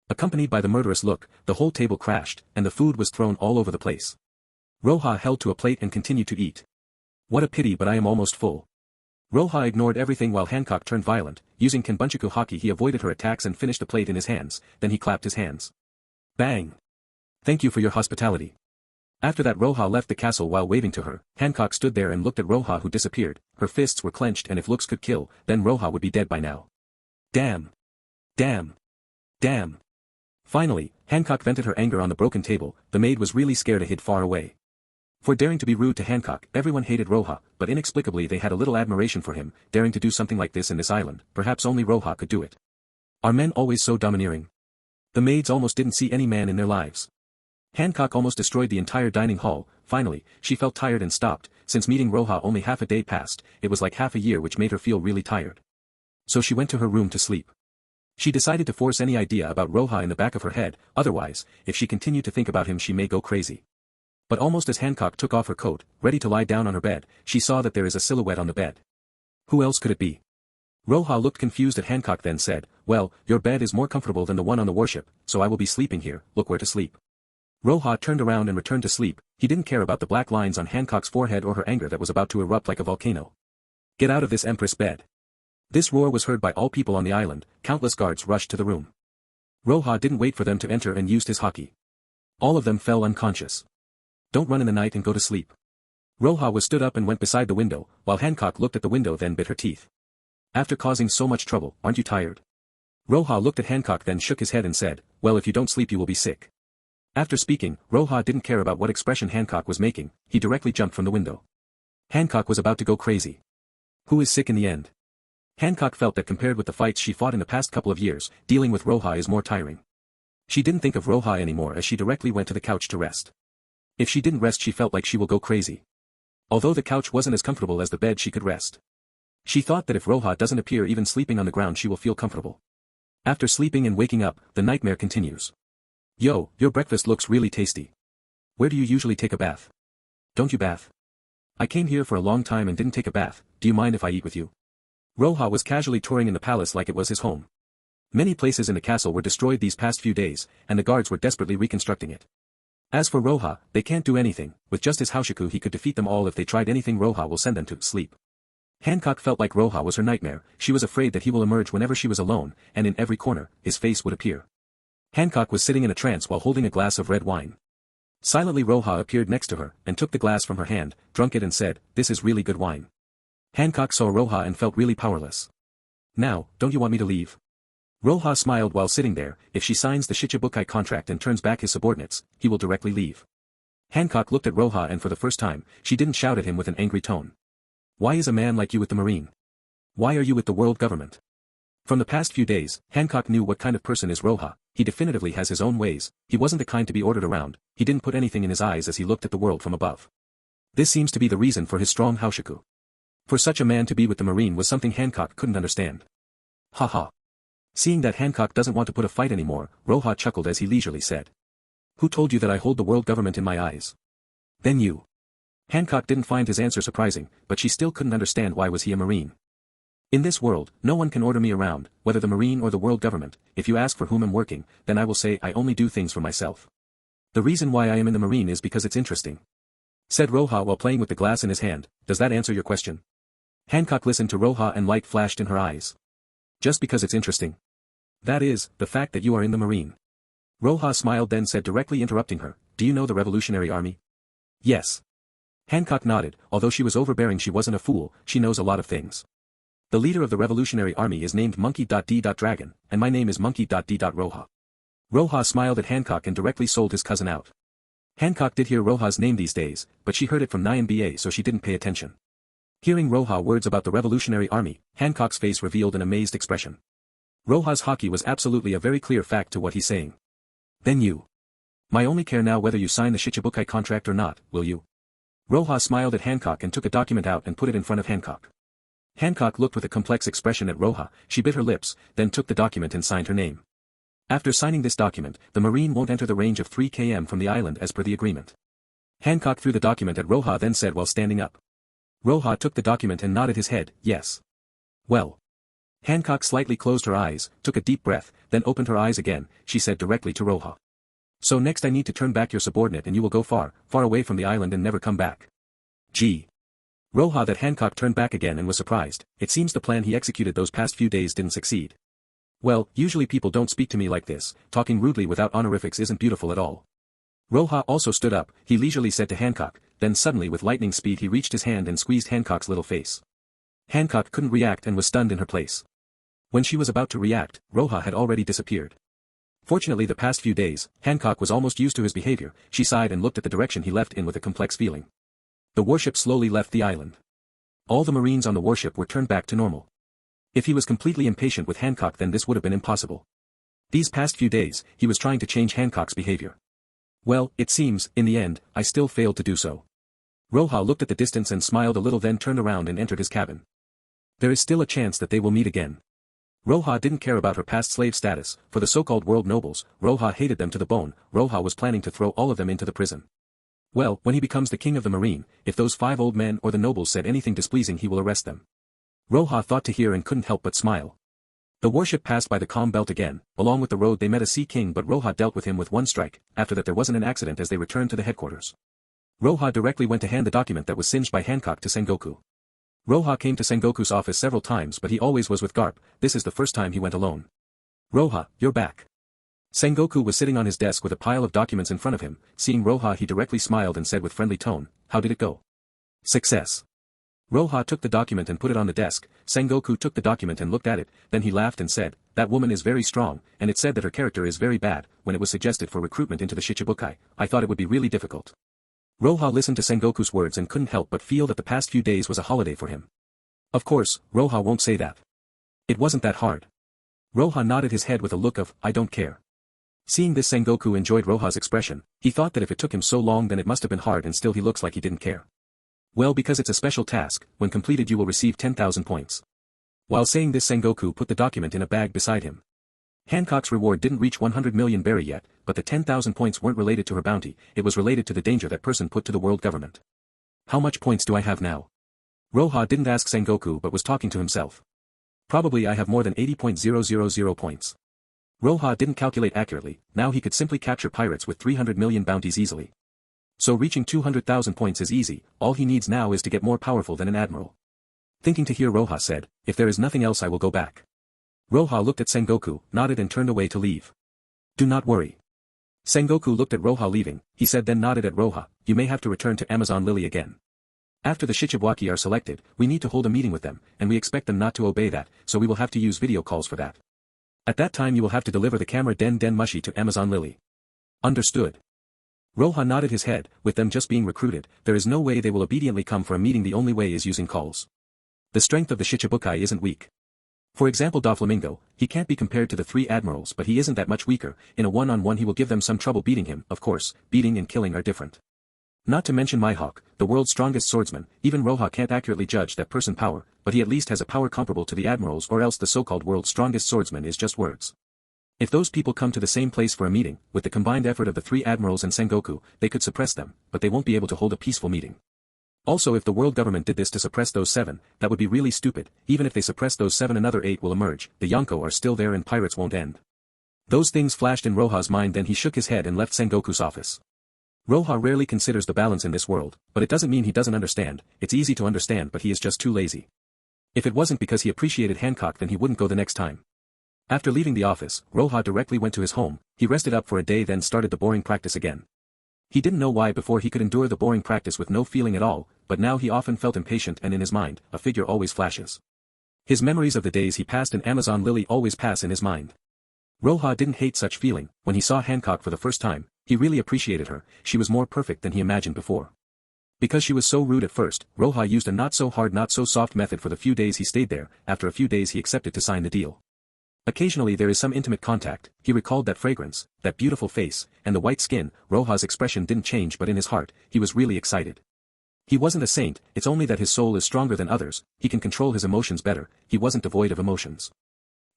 Accompanied by the murderous look, the whole table crashed, and the food was thrown all over the place. Roja held to a plate and continued to eat. What a pity, but I am almost full. Roja ignored everything while Hancock turned violent. Using Kenbunchaku Haki he avoided her attacks and finished the plate in his hands, then he clapped his hands. Bang! Thank you for your hospitality. After that Roja left the castle while waving to her. Hancock stood there and looked at Roja who disappeared. Her fists were clenched and if looks could kill, then Roja would be dead by now. Damn! Damn! Damn! Finally, Hancock vented her anger on the broken table. The maid was really scared and hid far away. For daring to be rude to Hancock, everyone hated Roja, but inexplicably they had a little admiration for him, daring to do something like this in this island. Perhaps only Roja could do it. Are men always so domineering? The maids almost didn't see any man in their lives. Hancock almost destroyed the entire dining hall. Finally, she felt tired and stopped. Since meeting Roja only half a day passed, it was like half a year, which made her feel really tired. So she went to her room to sleep. She decided to force any idea about Roja in the back of her head, otherwise, if she continued to think about him she may go crazy. But almost as Hancock took off her coat, ready to lie down on her bed, she saw that there is a silhouette on the bed. Who else could it be? Roja looked confused at Hancock then said, well, your bed is more comfortable than the one on the warship, so I will be sleeping here, look where to sleep. Roja turned around and returned to sleep. He didn't care about the black lines on Hancock's forehead or her anger that was about to erupt like a volcano. Get out of this empress bed. This roar was heard by all people on the island. Countless guards rushed to the room. Roja didn't wait for them to enter and used his haki. All of them fell unconscious. Don't run in the night and go to sleep. Roja was stood up and went beside the window, while Hancock looked at the window then bit her teeth. After causing so much trouble, aren't you tired? Roja looked at Hancock then shook his head and said, well, if you don't sleep you will be sick. After speaking, Roja didn't care about what expression Hancock was making. He directly jumped from the window. Hancock was about to go crazy. Who is sick in the end? Hancock felt that compared with the fights she fought in the past couple of years, dealing with Roja is more tiring. She didn't think of Roja anymore as she directly went to the couch to rest. If she didn't rest she felt like she will go crazy. Although the couch wasn't as comfortable as the bed she could rest. She thought that if Roja doesn't appear even sleeping on the ground she will feel comfortable. After sleeping and waking up, the nightmare continues. Yo, your breakfast looks really tasty. Where do you usually take a bath? Don't you bath? I came here for a long time and didn't take a bath, do you mind if I eat with you? Roja was casually touring in the palace like it was his home. Many places in the castle were destroyed these past few days, and the guards were desperately reconstructing it. As for Roja, they can't do anything. With just his Haushiku he could defeat them all. If they tried anything Roja will send them to sleep. Hancock felt like Roja was her nightmare. She was afraid that he will emerge whenever she was alone, and in every corner, his face would appear. Hancock was sitting in a trance while holding a glass of red wine. Silently Roja appeared next to her, and took the glass from her hand, drank it and said, this is really good wine. Hancock saw Roja and felt really powerless. Now, don't you want me to leave? Roja smiled while sitting there. If she signs the Shichibukai contract and turns back his subordinates, he will directly leave. Hancock looked at Roja and for the first time, she didn't shout at him with an angry tone. Why is a man like you with the Marine? Why are you with the world government? From the past few days, Hancock knew what kind of person is Roja. He definitively has his own ways. He wasn't the kind to be ordered around. He didn't put anything in his eyes as he looked at the world from above. This seems to be the reason for his strong Haushiku. For such a man to be with the Marine was something Hancock couldn't understand. Ha. Seeing that Hancock doesn't want to put a fight anymore, Roja chuckled as he leisurely said. Who told you that I hold the world government in my eyes? Then you. Hancock didn't find his answer surprising, but she still couldn't understand why was he a Marine. In this world, no one can order me around, whether the Marine or the world government. If you ask for whom I'm working, then I will say I only do things for myself. The reason why I am in the Marine is because it's interesting. Said Roja while playing with the glass in his hand. Does that answer your question? Hancock listened to Roja and light flashed in her eyes. Just because it's interesting. That is, the fact that you are in the Marine. Roja smiled then said directly interrupting her, do you know the Revolutionary Army? Yes. Hancock nodded, although she was overbearing she wasn't a fool, she knows a lot of things. The leader of the Revolutionary Army is named Monkey.D.Dragon, and my name is Monkey.D.Roja. Roja smiled at Hancock and directly sold his cousin out. Hancock did hear Roja's name these days, but she heard it from Nyamba so she didn't pay attention. Hearing Roja words about the Revolutionary Army, Hancock's face revealed an amazed expression. Roja's hockey was absolutely a very clear fact to what he's saying. Then you. I only care now whether you sign the Shichibukai contract or not, will you? Roja smiled at Hancock and took a document out and put it in front of Hancock. Hancock looked with a complex expression at Roja, she bit her lips, then took the document and signed her name. After signing this document, the Marine won't enter the range of 3 km from the island as per the agreement. Hancock threw the document at Roja then said while standing up. Roja took the document and nodded his head, yes. Well. Hancock slightly closed her eyes, took a deep breath, then opened her eyes again, she said directly to Roja. So next I need to turn back your subordinate and you will go far, far away from the island and never come back. Gee. Roja that Hancock turned back again and was surprised, it seems the plan he executed those past few days didn't succeed. Well, usually people don't speak to me like this, talking rudely without honorifics isn't beautiful at all. Roja also stood up, he leisurely said to Hancock, then suddenly with lightning speed he reached his hand and squeezed Hancock's little face. Hancock couldn't react and was stunned in her place. When she was about to react, Roja had already disappeared. Fortunately the past few days, Hancock was almost used to his behavior, she sighed and looked at the direction he left in with a complex feeling. The warship slowly left the island. All the Marines on the warship were turned back to normal. If he was completely impatient with Hancock then this would have been impossible. These past few days, he was trying to change Hancock's behavior. Well, it seems, in the end, I still failed to do so. Roja looked at the distance and smiled a little then turned around and entered his cabin. There is still a chance that they will meet again. Roja didn't care about her past slave status, for the so-called world nobles, Roja hated them to the bone, Roja was planning to throw all of them into the prison. Well, when he becomes the king of the Marine, if those 5 old men or the nobles said anything displeasing he will arrest them. Roja thought to hear and couldn't help but smile. The warship passed by the calm belt again, along with the road they met a sea king but Roja dealt with him with one strike, after that there wasn't an accident as they returned to the headquarters. Roja directly went to hand the document that was singed by Hancock to Sengoku. Roja came to Sengoku's office several times but he always was with Garp, this is the first time he went alone. Roja, you're back. Sengoku was sitting on his desk with a pile of documents in front of him, seeing Roja he directly smiled and said with friendly tone, how did it go? Success. Roja took the document and put it on the desk, Sengoku took the document and looked at it, then he laughed and said, that woman is very strong, and it said that her character is very bad, when it was suggested for recruitment into the Shichibukai, I thought it would be really difficult. Roja listened to Sengoku's words and couldn't help but feel that the past few days was a holiday for him. Of course, Roja won't say that. It wasn't that hard. Roja nodded his head with a look of, I don't care. Seeing this Sengoku enjoyed Roja's expression, he thought that if it took him so long then it must have been hard and still he looks like he didn't care. Well because it's a special task, when completed you will receive 10,000 points. While saying this Sengoku put the document in a bag beside him. Hancock's reward didn't reach 100 million berry yet, but the 10,000 points weren't related to her bounty, it was related to the danger that person put to the world government. How much points do I have now? Roja didn't ask Sengoku but was talking to himself. Probably I have more than 80.000 points. Roja didn't calculate accurately, now he could simply capture pirates with 300 million bounties easily. So reaching 200,000 points is easy, all he needs now is to get more powerful than an admiral. Thinking to hear Roja said, if there is nothing else I will go back. Roja looked at Sengoku, nodded and turned away to leave. Do not worry. Sengoku looked at Roja leaving, he said then nodded at Roja, you may have to return to Amazon Lily again. After the Shichibukai are selected, we need to hold a meeting with them, and we expect them not to obey that, so we will have to use video calls for that. At that time you will have to deliver the camera Den Mushi to Amazon Lily. Understood. Roja nodded his head, with them just being recruited, there is no way they will obediently come for a meeting the only way is using calls. The strength of the Shichibukai isn't weak. For example Doflamingo, he can't be compared to the 3 admirals but he isn't that much weaker, in a one-on-one he will give them some trouble beating him, of course, beating and killing are different. Not to mention Mihawk, the world's strongest swordsman. Even Roja can't accurately judge that person power, but he at least has a power comparable to the admiral's, or else the so-called world's strongest swordsman is just words. If those people come to the same place for a meeting, with the combined effort of the 3 admirals and Sengoku, they could suppress them, but they won't be able to hold a peaceful meeting. Also, if the world government did this to suppress those 7, that would be really stupid. Even if they suppress those 7, another 8 will emerge, the Yonko are still there and pirates won't end. Those things flashed in Roja's mind, then he shook his head and left Sengoku's office. Roja rarely considers the balance in this world, but it doesn't mean he doesn't understand. It's easy to understand, but he is just too lazy. If it wasn't because he appreciated Hancock, then he wouldn't go the next time. After leaving the office, Roja directly went to his home. He rested up for a day, then started the boring practice again. He didn't know why before he could endure the boring practice with no feeling at all, but now he often felt impatient, and in his mind, a figure always flashes. His memories of the days he passed in Amazon Lily always pass in his mind. Roja didn't hate such feeling. When he saw Hancock for the first time, he really appreciated her. She was more perfect than he imagined before. Because she was so rude at first, Roja used a not so hard not so soft method for the few days he stayed there. After a few days he accepted to sign the deal. Occasionally there is some intimate contact. He recalled that fragrance, that beautiful face, and the white skin. Roja's expression didn't change, but in his heart, he was really excited. He wasn't a saint, it's only that his soul is stronger than others. He can control his emotions better. He wasn't devoid of emotions.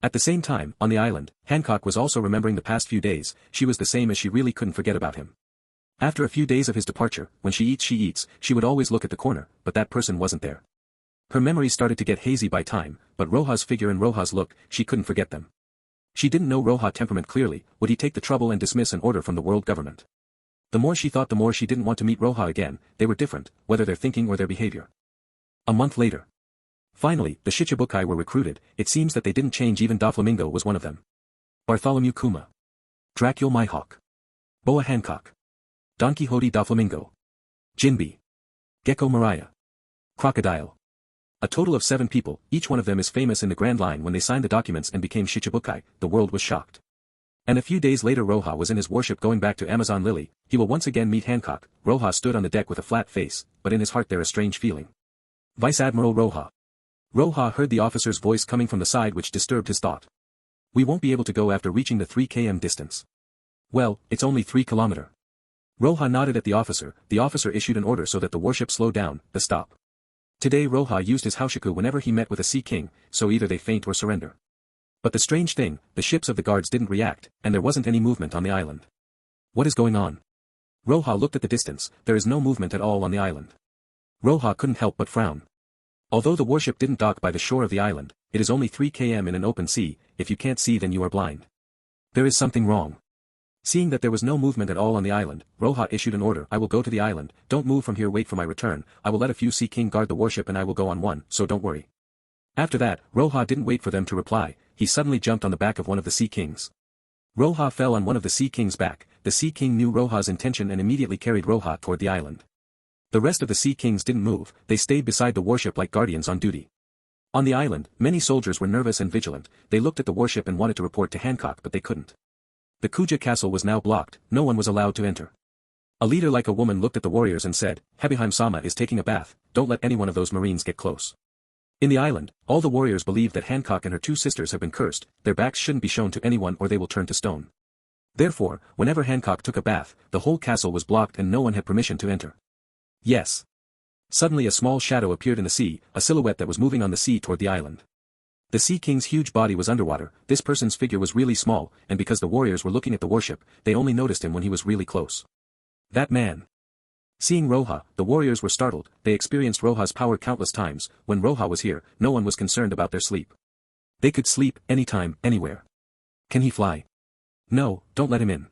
At the same time, on the island, Hancock was also remembering the past few days. She was the same as she really couldn't forget about him. After a few days of his departure, when she eats, she would always look at the corner, but that person wasn't there. Her memory started to get hazy by time, but Roja's figure and Roja's look, she couldn't forget them. She didn't know Roja temperament clearly. Would he take the trouble and dismiss an order from the world government? The more she thought, the more she didn't want to meet Roja again. They were different, whether their thinking or their behavior. A month later. Finally, the Shichibukai were recruited. It seems that they didn't change. Even Doflamingo was one of them. Bartholomew Kuma. Dracula Mihawk. Boa Hancock. Don Quixote Doflamingo. Jinbe. Gecko Mariah. Crocodile. A total of 7 people, each one of them is famous in the Grand Line. When they signed the documents and became Shichibukai, the world was shocked. And a few days later Roja was in his warship going back to Amazon Lily. He will once again meet Hancock. Roja stood on the deck with a flat face, but in his heart there is a strange feeling. Vice Admiral Roja. Roja heard the officer's voice coming from the side, which disturbed his thought. We won't be able to go after reaching the 3 km distance. Well, it's only 3 km. Roja nodded at the officer. The officer issued an order so that the warship slow down, the stop. Today Roja used his Haushiku whenever he met with a sea king, so either they faint or surrender. But the strange thing, the ships of the guards didn't react, and there wasn't any movement on the island. What is going on? Roja looked at the distance. There is no movement at all on the island. Roja couldn't help but frown. Although the warship didn't dock by the shore of the island, it is only 3 km in an open sea. If you can't see, then you are blind. There is something wrong. Seeing that there was no movement at all on the island, Roja issued an order. I will go to the island. Don't move from here, wait for my return. I will let a few Sea King guard the warship and I will go on one, so don't worry. After that, Roja didn't wait for them to reply. He suddenly jumped on the back of one of the Sea Kings. Roja fell on one of the Sea King's back. The Sea King knew Roja's intention and immediately carried Roja toward the island. The rest of the Sea Kings didn't move. They stayed beside the warship like guardians on duty. On the island, many soldiers were nervous and vigilant. They looked at the warship and wanted to report to Hancock, but they couldn't. The Kuja castle was now blocked. No one was allowed to enter. A leader like a woman looked at the warriors and said, Hebiheim-sama is taking a bath. Don't let any one of those marines get close. In the island, all the warriors believe that Hancock and her 2 sisters have been cursed. Their backs shouldn't be shown to anyone or they will turn to stone. Therefore, whenever Hancock took a bath, the whole castle was blocked and no one had permission to enter. Yes. Suddenly a small shadow appeared in the sea, a silhouette that was moving on the sea toward the island. The Sea King's huge body was underwater. This person's figure was really small, and because the warriors were looking at the warship, they only noticed him when he was really close. That man. Seeing Roja, the warriors were startled. They experienced Roja's power countless times. When Roja was here, no one was concerned about their sleep. They could sleep, anytime, anywhere. Can he fly? No, don't let him in.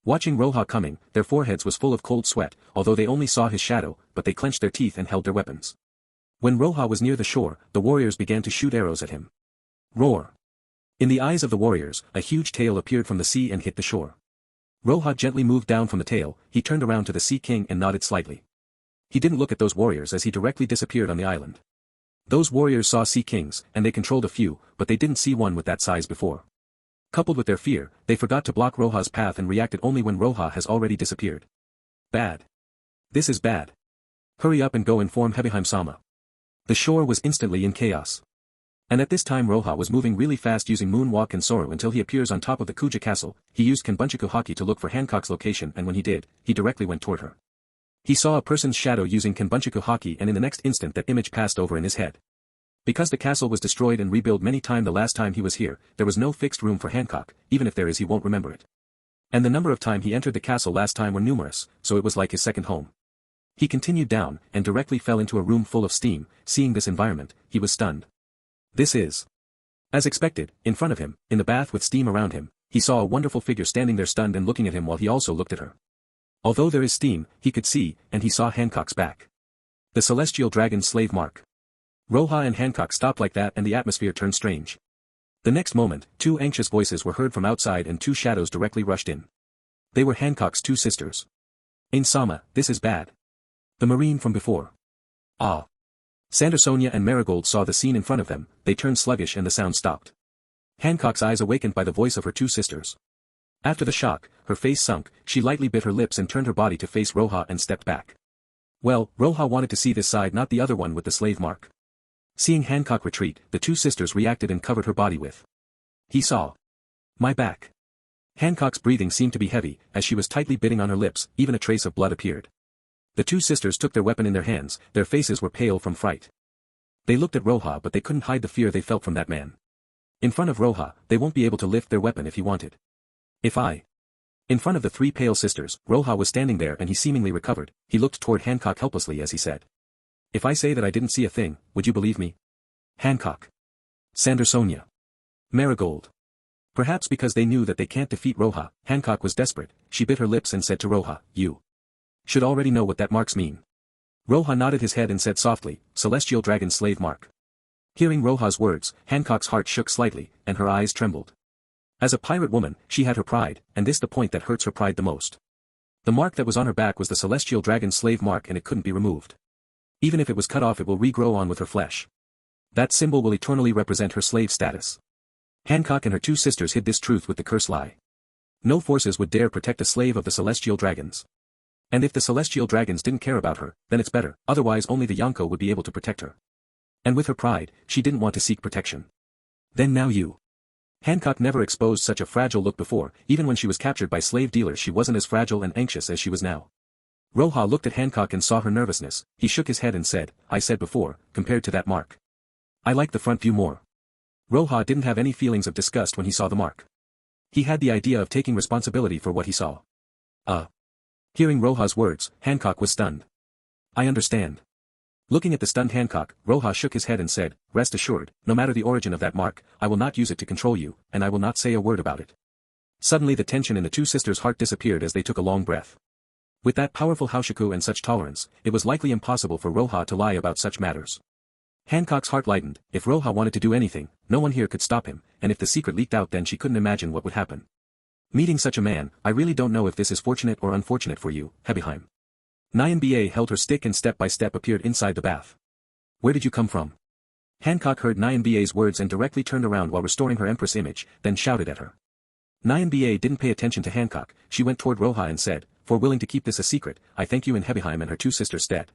Watching Roja coming, their foreheads was full of cold sweat, although they only saw his shadow, but they clenched their teeth and held their weapons. When Roja was near the shore, the warriors began to shoot arrows at him. Roar! In the eyes of the warriors, a huge tail appeared from the sea and hit the shore. Roja gently moved down from the tail. He turned around to the Sea King and nodded slightly. He didn't look at those warriors as he directly disappeared on the island. Those warriors saw Sea Kings, and they controlled a few, but they didn't see one with that size before. Coupled with their fear, they forgot to block Roja's path and reacted only when Roja has already disappeared. Bad. This is bad. Hurry up and go inform Hebiheim-sama. The shore was instantly in chaos. And at this time Roja was moving really fast using moonwalk and Soru until he appears on top of the Kuja castle. He used Kenbunchaku Haki to look for Hancock's location, and when he did, he directly went toward her. He saw a person's shadow using Senbonzakura haki, and in the next instant that image passed over in his head. Because the castle was destroyed and rebuilt many times the last time he was here, there was no fixed room for Hancock, even if there is he won't remember it. And the number of time he entered the castle last time were numerous, so it was like his second home. He continued down, and directly fell into a room full of steam. Seeing this environment, he was stunned. This is. As expected, in front of him, in the bath with steam around him, he saw a wonderful figure standing there stunned and looking at him while he also looked at her. Although there is steam, he could see, and he saw Hancock's back. The celestial dragon's slave mark. Roja and Hancock stopped like that and the atmosphere turned strange. The next moment, two anxious voices were heard from outside and two shadows directly rushed in. They were Hancock's two sisters. Ainsama, this is bad. The marine from before. Ah. Sandersonia and Marigold saw the scene in front of them, they turned sluggish and the sound stopped. Hancock's eyes awakened by the voice of her two sisters. After the shock, her face sunk, she lightly bit her lips and turned her body to face Roja and stepped back. Well, Roja wanted to see this side, not the other one with the slave mark. Seeing Hancock retreat, the two sisters reacted and covered her body with. He saw. My back. Hancock's breathing seemed to be heavy, as she was tightly biting on her lips, even a trace of blood appeared. The two sisters took their weapon in their hands, their faces were pale from fright. They looked at Roja but they couldn't hide the fear they felt from that man. In front of Roja, they won't be able to lift their weapon if he wanted. If I. In front of the three pale sisters, Roja was standing there and he seemingly recovered. He looked toward Hancock helplessly as he said. If I say that I didn't see a thing, would you believe me? Hancock. Sandersonia. Marigold. Perhaps because they knew that they can't defeat Roja, Hancock was desperate. She bit her lips and said to Roja, you should already know what that marks mean. Roja nodded his head and said softly, Celestial Dragon Slave Mark. Hearing Roja's words, Hancock's heart shook slightly, and her eyes trembled. As a pirate woman, she had her pride, and this the point that hurts her pride the most. The mark that was on her back was the Celestial Dragon Slave Mark and it couldn't be removed. Even if it was cut off it will regrow on with her flesh. That symbol will eternally represent her slave status. Hancock and her two sisters hid this truth with the curse lie. No forces would dare protect a slave of the Celestial Dragons. And if the Celestial Dragons didn't care about her, then it's better, otherwise only the Yonko would be able to protect her. And with her pride, she didn't want to seek protection. Then now you. Hancock never exposed such a fragile look before, even when she was captured by slave dealers she wasn't as fragile and anxious as she was now. Roja looked at Hancock and saw her nervousness, he shook his head and said, I said before, compared to that mark. I like the front view more. Roja didn't have any feelings of disgust when he saw the mark. He had the idea of taking responsibility for what he saw. Hearing Roja's words, Hancock was stunned. I understand. Looking at the stunned Hancock, Roja shook his head and said, rest assured, no matter the origin of that mark, I will not use it to control you, and I will not say a word about it. Suddenly the tension in the two sisters' heart disappeared as they took a long breath. With that powerful Haushaku and such tolerance, it was likely impossible for Roja to lie about such matters. Hancock's heart lightened. If Roja wanted to do anything, no one here could stop him, and if the secret leaked out then she couldn't imagine what would happen. Meeting such a man, I really don't know if this is fortunate or unfortunate for you, Hebeheim. Nyanba held her stick and step by step appeared inside the bath. Where did you come from? Hancock heard Nyanba's words and directly turned around while restoring her empress image, then shouted at her. Nyanba didn't pay attention to Hancock, she went toward Roja and said, for willing to keep this a secret, I thank you in Hebeheim and her two sisters' stead.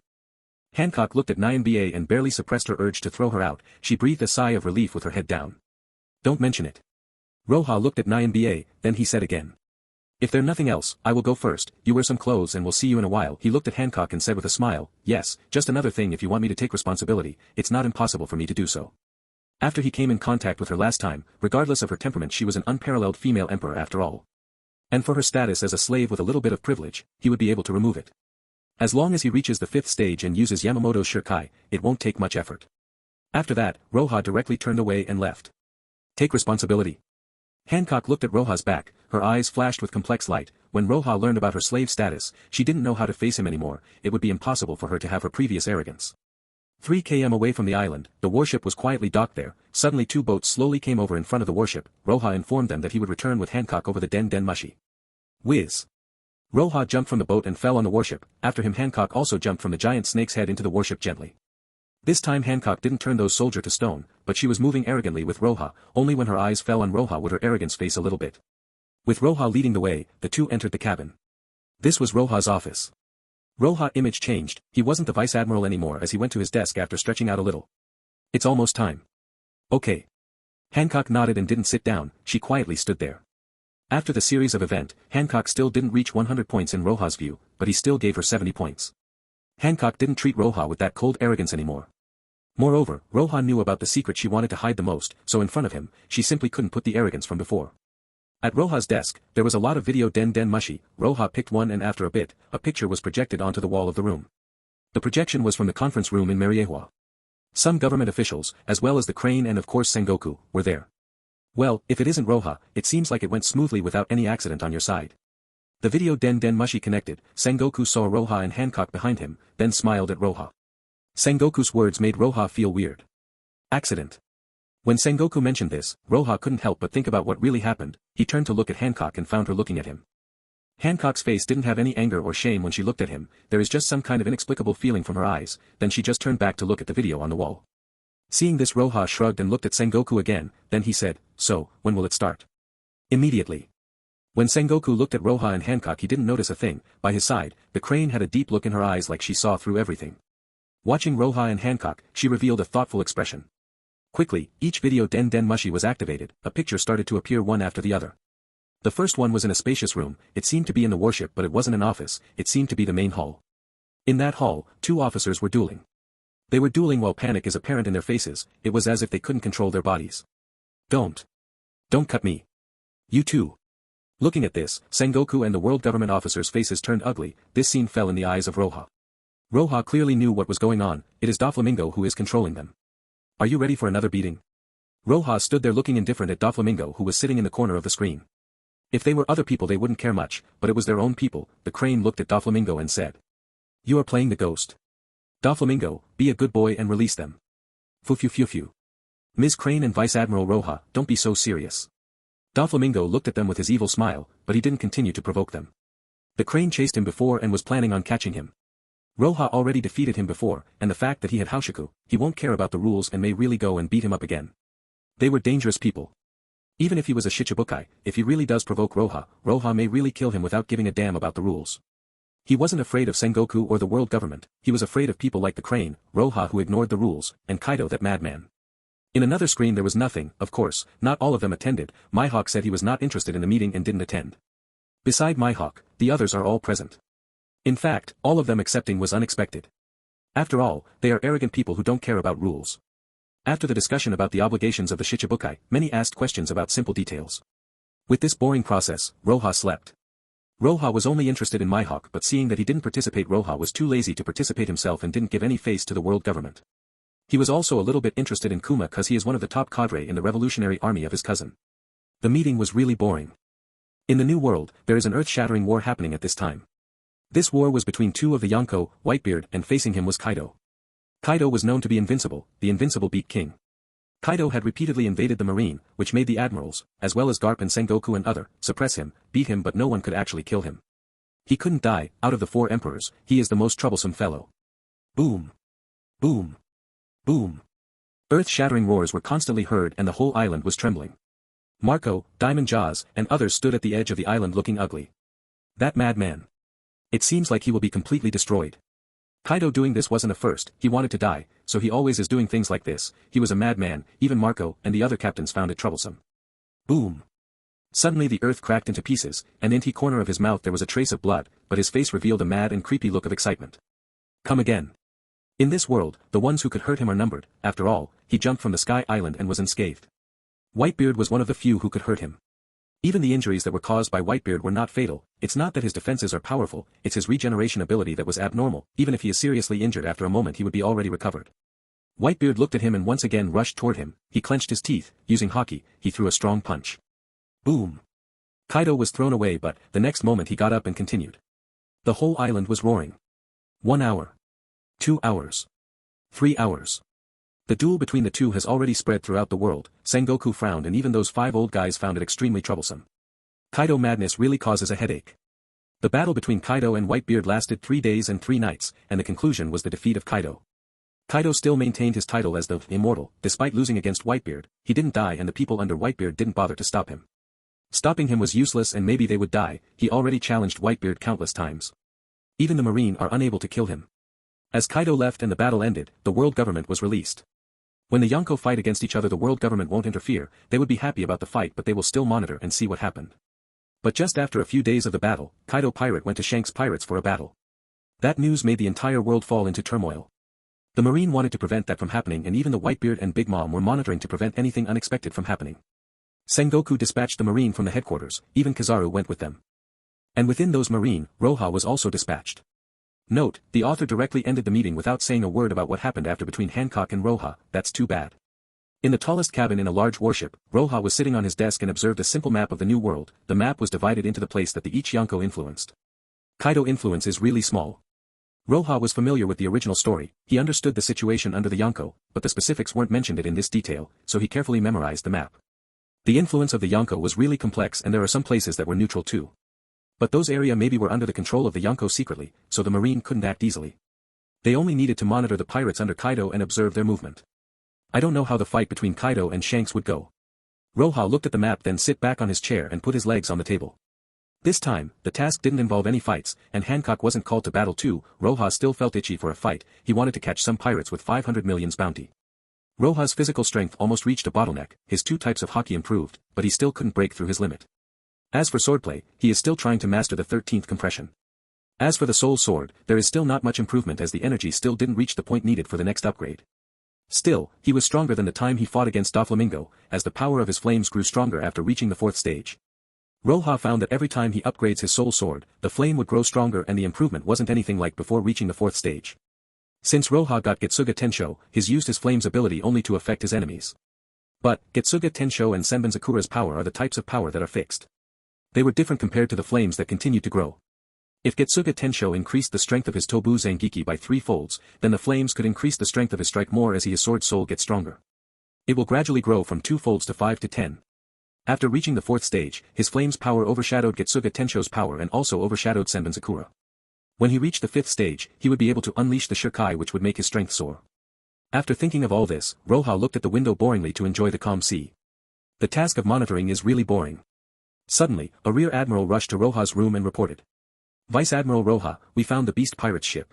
Hancock looked at Nyanba and barely suppressed her urge to throw her out, she breathed a sigh of relief with her head down. Don't mention it. Roja looked at Nyanba, then he said again. If there's nothing else, I will go first, you wear some clothes and we'll see you in a while. He looked at Hancock and said with a smile, yes, just another thing if you want me to take responsibility, it's not impossible for me to do so. After he came in contact with her last time, regardless of her temperament she was an unparalleled female emperor after all. And for her status as a slave with a little bit of privilege, he would be able to remove it. As long as he reaches the 5th stage and uses Yamamoto's Shirkai, it won't take much effort. After that, Roja directly turned away and left. Take responsibility. Hancock looked at Roja's back, her eyes flashed with complex light. When Roja learned about her slave status, she didn't know how to face him anymore, it would be impossible for her to have her previous arrogance. 3 km away from the island, the warship was quietly docked there. Suddenly 2 boats slowly came over in front of the warship. Roja informed them that he would return with Hancock over the Den Mushi. Whiz. Roja jumped from the boat and fell on the warship. After him Hancock also jumped from the giant snake's head into the warship gently. This time Hancock didn't turn those soldiers to stone, but she was moving arrogantly with Roja. Only when her eyes fell on Roja would her arrogance face a little bit. With Roja leading the way, the two entered the cabin. This was Roja's office. Roja's image changed, he wasn't the vice admiral anymore as he went to his desk after stretching out a little. It's almost time. Okay. Hancock nodded and didn't sit down, she quietly stood there. After the series of events, Hancock still didn't reach 100 points in Roja's view, but he still gave her 70 points. Hancock didn't treat Roja with that cold arrogance anymore. Moreover, Roja knew about the secret she wanted to hide the most, so in front of him, she simply couldn't put the arrogance from before. At Roja's desk, there was a lot of video den mushi. Roja picked one and after a bit, a picture was projected onto the wall of the room. The projection was from the conference room in Mariewa. Some government officials, as well as the Crane and of course Sengoku, were there. Well, if it isn't Roja, it seems like it went smoothly without any accident on your side. The video den mushi connected, Sengoku saw Roja and Hancock behind him, then smiled at Roja. Sengoku's words made Roja feel weird. Accident. When Sengoku mentioned this, Roja couldn't help but think about what really happened. He turned to look at Hancock and found her looking at him. Hancock's face didn't have any anger or shame when she looked at him, there is just some kind of inexplicable feeling from her eyes, then she just turned back to look at the video on the wall. Seeing this, Roja shrugged and looked at Sengoku again, then he said, "So, when will it start?" Immediately. When Sengoku looked at Roja and Hancock, he didn't notice a thing. By his side, the Crane had a deep look in her eyes like she saw through everything. Watching Roja and Hancock, she revealed a thoughtful expression. Quickly, each video den mushi was activated, a picture started to appear one after the other. The first one was in a spacious room, it seemed to be in the warship but it wasn't an office, it seemed to be the main hall. In that hall, two officers were dueling. They were dueling while panic is apparent in their faces, it was as if they couldn't control their bodies. Don't cut me. You too. Looking at this, Sengoku and the world government officers' faces turned ugly, this scene fell in the eyes of Roja. Roja clearly knew what was going on, it is Doflamingo who is controlling them. Are you ready for another beating? Roja stood there looking indifferent at Doflamingo who was sitting in the corner of the screen. If they were other people they wouldn't care much, but it was their own people. The Crane looked at Doflamingo and said. You are playing the ghost. Doflamingo, be a good boy and release them. Phew. Ms. Crane and Vice Admiral Roja, don't be so serious. Doflamingo looked at them with his evil smile, but he didn't continue to provoke them. The Crane chased him before and was planning on catching him. Roja already defeated him before, and the fact that he had Haushaku, he won't care about the rules and may really go and beat him up again. They were dangerous people. Even if he was a Shichibukai, if he really does provoke Roja, Roja may really kill him without giving a damn about the rules. He wasn't afraid of Sengoku or the world government, he was afraid of people like the Crane, Roja who ignored the rules, and Kaido that madman. In another screen there was nothing, of course, not all of them attended. Mihawk said he was not interested in the meeting and didn't attend. Beside Mihawk, the others are all present. In fact, all of them accepting was unexpected. After all, they are arrogant people who don't care about rules. After the discussion about the obligations of the Shichibukai, many asked questions about simple details. With this boring process, Roja slept. Roja was only interested in Mihawk but seeing that he didn't participate, Roja was too lazy to participate himself and didn't give any face to the world government. He was also a little bit interested in Kuma cause he is one of the top cadre in the revolutionary army of his cousin. The meeting was really boring. In the New World, there is an earth-shattering war happening at this time. This war was between two of the Yonko, Whitebeard, and facing him was Kaido. Kaido was known to be invincible, the invincible beat king. Kaido had repeatedly invaded the marine, which made the admirals, as well as Garp and Sengoku and other, suppress him, beat him but no one could actually kill him. He couldn't die, out of the 4 emperors, he is the most troublesome fellow. Boom. Boom. Boom. Earth-shattering roars were constantly heard and the whole island was trembling. Marco, Diamond Jaws, and others stood at the edge of the island looking ugly. That madman. It seems like he will be completely destroyed. Kaido doing this wasn't a first, he wanted to die, so he always is doing things like this, he was a madman, even Marco and the other captains found it troublesome. Boom. Suddenly the earth cracked into pieces, and in the corner of his mouth there was a trace of blood, but his face revealed a mad and creepy look of excitement. Come again. In this world, the ones who could hurt him are numbered, after all, he jumped from the Sky Island and was unscathed. Whitebeard was one of the few who could hurt him. Even the injuries that were caused by Whitebeard were not fatal, it's not that his defenses are powerful, it's his regeneration ability that was abnormal, even if he is seriously injured after a moment he would be already recovered. Whitebeard looked at him and once again rushed toward him, he clenched his teeth, using haki, he threw a strong punch. Boom. Kaido was thrown away but, the next moment he got up and continued. The whole island was roaring. 1 hour. 2 hours. 3 hours. The duel between the two has already spread throughout the world, Sengoku frowned and even those 5 old guys found it extremely troublesome. Kaido madness really causes a headache. The battle between Kaido and Whitebeard lasted 3 days and 3 nights, and the conclusion was the defeat of Kaido. Kaido still maintained his title as the Immortal, despite losing against Whitebeard, he didn't die and the people under Whitebeard didn't bother to stop him. Stopping him was useless and maybe they would die, he already challenged Whitebeard countless times. Even the marine are unable to kill him. As Kaido left and the battle ended, the world government was released. When the Yonko fight against each other the world government won't interfere, they would be happy about the fight but they will still monitor and see what happened. But just after a few days of the battle, Kaido Pirate went to Shanks Pirates for a battle. That news made the entire world fall into turmoil. The Marine wanted to prevent that from happening, and even the Whitebeard and Big Mom were monitoring to prevent anything unexpected from happening. Sengoku dispatched the Marine from the headquarters, even Kizaru went with them. And within those Marine, Roja was also dispatched. Note, the author directly ended the meeting without saying a word about what happened after between Hancock and Roja. That's too bad. In the tallest cabin in a large warship, Roja was sitting on his desk and observed a simple map of the new world. The map was divided into the place that the each Yonko influenced. Kaido influence is really small. Roja was familiar with the original story, he understood the situation under the Yonko, but the specifics weren't mentioned in this detail, so he carefully memorized the map. The influence of the Yonko was really complex, and there are some places that were neutral too. But those areas maybe were under the control of the Yonko secretly, so the Marine couldn't act easily. They only needed to monitor the pirates under Kaido and observe their movement. I don't know how the fight between Kaido and Shanks would go. Roja looked at the map, then sit back on his chair and put his legs on the table. This time, the task didn't involve any fights, and Hancock wasn't called to battle too. Roja still felt itchy for a fight. He wanted to catch some pirates with 500 million's bounty. Roja's physical strength almost reached a bottleneck, his 2 types of haki improved, but he still couldn't break through his limit. As for swordplay, he is still trying to master the 13th compression. As for the soul sword, there is still not much improvement as the energy still didn't reach the point needed for the next upgrade. Still, he was stronger than the time he fought against Doflamingo, as the power of his flames grew stronger after reaching the 4th stage. Roja found that every time he upgrades his soul sword, the flame would grow stronger, and the improvement wasn't anything like before reaching the 4th stage. Since Roja got Getsuga Tenshō, he's used his flame's ability only to affect his enemies. But, Getsuga Tenshō and Senbonzakura's power are the types of power that are fixed. They were different compared to the flames that continued to grow. If Getsuga Tenshō increased the strength of his Tobu Zangiki by 3 folds, then the flames could increase the strength of his strike more as his sword soul gets stronger. It will gradually grow from 2 folds to 5 to 10. After reaching the 4th stage, his flame's power overshadowed Getsuga Tenshō's power and also overshadowed Senbonzakura. When he reached the 5th stage, he would be able to unleash the Shirkai, which would make his strength soar. After thinking of all this, Roja looked at the window boringly to enjoy the calm sea. The task of monitoring is really boring. Suddenly, a rear admiral rushed to Roja's room and reported. Vice Admiral Roja, we found the beast pirates ship.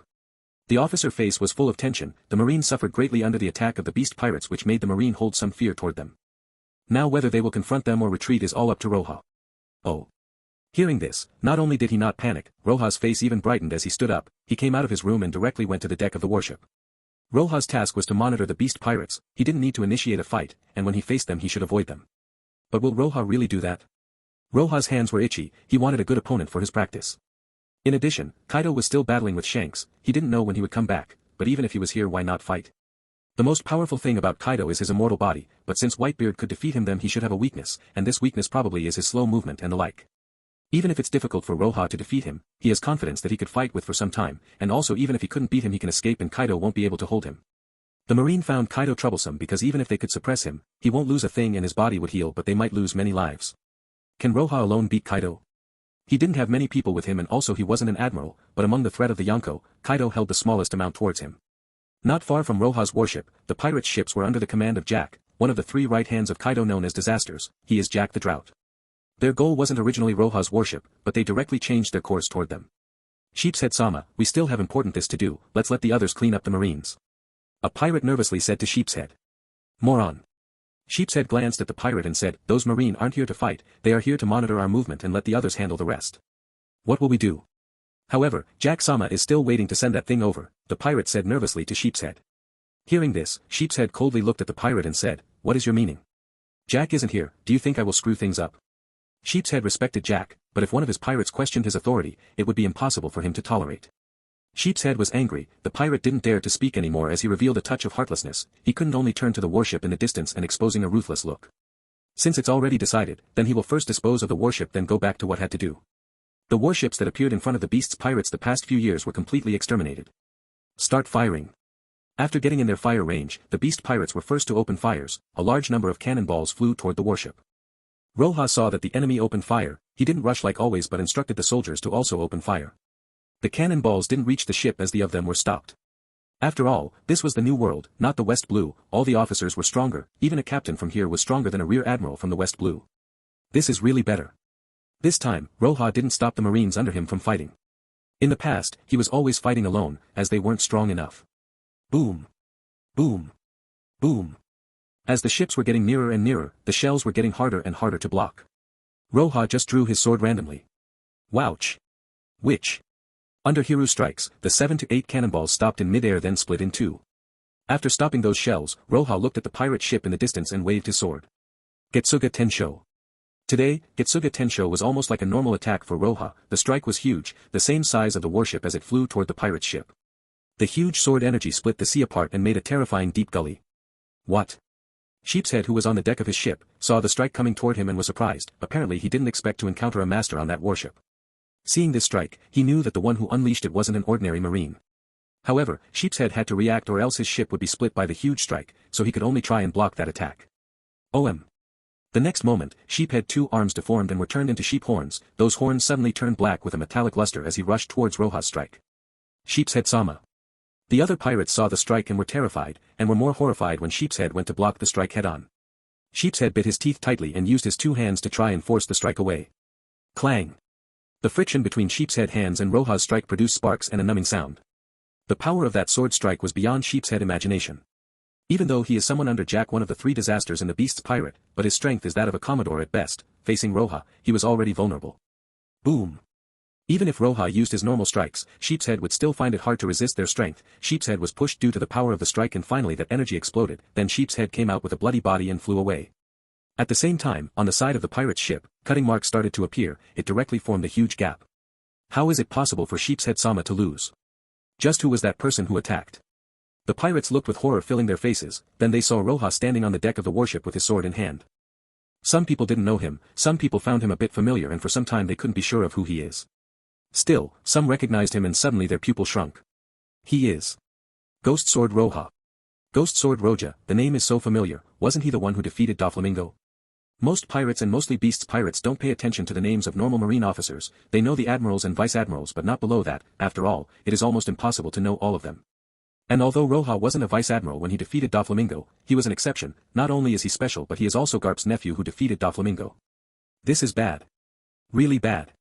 The officer's face was full of tension. The Marine suffered greatly under the attack of the beast pirates, which made the Marine hold some fear toward them. Now whether they will confront them or retreat is all up to Roja. Oh. Hearing this, not only did he not panic, Roja's face even brightened as he stood up. He came out of his room and directly went to the deck of the warship. Roja's task was to monitor the beast pirates. He didn't need to initiate a fight, and when he faced them he should avoid them. But will Roja really do that? Roja's hands were itchy. He wanted a good opponent for his practice. In addition, Kaido was still battling with Shanks. He didn't know when he would come back, but even if he was here, why not fight? The most powerful thing about Kaido is his immortal body, but since Whitebeard could defeat him, then he should have a weakness, and this weakness probably is his slow movement and the like. Even if it's difficult for Roja to defeat him, he has confidence that he could fight with for some time, and also even if he couldn't beat him, he can escape and Kaido won't be able to hold him. The Marine found Kaido troublesome because even if they could suppress him, he won't lose a thing and his body would heal, but they might lose many lives. Can Roja alone beat Kaido? He didn't have many people with him, and also he wasn't an admiral, but among the threat of the Yonko, Kaido held the smallest amount towards him. Not far from Roja's warship, the pirates' ships were under the command of Jack, one of the 3 right hands of Kaido known as disasters. He is Jack the Drought. Their goal wasn't originally Roja's warship, but they directly changed their course toward them. Sheepshead-sama, we still have important this to do, let's let the others clean up the Marines. A pirate nervously said to Sheepshead. Moron. Sheepshead glanced at the pirate and said, those Marine aren't here to fight, they are here to monitor our movement and let the others handle the rest. What will we do? However, Jack-sama is still waiting to send that thing over, the pirate said nervously to Sheepshead. Hearing this, Sheepshead coldly looked at the pirate and said, what is your meaning? Jack isn't here, do you think I will screw things up? Sheepshead respected Jack, but if one of his pirates questioned his authority, it would be impossible for him to tolerate. Sheepshead was angry. The pirate didn't dare to speak anymore as he revealed a touch of heartlessness. He couldn't only turn to the warship in the distance and exposing a ruthless look. Since it's already decided, then he will first dispose of the warship, then go back to what had to do. The warships that appeared in front of the beast's pirates the past few years were completely exterminated. Start firing. After getting in their fire range, the beast pirates were first to open fires. A large number of cannonballs flew toward the warship. Roja saw that the enemy opened fire. He didn't rush like always but instructed the soldiers to also open fire. The cannonballs didn't reach the ship as the of them were stopped. After all, this was the New World, not the West Blue. All the officers were stronger, even a captain from here was stronger than a rear admiral from the West Blue. This is really better. This time, Roja didn't stop the Marines under him from fighting. In the past, he was always fighting alone, as they weren't strong enough. Boom. Boom. Boom. As the ships were getting nearer and nearer, the shells were getting harder and harder to block. Roja just drew his sword randomly. Wouch. Which. Under Hiru's strikes, the 7 to 8 cannonballs stopped in mid-air then split in two. After stopping those shells, Roja looked at the pirate ship in the distance and waved his sword. Getsuga Tenshō. Today, Getsuga Tenshō was almost like a normal attack for Roja. The strike was huge, the same size of the warship as it flew toward the pirate ship. The huge sword energy split the sea apart and made a terrifying deep gully. What? Sheepshead, who was on the deck of his ship, saw the strike coming toward him and was surprised. Apparently he didn't expect to encounter a master on that warship. Seeing this strike, he knew that the one who unleashed it wasn't an ordinary marine. However, Sheepshead had to react or else his ship would be split by the huge strike, so he could only try and block that attack. OM. The next moment, Sheephead 2 arms deformed and were turned into sheep horns. Those horns suddenly turned black with a metallic luster as he rushed towards Roja's strike. Sheepshead-sama. The other pirates saw the strike and were terrified, and were more horrified when Sheepshead went to block the strike head-on. Sheepshead bit his teeth tightly and used his 2 hands to try and force the strike away. Clang. The friction between Sheepshead hands and Roja's strike produced sparks and a numbing sound. The power of that sword strike was beyond Sheepshead imagination. Even though he is someone under Jack, one of the 3 disasters in the Beast's pirate, but his strength is that of a commodore at best, facing Roja, he was already vulnerable. Boom. Even if Roja used his normal strikes, Sheepshead would still find it hard to resist their strength. Sheepshead was pushed due to the power of the strike and finally that energy exploded, then Sheepshead came out with a bloody body and flew away. At the same time, on the side of the pirate's ship, cutting marks started to appear. It directly formed a huge gap. How is it possible for Sheepshead-sama to lose? Just who was that person who attacked? The pirates looked with horror filling their faces, then they saw Roja standing on the deck of the warship with his sword in hand. Some people didn't know him, some people found him a bit familiar and for some time they couldn't be sure of who he is. Still, some recognized him and suddenly their pupil shrunk. He is Ghost Sword Roja. Ghost Sword Roja, the name is so familiar, wasn't he the one who defeated Doflamingo? Most pirates and mostly Beast's pirates don't pay attention to the names of normal marine officers, they know the admirals and vice-admirals but not below that. After all, it is almost impossible to know all of them. And although Roja wasn't a vice-admiral when he defeated Doflamingo, he was an exception. Not only is he special but he is also Garp's nephew who defeated Doflamingo. This is bad. Really bad.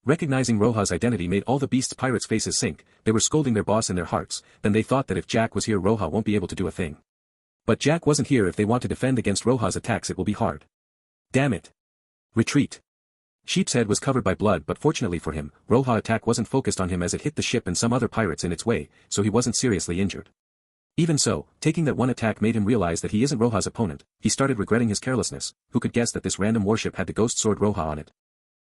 Recognizing Roja's identity made all the Beast's pirates' faces sink. They were scolding their boss in their hearts, then they thought that if Jack was here Roja won't be able to do a thing. But Jack wasn't here. If they want to defend against Roja's attacks it will be hard. Damn it. Retreat. Sheepshead was covered by blood but fortunately for him, Roja's attack wasn't focused on him as it hit the ship and some other pirates in its way, so he wasn't seriously injured. Even so, taking that one attack made him realize that he isn't Roja's opponent. He started regretting his carelessness. Who could guess that this random warship had the ghost sword Roja on it?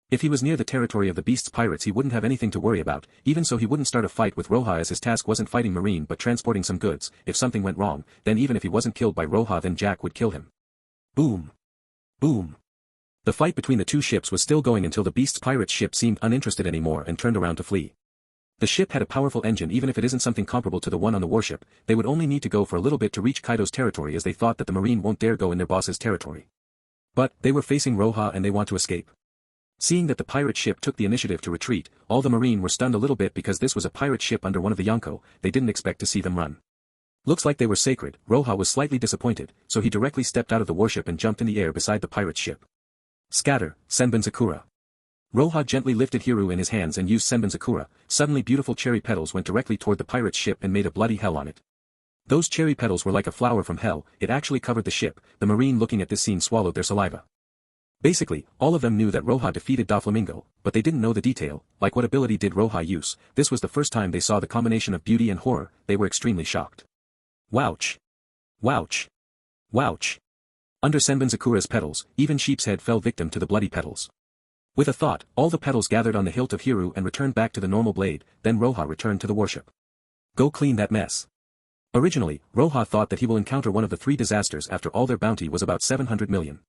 If he was near the territory of the Beast's pirates he wouldn't have anything to worry about, even so he wouldn't start a fight with Roja as his task wasn't fighting marine but transporting some goods. If something went wrong, then even if he wasn't killed by Roja then Jack would kill him. Boom. Boom. The fight between the two ships was still going until the Beast's pirate's ship seemed uninterested anymore and turned around to flee. The ship had a powerful engine. Even if it isn't something comparable to the one on the warship, they would only need to go for a little bit to reach Kaido's territory as they thought that the marine won't dare go in their boss's territory. But, they were facing Roja and they want to escape. Seeing that the pirate ship took the initiative to retreat, all the marine were stunned a little bit because this was a pirate ship under one of the Yonko. They didn't expect to see them run. Looks like they were sacred. Roja was slightly disappointed, so he directly stepped out of the warship and jumped in the air beside the pirate ship. Scatter, Senbonzakura. Roja gently lifted Hiru in his hands and used Senbonzakura. Suddenly beautiful cherry petals went directly toward the pirate's ship and made a bloody hell on it. Those cherry petals were like a flower from hell. It actually covered the ship. The marine looking at this scene swallowed their saliva. Basically, all of them knew that Roja defeated Doflamingo, but they didn't know the detail, like what ability did Roja use. This was the first time they saw the combination of beauty and horror. They were extremely shocked. Wouch. Wouch. Wouch. Under Senbonzakura's petals, even Sheepshead fell victim to the bloody petals. With a thought, all the petals gathered on the hilt of Hiru and returned back to the normal blade, then Roja returned to the warship. Go clean that mess. Originally, Roja thought that he will encounter one of the 3 disasters after all their bounty was about 700 million.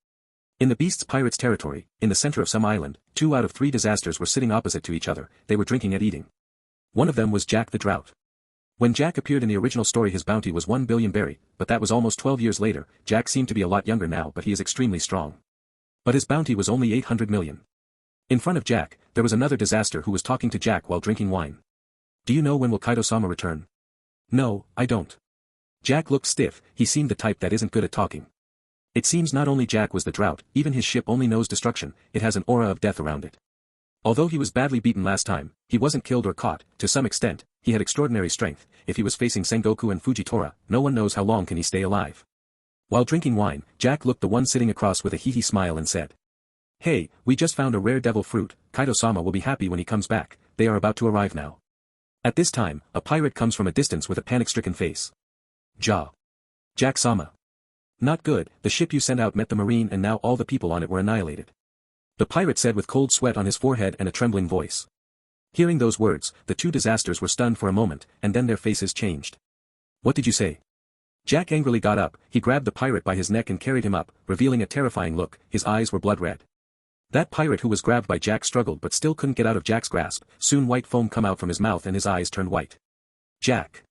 In the Beast's pirates' territory, in the center of some island, 2 out of 3 disasters were sitting opposite to each other. They were drinking and eating. One of them was Jack the Drought. When Jack appeared in the original story his bounty was 1 billion berry, but that was almost 12 years later. Jack seemed to be a lot younger now but he is extremely strong. But his bounty was only 800 million. In front of Jack, there was another disaster who was talking to Jack while drinking wine. Do you know when will Kaido-sama return? No, I don't. Jack looked stiff. He seemed the type that isn't good at talking. It seems not only Jack was the drought, even his ship only knows destruction. It has an aura of death around it. Although he was badly beaten last time, he wasn't killed or caught. To some extent, he had extraordinary strength. If he was facing Sengoku and Fujitora, no one knows how long can he stay alive. While drinking wine, Jack looked the one sitting across with a hee-hee smile and said, "Hey, we just found a rare devil fruit. Kaido-sama will be happy when he comes back. They are about to arrive now." At this time, a pirate comes from a distance with a panic-stricken face. Jack-sama. Not good, the ship you sent out met the marine and now all the people on it were annihilated. The pirate said with cold sweat on his forehead and a trembling voice. Hearing those words, the two disasters were stunned for a moment, and then their faces changed. What did you say? Jack angrily got up, he grabbed the pirate by his neck and carried him up, revealing a terrifying look, his eyes were blood red. That pirate who was grabbed by Jack struggled but still couldn't get out of Jack's grasp, soon white foam come out from his mouth and his eyes turned white. Jack.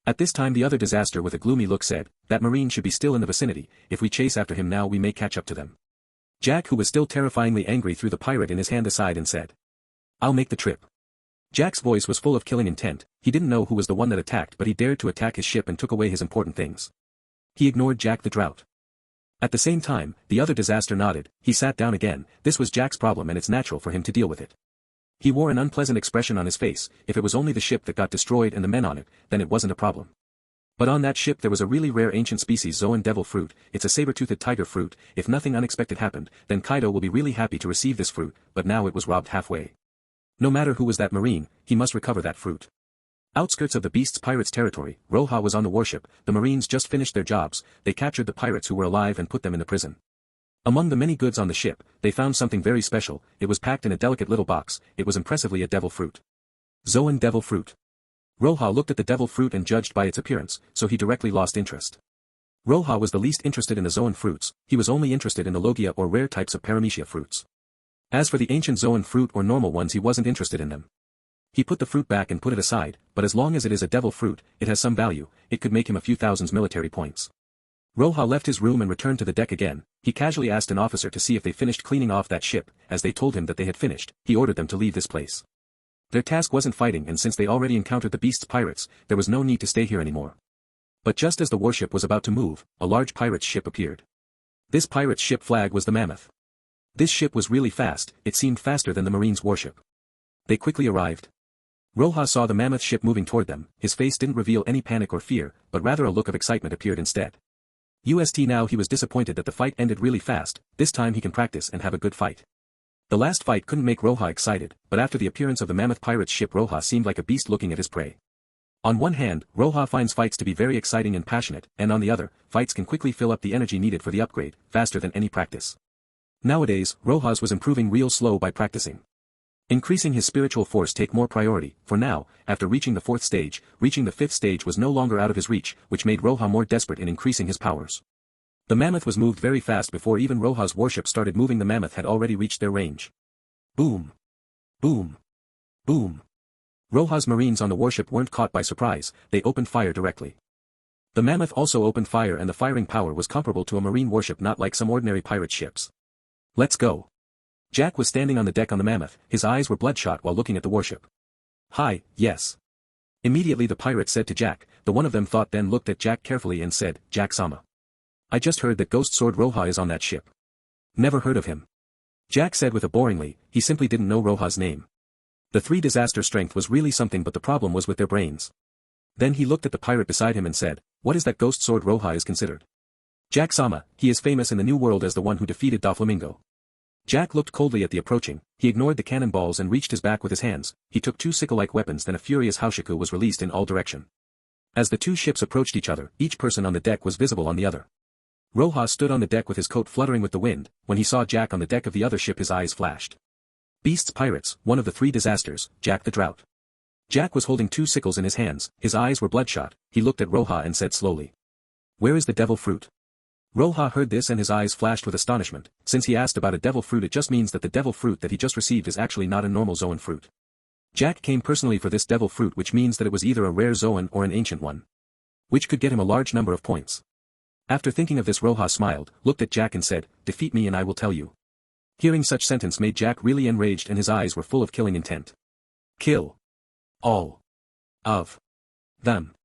At this time the other disaster with a gloomy look said, that marine should be still in the vicinity, if we chase after him now we may catch up to them. Jack who was still terrifyingly angry threw the pirate in his hand aside and said. I'll make the trip. Jack's voice was full of killing intent, he didn't know who was the one that attacked but he dared to attack his ship and took away his important things. He ignored Jack the Drought. At the same time, the other disaster nodded, he sat down again, this was Jack's problem and it's natural for him to deal with it. He wore an unpleasant expression on his face, if it was only the ship that got destroyed and the men on it, then it wasn't a problem. But on that ship there was a really rare ancient species Zoan devil fruit, it's a saber-toothed tiger fruit, if nothing unexpected happened, then Kaido will be really happy to receive this fruit, but now it was robbed halfway. No matter who was that marine, he must recover that fruit. Outskirts of the beast's pirates' territory, Roja was on the warship, the marines just finished their jobs, they captured the pirates who were alive and put them in the prison. Among the many goods on the ship, they found something very special, it was packed in a delicate little box, it was impressively a devil fruit. Zoan devil fruit. Roja looked at the devil fruit and judged by its appearance, so he directly lost interest. Roja was the least interested in the Zoan fruits, he was only interested in the Logia or rare types of paramecia fruits. As for the ancient Zoan fruit or normal ones he wasn't interested in them. He put the fruit back and put it aside, but as long as it is a devil fruit, it has some value, it could make him a few thousand military points. Roja left his room and returned to the deck again, he casually asked an officer to see if they finished cleaning off that ship, as they told him that they had finished, he ordered them to leave this place. Their task wasn't fighting and since they already encountered the beast's pirates, there was no need to stay here anymore. But just as the warship was about to move, a large pirate's ship appeared. This pirate's ship flag was the Mammoth. This ship was really fast, it seemed faster than the Marine's warship. They quickly arrived. Roja saw the Mammoth ship moving toward them, his face didn't reveal any panic or fear, but rather a look of excitement appeared instead. Now he was disappointed that the fight ended really fast, this time he can practice and have a good fight. The last fight couldn't make Roja excited, but after the appearance of the Mammoth pirate's ship Roja seemed like a beast looking at his prey. On one hand, Roja finds fights to be very exciting and passionate, and on the other, fights can quickly fill up the energy needed for the upgrade, faster than any practice. Nowadays, Roja's was improving real slow by practicing. Increasing his spiritual force take more priority, for now, after reaching the 4th stage, reaching the 5th stage was no longer out of his reach, which made Roja more desperate in increasing his powers. The Mammoth was moved very fast before even Roja's warship started moving. The Mammoth had already reached their range. Boom. Boom. Boom. Roja's marines on the warship weren't caught by surprise, they opened fire directly. The Mammoth also opened fire and the firing power was comparable to a marine warship, not like some ordinary pirate ships. Let's go. Jack was standing on the deck on the Mammoth, his eyes were bloodshot while looking at the warship. Hi, yes. Immediately the pirate said to Jack, the one of them thought then looked at Jack carefully and said, Jack-sama. I just heard that Ghost Sword Roja is on that ship. Never heard of him. Jack said with a boringly, he simply didn't know Roja's name. The 3 disaster strength was really something but the problem was with their brains. Then he looked at the pirate beside him and said, what is that Ghost Sword Roja is considered? Jack-sama, he is famous in the New World as the one who defeated Doflamingo. Jack looked coldly at the approaching, he ignored the cannonballs and reached his back with his hands, he took 2 sickle-like weapons then a furious Haushaku was released in all direction. As the 2 ships approached each other, each person on the deck was visible on the other. Roja stood on the deck with his coat fluttering with the wind, when he saw Jack on the deck of the other ship his eyes flashed. Beasts pirates, one of the 3 disasters, Jack the Drought. Jack was holding 2 sickles in his hands, his eyes were bloodshot, he looked at Roja and said slowly. Where is the devil fruit? Roja heard this and his eyes flashed with astonishment, since he asked about a devil fruit it just means that the devil fruit that he just received is actually not a normal Zoan fruit. Jack came personally for this devil fruit which means that it was either a rare Zoan or an ancient one. Which could get him a large number of points. After thinking of this Roja smiled, looked at Jack and said, defeat me and I will tell you. Hearing such sentence made Jack really enraged and his eyes were full of killing intent. Kill. All. Of. Them.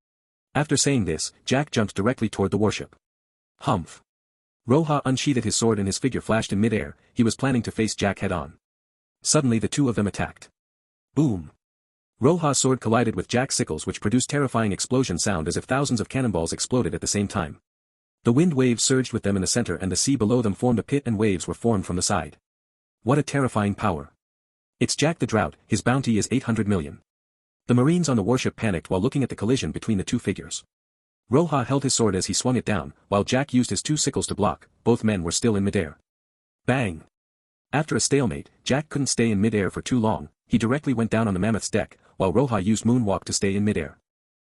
After saying this, Jack jumped directly toward the warship. Humph. Roja unsheathed his sword and his figure flashed in mid-air, he was planning to face Jack head-on. Suddenly the 2 of them attacked. Boom. Roja's sword collided with Jack's sickles which produced terrifying explosion sound as if thousands of cannonballs exploded at the same time. The wind waves surged with them in the center and the sea below them formed a pit and waves were formed from the side. What a terrifying power. It's Jack the Drought, his bounty is 800 million. The Marines on the warship panicked while looking at the collision between the two figures. Roja held his sword as he swung it down, while Jack used his two sickles to block. Both men were still in midair. Bang! After a stalemate, Jack couldn't stay in midair for too long. He directly went down on the mammoth's deck, while Roja used moonwalk to stay in midair.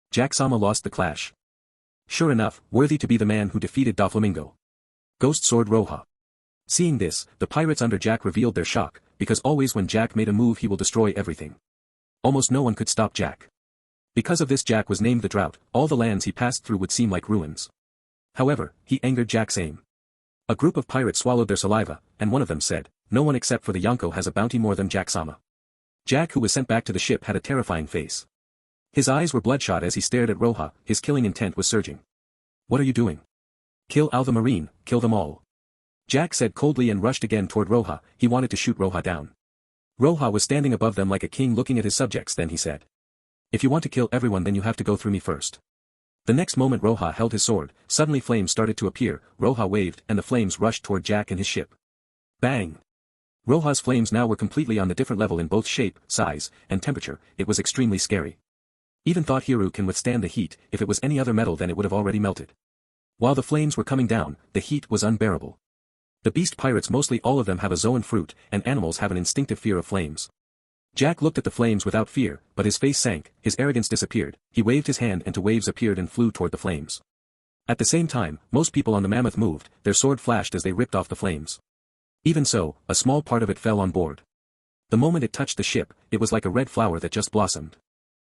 Jack-sama lost the clash. Sure enough, worthy to be the man who defeated Doflamingo. Ghost Sword Roja. Seeing this, the pirates under Jack revealed their shock, because always when Jack made a move he will destroy everything. Almost no one could stop Jack. Because of this Jack was named the Drought. All the lands he passed through would seem like ruins. However, he angered Jack's aim. A group of pirates swallowed their saliva, and one of them said, "No one except for the Yonko has a bounty more than Jack-sama." Jack, who was sent back to the ship, had a terrifying face. His eyes were bloodshot as he stared at Roja. His killing intent was surging. "What are you doing?" "Kill all the Marine, kill them all." Jack said coldly and rushed again toward Roja. He wanted to shoot Roja down. Roja was standing above them like a king looking at his subjects. Then he said, "If you want to kill everyone then you have to go through me first." The next moment Roja held his sword. Suddenly flames started to appear. Roja waved and the flames rushed toward Jack and his ship. Bang! Roja's flames now were completely on the different level in both shape, size, and temperature. It was extremely scary. Even thought Hiru can withstand the heat. If it was any other metal then it would have already melted. While the flames were coming down, the heat was unbearable. The beast pirates, mostly all of them, have a zoan fruit, and animals have an instinctive fear of flames. Jack looked at the flames without fear, but his face sank, his arrogance disappeared. He waved his hand and two waves appeared and flew toward the flames. At the same time, most people on the mammoth moved. Their sword flashed as they ripped off the flames. Even so, a small part of it fell on board. The moment it touched the ship, it was like a red flower that just blossomed.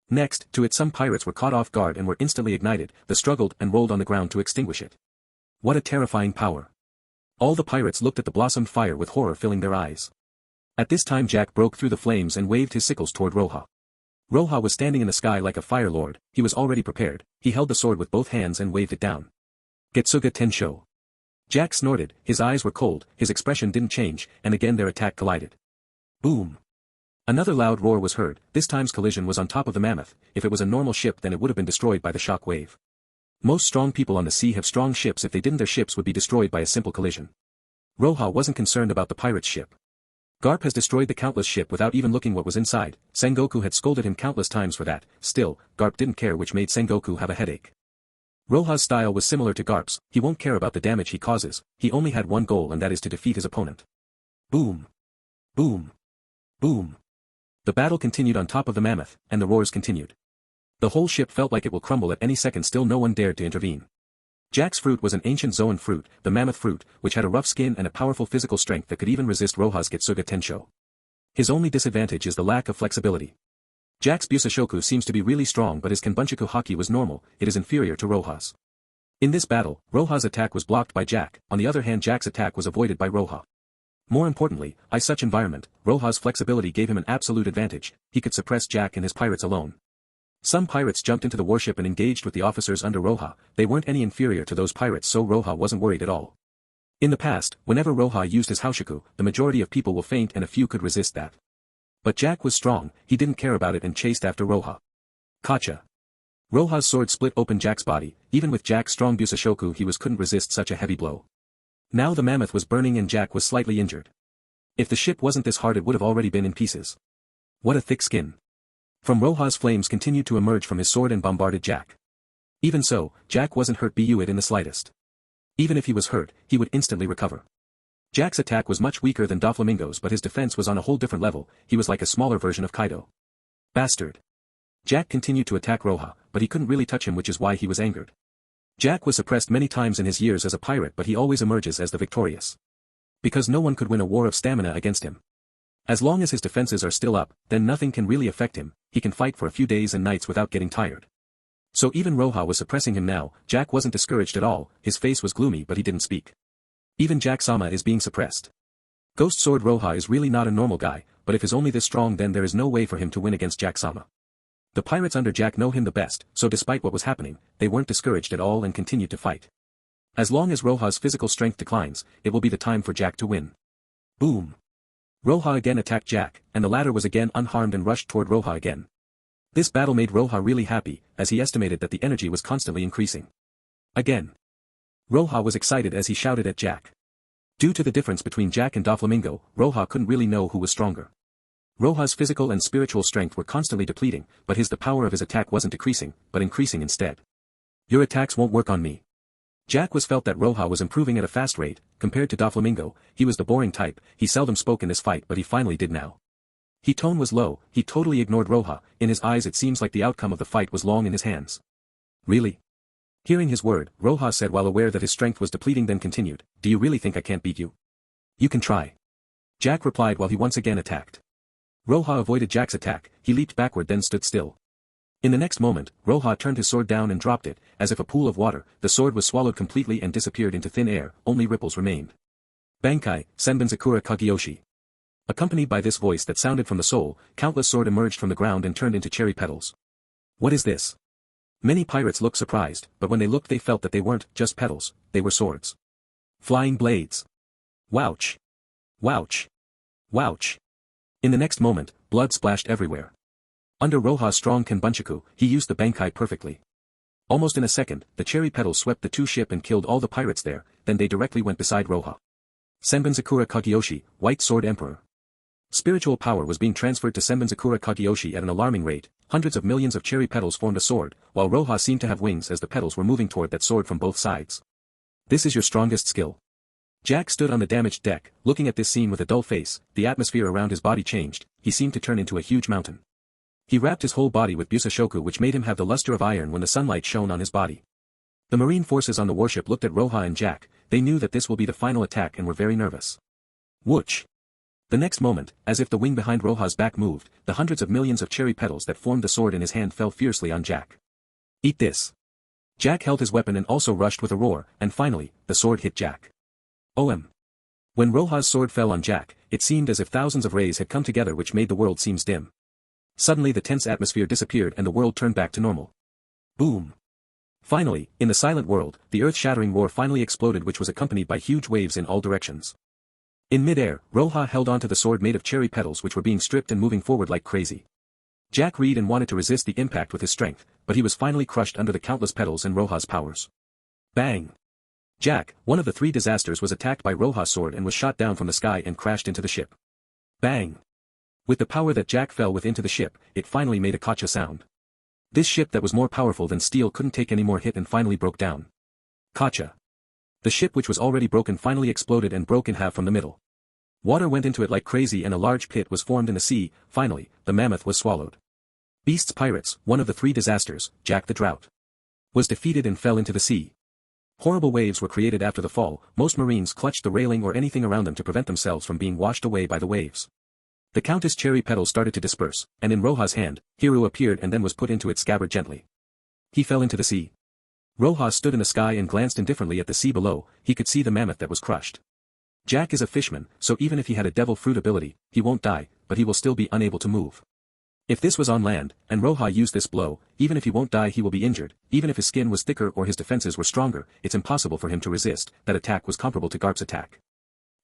Next, to it some pirates were caught off guard and were instantly ignited. They struggled and rolled on the ground to extinguish it. What a terrifying power. All the pirates looked at the blossomed fire with horror filling their eyes. At this time Jack broke through the flames and waved his sickles toward Roja. Roja was standing in the sky like a fire lord. He was already prepared. He held the sword with both hands and waved it down. Getsuga Tenshō. Jack snorted. His eyes were cold, his expression didn't change, and again their attack collided. Boom! Another loud roar was heard. This time's collision was on top of the mammoth. If it was a normal ship then it would have been destroyed by the shock wave. Most strong people on the sea have strong ships. If they didn't, their ships would be destroyed by a simple collision. Roja wasn't concerned about the pirate's ship. Garp has destroyed the countless ship without even looking what was inside. Sengoku had scolded him countless times for that. Still, Garp didn't care, which made Sengoku have a headache. Roja's style was similar to Garp's. He won't care about the damage he causes. He only had one goal, and that is to defeat his opponent. Boom! Boom! Boom! The battle continued on top of the mammoth, and the roars continued. The whole ship felt like it will crumble at any second. Still no one dared to intervene. Jack's fruit was an ancient zoan fruit, the mammoth fruit, which had a rough skin and a powerful physical strength that could even resist Roja's Getsuga Tenshō. His only disadvantage is the lack of flexibility. Jack's Busashoku seems to be really strong, but his Kenbunchaku haki was normal. It is inferior to Roja's. In this battle, Roja's attack was blocked by Jack. On the other hand, Jack's attack was avoided by Roja. More importantly, in such environment, Roja's flexibility gave him an absolute advantage. He could suppress Jack and his pirates alone. Some pirates jumped into the warship and engaged with the officers under Roja. They weren't any inferior to those pirates, so Roja wasn't worried at all. In the past, whenever Roja used his Haushaku, the majority of people will faint and a few could resist that. But Jack was strong. He didn't care about it and chased after Roja. Kacha. Roja's sword split open Jack's body. Even with Jack's strong Busashoku he couldn't resist such a heavy blow. Now the mammoth was burning and Jack was slightly injured. If the ship wasn't this hard it would have already been in pieces. What a thick skin. From Roja's flames continued to emerge from his sword and bombarded Jack. Even so, Jack wasn't hurt in the slightest. Even if he was hurt, he would instantly recover. Jack's attack was much weaker than Doflamingo's, but his defense was on a whole different level. He was like a smaller version of Kaido. Bastard. Jack continued to attack Roja, but he couldn't really touch him, which is why he was angered. Jack was suppressed many times in his years as a pirate, but he always emerges as the victorious. Because no one could win a war of stamina against him. As long as his defenses are still up, then nothing can really affect him. He can fight for a few days and nights without getting tired. So even Roja was suppressing him now. Jack wasn't discouraged at all. His face was gloomy, but he didn't speak. Even Jack-sama is being suppressed. Ghost Sword Roja is really not a normal guy, but if he's only this strong then there is no way for him to win against Jack-sama. The pirates under Jack know him the best, so despite what was happening, they weren't discouraged at all and continued to fight. As long as Roja's physical strength declines, it will be the time for Jack to win. Boom. Roja again attacked Jack, and the latter was again unharmed and rushed toward Roja again. This battle made Roja really happy, as he estimated that the energy was constantly increasing. Again. Roja was excited as he shouted at Jack. Due to the difference between Jack and Doflamingo, Roja couldn't really know who was stronger. Roja's physical and spiritual strength were constantly depleting, but the power of his attack wasn't decreasing, but increasing instead. Your attacks won't work on me. Jack felt that Roja was improving at a fast rate. Compared to Doflamingo, he was the boring type. He seldom spoke in this fight, but he finally did now. His tone was low, he totally ignored Roja. In his eyes it seems like the outcome of the fight was long in his hands. Really? Hearing his word, Roja said while aware that his strength was depleting, then continued, do you really think I can't beat you? You can try. Jack replied while he once again attacked. Roja avoided Jack's attack, he leaped backward then stood still. In the next moment, Roja turned his sword down and dropped it, as if a pool of water. The sword was swallowed completely and disappeared into thin air, only ripples remained. Bankai, Senbonzakura Kageyoshi. Accompanied by this voice that sounded from the soul, countless sword emerged from the ground and turned into cherry petals. What is this? Many pirates looked surprised, but when they looked they felt that they weren't just petals, they were swords. Flying blades. Wouch! Wouch! Wouch! In the next moment, blood splashed everywhere. Under Roja's strong Kanbunchaku, he used the Bankai perfectly. Almost in a second, the cherry petals swept the ship and killed all the pirates there, then they directly went beside Roja. Senbonzakura Kageyoshi, White Sword Emperor. Spiritual power was being transferred to Senbonzakura Kageyoshi at an alarming rate. Hundreds of millions of cherry petals formed a sword, while Roja seemed to have wings as the petals were moving toward that sword from both sides. This is your strongest skill. Jack stood on the damaged deck, looking at this scene with a dull face. The atmosphere around his body changed, he seemed to turn into a huge mountain. He wrapped his whole body with Busashoku, which made him have the luster of iron when the sunlight shone on his body. The marine forces on the warship looked at Roja and Jack. They knew that this will be the final attack and were very nervous. Whoosh! The next moment, as if the wing behind Roja's back moved, the hundreds of millions of cherry petals that formed the sword in his hand fell fiercely on Jack. Eat this! Jack held his weapon and also rushed with a roar, and finally, the sword hit Jack. OM. When Roja's sword fell on Jack, it seemed as if thousands of rays had come together which made the world seem dim. Suddenly the tense atmosphere disappeared and the world turned back to normal. Boom! Finally, in the silent world, the earth-shattering roar finally exploded, which was accompanied by huge waves in all directions. In mid-air, Roja held onto the sword made of cherry petals which were being stripped and moving forward like crazy. Jack read and wanted to resist the impact with his strength, but he was finally crushed under the countless petals and Roja's powers. Bang! Jack, one of the three disasters, was attacked by Roja's sword and was shot down from the sky and crashed into the ship. Bang! With the power that Jack fell with into the ship, it finally made a kacha sound. This ship that was more powerful than steel couldn't take any more hit and finally broke down. Kacha. The ship, which was already broken, finally exploded and broke in half from the middle. Water went into it like crazy and a large pit was formed in the sea. Finally, the mammoth was swallowed. Beasts Pirates, one of the three disasters, Jack the Drought, was defeated and fell into the sea. Horrible waves were created after the fall. Most marines clutched the railing or anything around them to prevent themselves from being washed away by the waves. The Countess' cherry petals started to disperse, and in Roja's hand, Hiru appeared and then was put into its scabbard gently. He fell into the sea. Roja stood in the sky and glanced indifferently at the sea below. He could see the mammoth that was crushed. Jack is a fishman, so even if he had a devil fruit ability, he won't die, but he will still be unable to move. If this was on land, and Roja used this blow, even if he won't die he will be injured. Even if his skin was thicker or his defenses were stronger, it's impossible for him to resist. That attack was comparable to Garp's attack.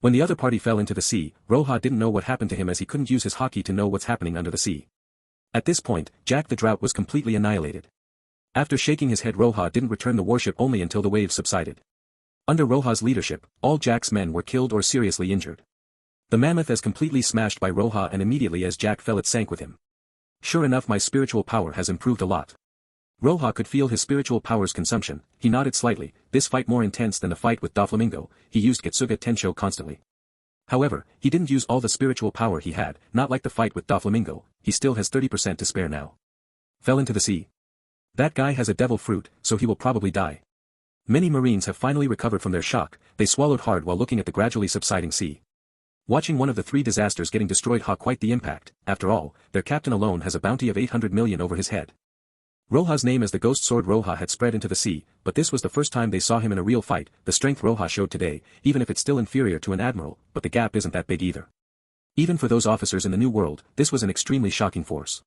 When the other party fell into the sea, Roja didn't know what happened to him as he couldn't use his haki to know what's happening under the sea. At this point, Jack the Drought was completely annihilated. After shaking his head, Roja didn't return the warship only until the waves subsided. Under Roja's leadership, all Jack's men were killed or seriously injured. The mammoth is completely smashed by Roja, and immediately as Jack fell it sank with him. Sure enough, my spiritual power has improved a lot. Roja could feel his spiritual power's consumption. He nodded slightly. This fight more intense than the fight with Doflamingo. He used Getsuga Tenshō constantly. However, he didn't use all the spiritual power he had, not like the fight with Doflamingo. He still has 30% to spare now. Fell into the sea. That guy has a devil fruit, so he will probably die. Many marines have finally recovered from their shock. They swallowed hard while looking at the gradually subsiding sea. Watching one of the three disasters getting destroyed, quite the impact. After all, their captain alone has a bounty of 800 million over his head. Roja's name as the ghost sword Roja had spread into the sea, but this was the first time they saw him in a real fight. The strength Roja showed today, even if it's still inferior to an admiral, but the gap isn't that big either. Even for those officers in the New World, this was an extremely shocking force.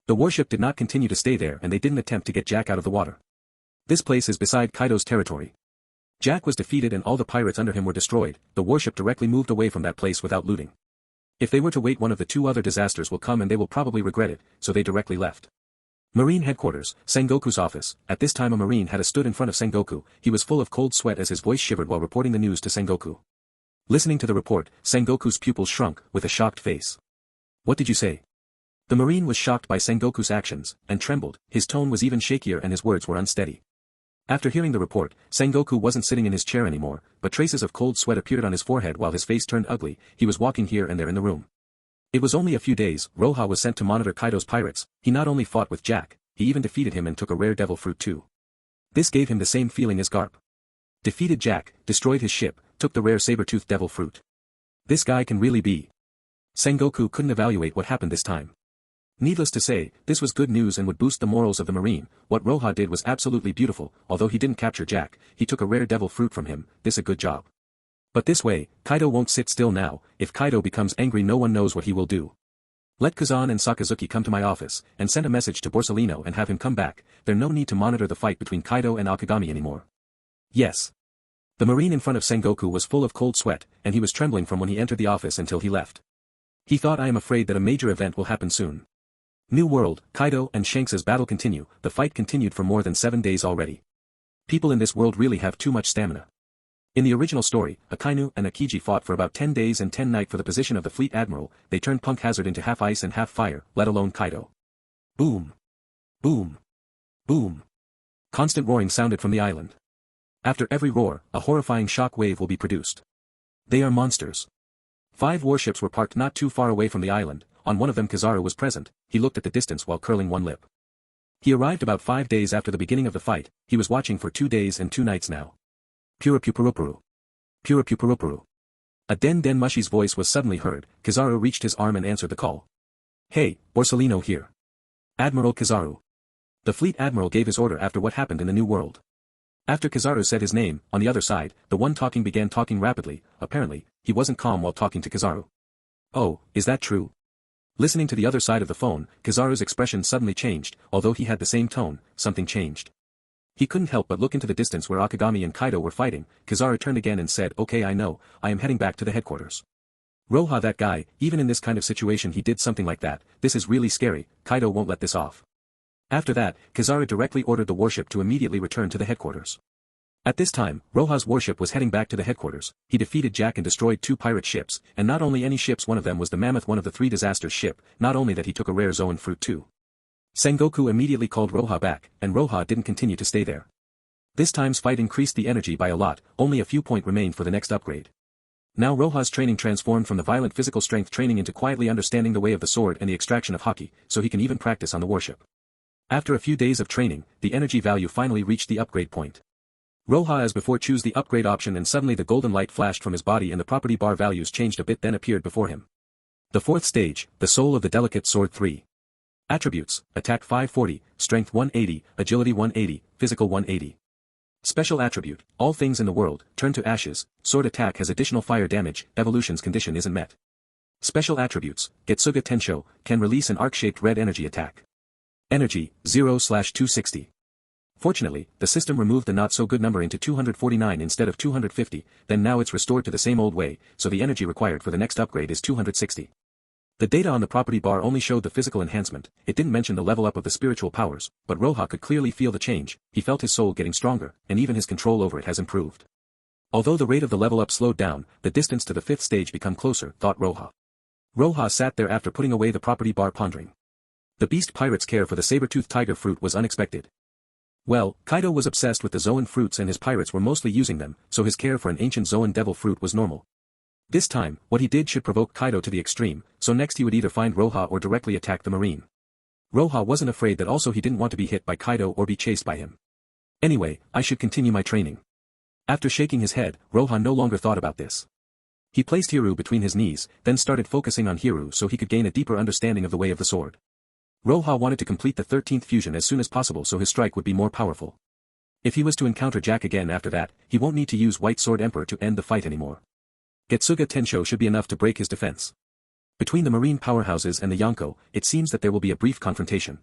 The warship did not continue to stay there and they didn't attempt to get Jack out of the water. This place is beside Kaido's territory. Jack was defeated and all the pirates under him were destroyed. The warship directly moved away from that place without looting. If they were to wait, one of the two other disasters will come and they will probably regret it, so they directly left. Marine Headquarters, Sengoku's office. At this time a marine had stood in front of Sengoku. He was full of cold sweat as his voice shivered while reporting the news to Sengoku. Listening to the report, Sengoku's pupils shrunk, with a shocked face. What did you say? The Marine was shocked by Sengoku's actions, and trembled, his tone was even shakier and his words were unsteady. After hearing the report, Sengoku wasn't sitting in his chair anymore, but traces of cold sweat appeared on his forehead while his face turned ugly, he was walking here and there in the room. It was only a few days, Roja was sent to monitor Kaido's pirates, he not only fought with Jack, he even defeated him and took a rare devil fruit too. This gave him the same feeling as Garp. Defeated Jack, destroyed his ship, took the rare saber-toothed devil fruit. This guy can really be. Sengoku couldn't evaluate what happened this time. Needless to say, this was good news and would boost the morals of the Marine. What Roja did was absolutely beautiful, although he didn't capture Jack, he took a rare devil fruit from him, this a good job. But this way, Kaido won't sit still now, if Kaido becomes angry no one knows what he will do. Let Kazan and Sakazuki come to my office, and send a message to Borsalino and have him come back, there's no need to monitor the fight between Kaido and Akagami anymore. Yes. The Marine in front of Sengoku was full of cold sweat, and he was trembling from when he entered the office until he left. He thought I am afraid that a major event will happen soon. New World, Kaido and Shanks' battle continue, the fight continued for more than 7 days already. People in this world really have too much stamina. In the original story, Akainu and Akiji fought for about 10 days and 10 nights for the position of the fleet admiral, they turned Punk Hazard into half ice and half fire, let alone Kaido. Boom. Boom. Boom. Constant roaring sounded from the island. After every roar, a horrifying shock wave will be produced. They are monsters. 5 warships were parked not too far away from the island, on one of them Kizaru was present, he looked at the distance while curling one lip. He arrived about 5 days after the beginning of the fight, he was watching for 2 days and 2 nights now. Purapupurupuru. Purapupurupuru. A Den Mushi's voice was suddenly heard, Kizaru reached his arm and answered the call. Hey, Borsalino here. Admiral Kizaru. The fleet admiral gave his order after what happened in the New World. After Kizaru said his name, on the other side, the one talking began talking rapidly, apparently, he wasn't calm while talking to Kizaru. Oh, is that true? Listening to the other side of the phone, Kizaru's expression suddenly changed, although he had the same tone, something changed. He couldn't help but look into the distance where Akagami and Kaido were fighting, Kizaru turned again and said, okay I know, I am heading back to the headquarters. Roja that guy, even in this kind of situation he did something like that, this is really scary, Kaido won't let this off. After that, Kizaru directly ordered the warship to immediately return to the headquarters. At this time, Roja's warship was heading back to the headquarters, he defeated Jack and destroyed 2 pirate ships, and not only any ships, one of them was the Mammoth, one of the 3 disasters ship, not only that he took a rare Zoan fruit too. Sengoku immediately called Roja back, and Roja didn't continue to stay there. This time's fight increased the energy by a lot, only a few points remained for the next upgrade. Now Roja's training transformed from the violent physical strength training into quietly understanding the way of the sword and the extraction of haki, so he can even practice on the warship. After a few days of training, the energy value finally reached the upgrade point. Roja as before chose the upgrade option and suddenly the golden light flashed from his body and the property bar values changed a bit then appeared before him. The 4th stage, the soul of the delicate sword 3. Attributes, attack 540, strength 180, agility 180, physical 180. Special attribute, all things in the world, turn to ashes, sword attack has additional fire damage, evolution's condition isn't met. Special attributes, Getsuga Tenshō, can release an arc-shaped red energy attack. Energy, 0/260. Fortunately, the system removed the not-so-good number into 249 instead of 250, then now it's restored to the same old way, so the energy required for the next upgrade is 260. The data on the property bar only showed the physical enhancement, it didn't mention the level up of the spiritual powers, but Roja could clearly feel the change, he felt his soul getting stronger, and even his control over it has improved. Although the rate of the level up slowed down, the distance to the 5th stage become closer, thought Roja. Roja sat there after putting away the property bar pondering. The beast pirate's care for the saber-toothed tiger fruit was unexpected. Well, Kaido was obsessed with the Zoan fruits and his pirates were mostly using them, so his care for an ancient Zoan devil fruit was normal. This time, what he did should provoke Kaido to the extreme, so next he would either find Roja or directly attack the Marine. Roja wasn't afraid that also he didn't want to be hit by Kaido or be chased by him. Anyway, I should continue my training. After shaking his head, Roja no longer thought about this. He placed Hiru between his knees, then started focusing on Hiru so he could gain a deeper understanding of the way of the sword. Roja wanted to complete the 13th fusion as soon as possible so his strike would be more powerful. If he was to encounter Jack again after that, he won't need to use White Sword Emperor to end the fight anymore. Getsuga Tenshō should be enough to break his defense. Between the marine powerhouses and the Yonko, it seems that there will be a brief confrontation.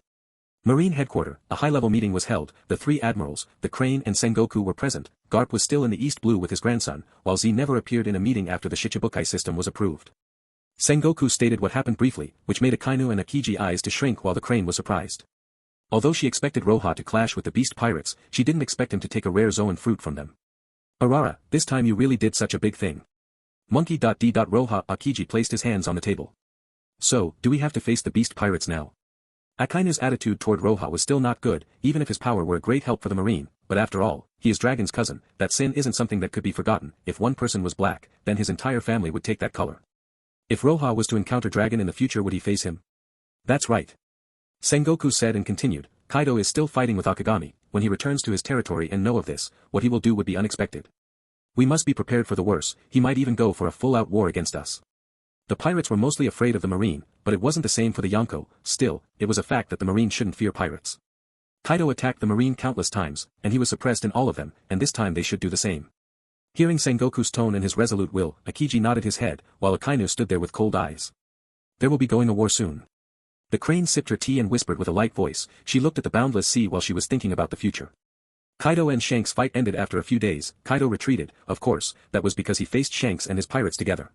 Marine headquarters, a high-level meeting was held, the 3 admirals, the Crane and Sengoku were present, Garp was still in the East Blue with his grandson, while Z never appeared in a meeting after the Shichibukai system was approved. Sengoku stated what happened briefly, which made Akainu and Akiji eyes to shrink while the Crane was surprised. Although she expected Roja to clash with the beast pirates, she didn't expect him to take a rare Zoan fruit from them. Arara, this time you really did such a big thing. Monkey.d. Roja Akiji placed his hands on the table. So, do we have to face the beast pirates now? Akainu's attitude toward Roja was still not good, even if his power were a great help for the marine, but after all, he is Dragon's cousin, that sin isn't something that could be forgotten. If one person was black, then his entire family would take that color. If Roja was to encounter Dragon in the future, would he face him? That's right. Sengoku said and continued, Kaido is still fighting with Akagami. When he returns to his territory and know of this, what he will do would be unexpected. We must be prepared for the worst. He might even go for a full-out war against us. The pirates were mostly afraid of the marine, but it wasn't the same for the Yonko. Still, it was a fact that the marine shouldn't fear pirates. Kaido attacked the marine countless times, and he was suppressed in all of them, and this time they should do the same. Hearing Sengoku's tone and his resolute will, Akiji nodded his head, while Akainu stood there with cold eyes. There will be going a war soon. The crane sipped her tea and whispered with a light voice. She looked at the boundless sea while she was thinking about the future. Kaido and Shanks' fight ended after a few days. Kaido retreated, of course, that was because he faced Shanks and his pirates together.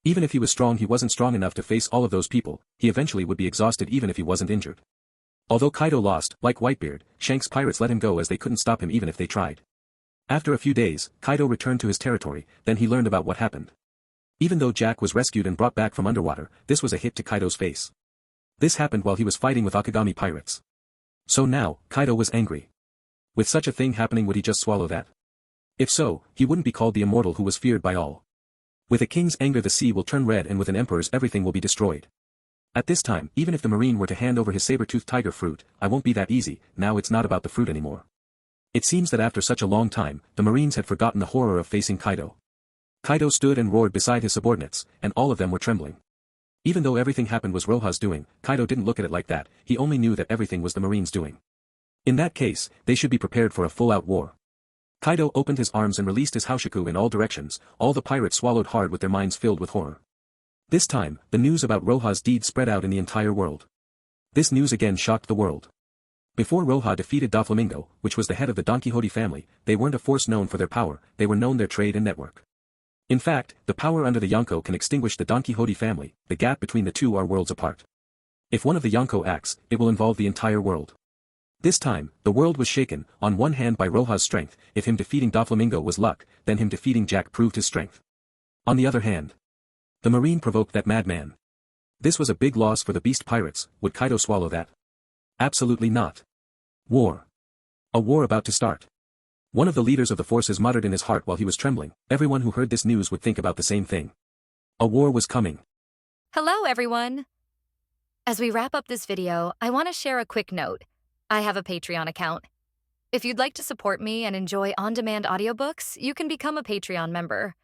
Even if he was strong, he wasn't strong enough to face all of those people. He eventually would be exhausted even if he wasn't injured. Although Kaido lost, like Whitebeard, Shanks' pirates let him go as they couldn't stop him even if they tried. After a few days, Kaido returned to his territory, then he learned about what happened. Even though Jack was rescued and brought back from underwater, this was a hit to Kaido's face. This happened while he was fighting with Akagami pirates. So now, Kaido was angry. With such a thing happening, would he just swallow that? If so, he wouldn't be called the immortal who was feared by all. With a king's anger the sea will turn red, and with an emperor's everything will be destroyed. At this time, even if the marine were to hand over his saber-toothed tiger fruit, I won't be that easy. Now it's not about the fruit anymore. It seems that after such a long time, the marines had forgotten the horror of facing Kaido. Kaido stood and roared beside his subordinates, and all of them were trembling. Even though everything happened was Roja's doing, Kaido didn't look at it like that. He only knew that everything was the marines' doing. In that case, they should be prepared for a full-out war. Kaido opened his arms and released his Haushaku in all directions. All the pirates swallowed hard with their minds filled with horror. This time, the news about Roja's deed spread out in the entire world. This news again shocked the world. Before Roja defeated Doflamingo, which was the head of the Don Quixote family, they weren't a force known for their power, they were known their trade and network. In fact, the power under the Yonko can extinguish the Don Quixote family. The gap between the two are worlds apart. If one of the Yonko acts, it will involve the entire world. This time, the world was shaken, on one hand by Roja's strength. If him defeating Doflamingo was luck, then him defeating Jack proved his strength. On the other hand, the marine provoked that madman. This was a big loss for the beast pirates. Would Kaido swallow that? Absolutely not. War. A war about to start. One of the leaders of the forces muttered in his heart while he was trembling. Everyone who heard this news would think about the same thing. A war was coming. Hello everyone! As we wrap up this video, I want to share a quick note. I have a Patreon account. If you'd like to support me and enjoy on-demand audiobooks, you can become a Patreon member.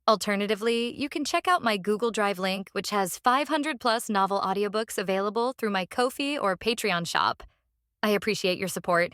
Alternatively, you can check out my Google Drive link, which has 500+ novel audiobooks available through my Ko-fi or Patreon shop. I appreciate your support.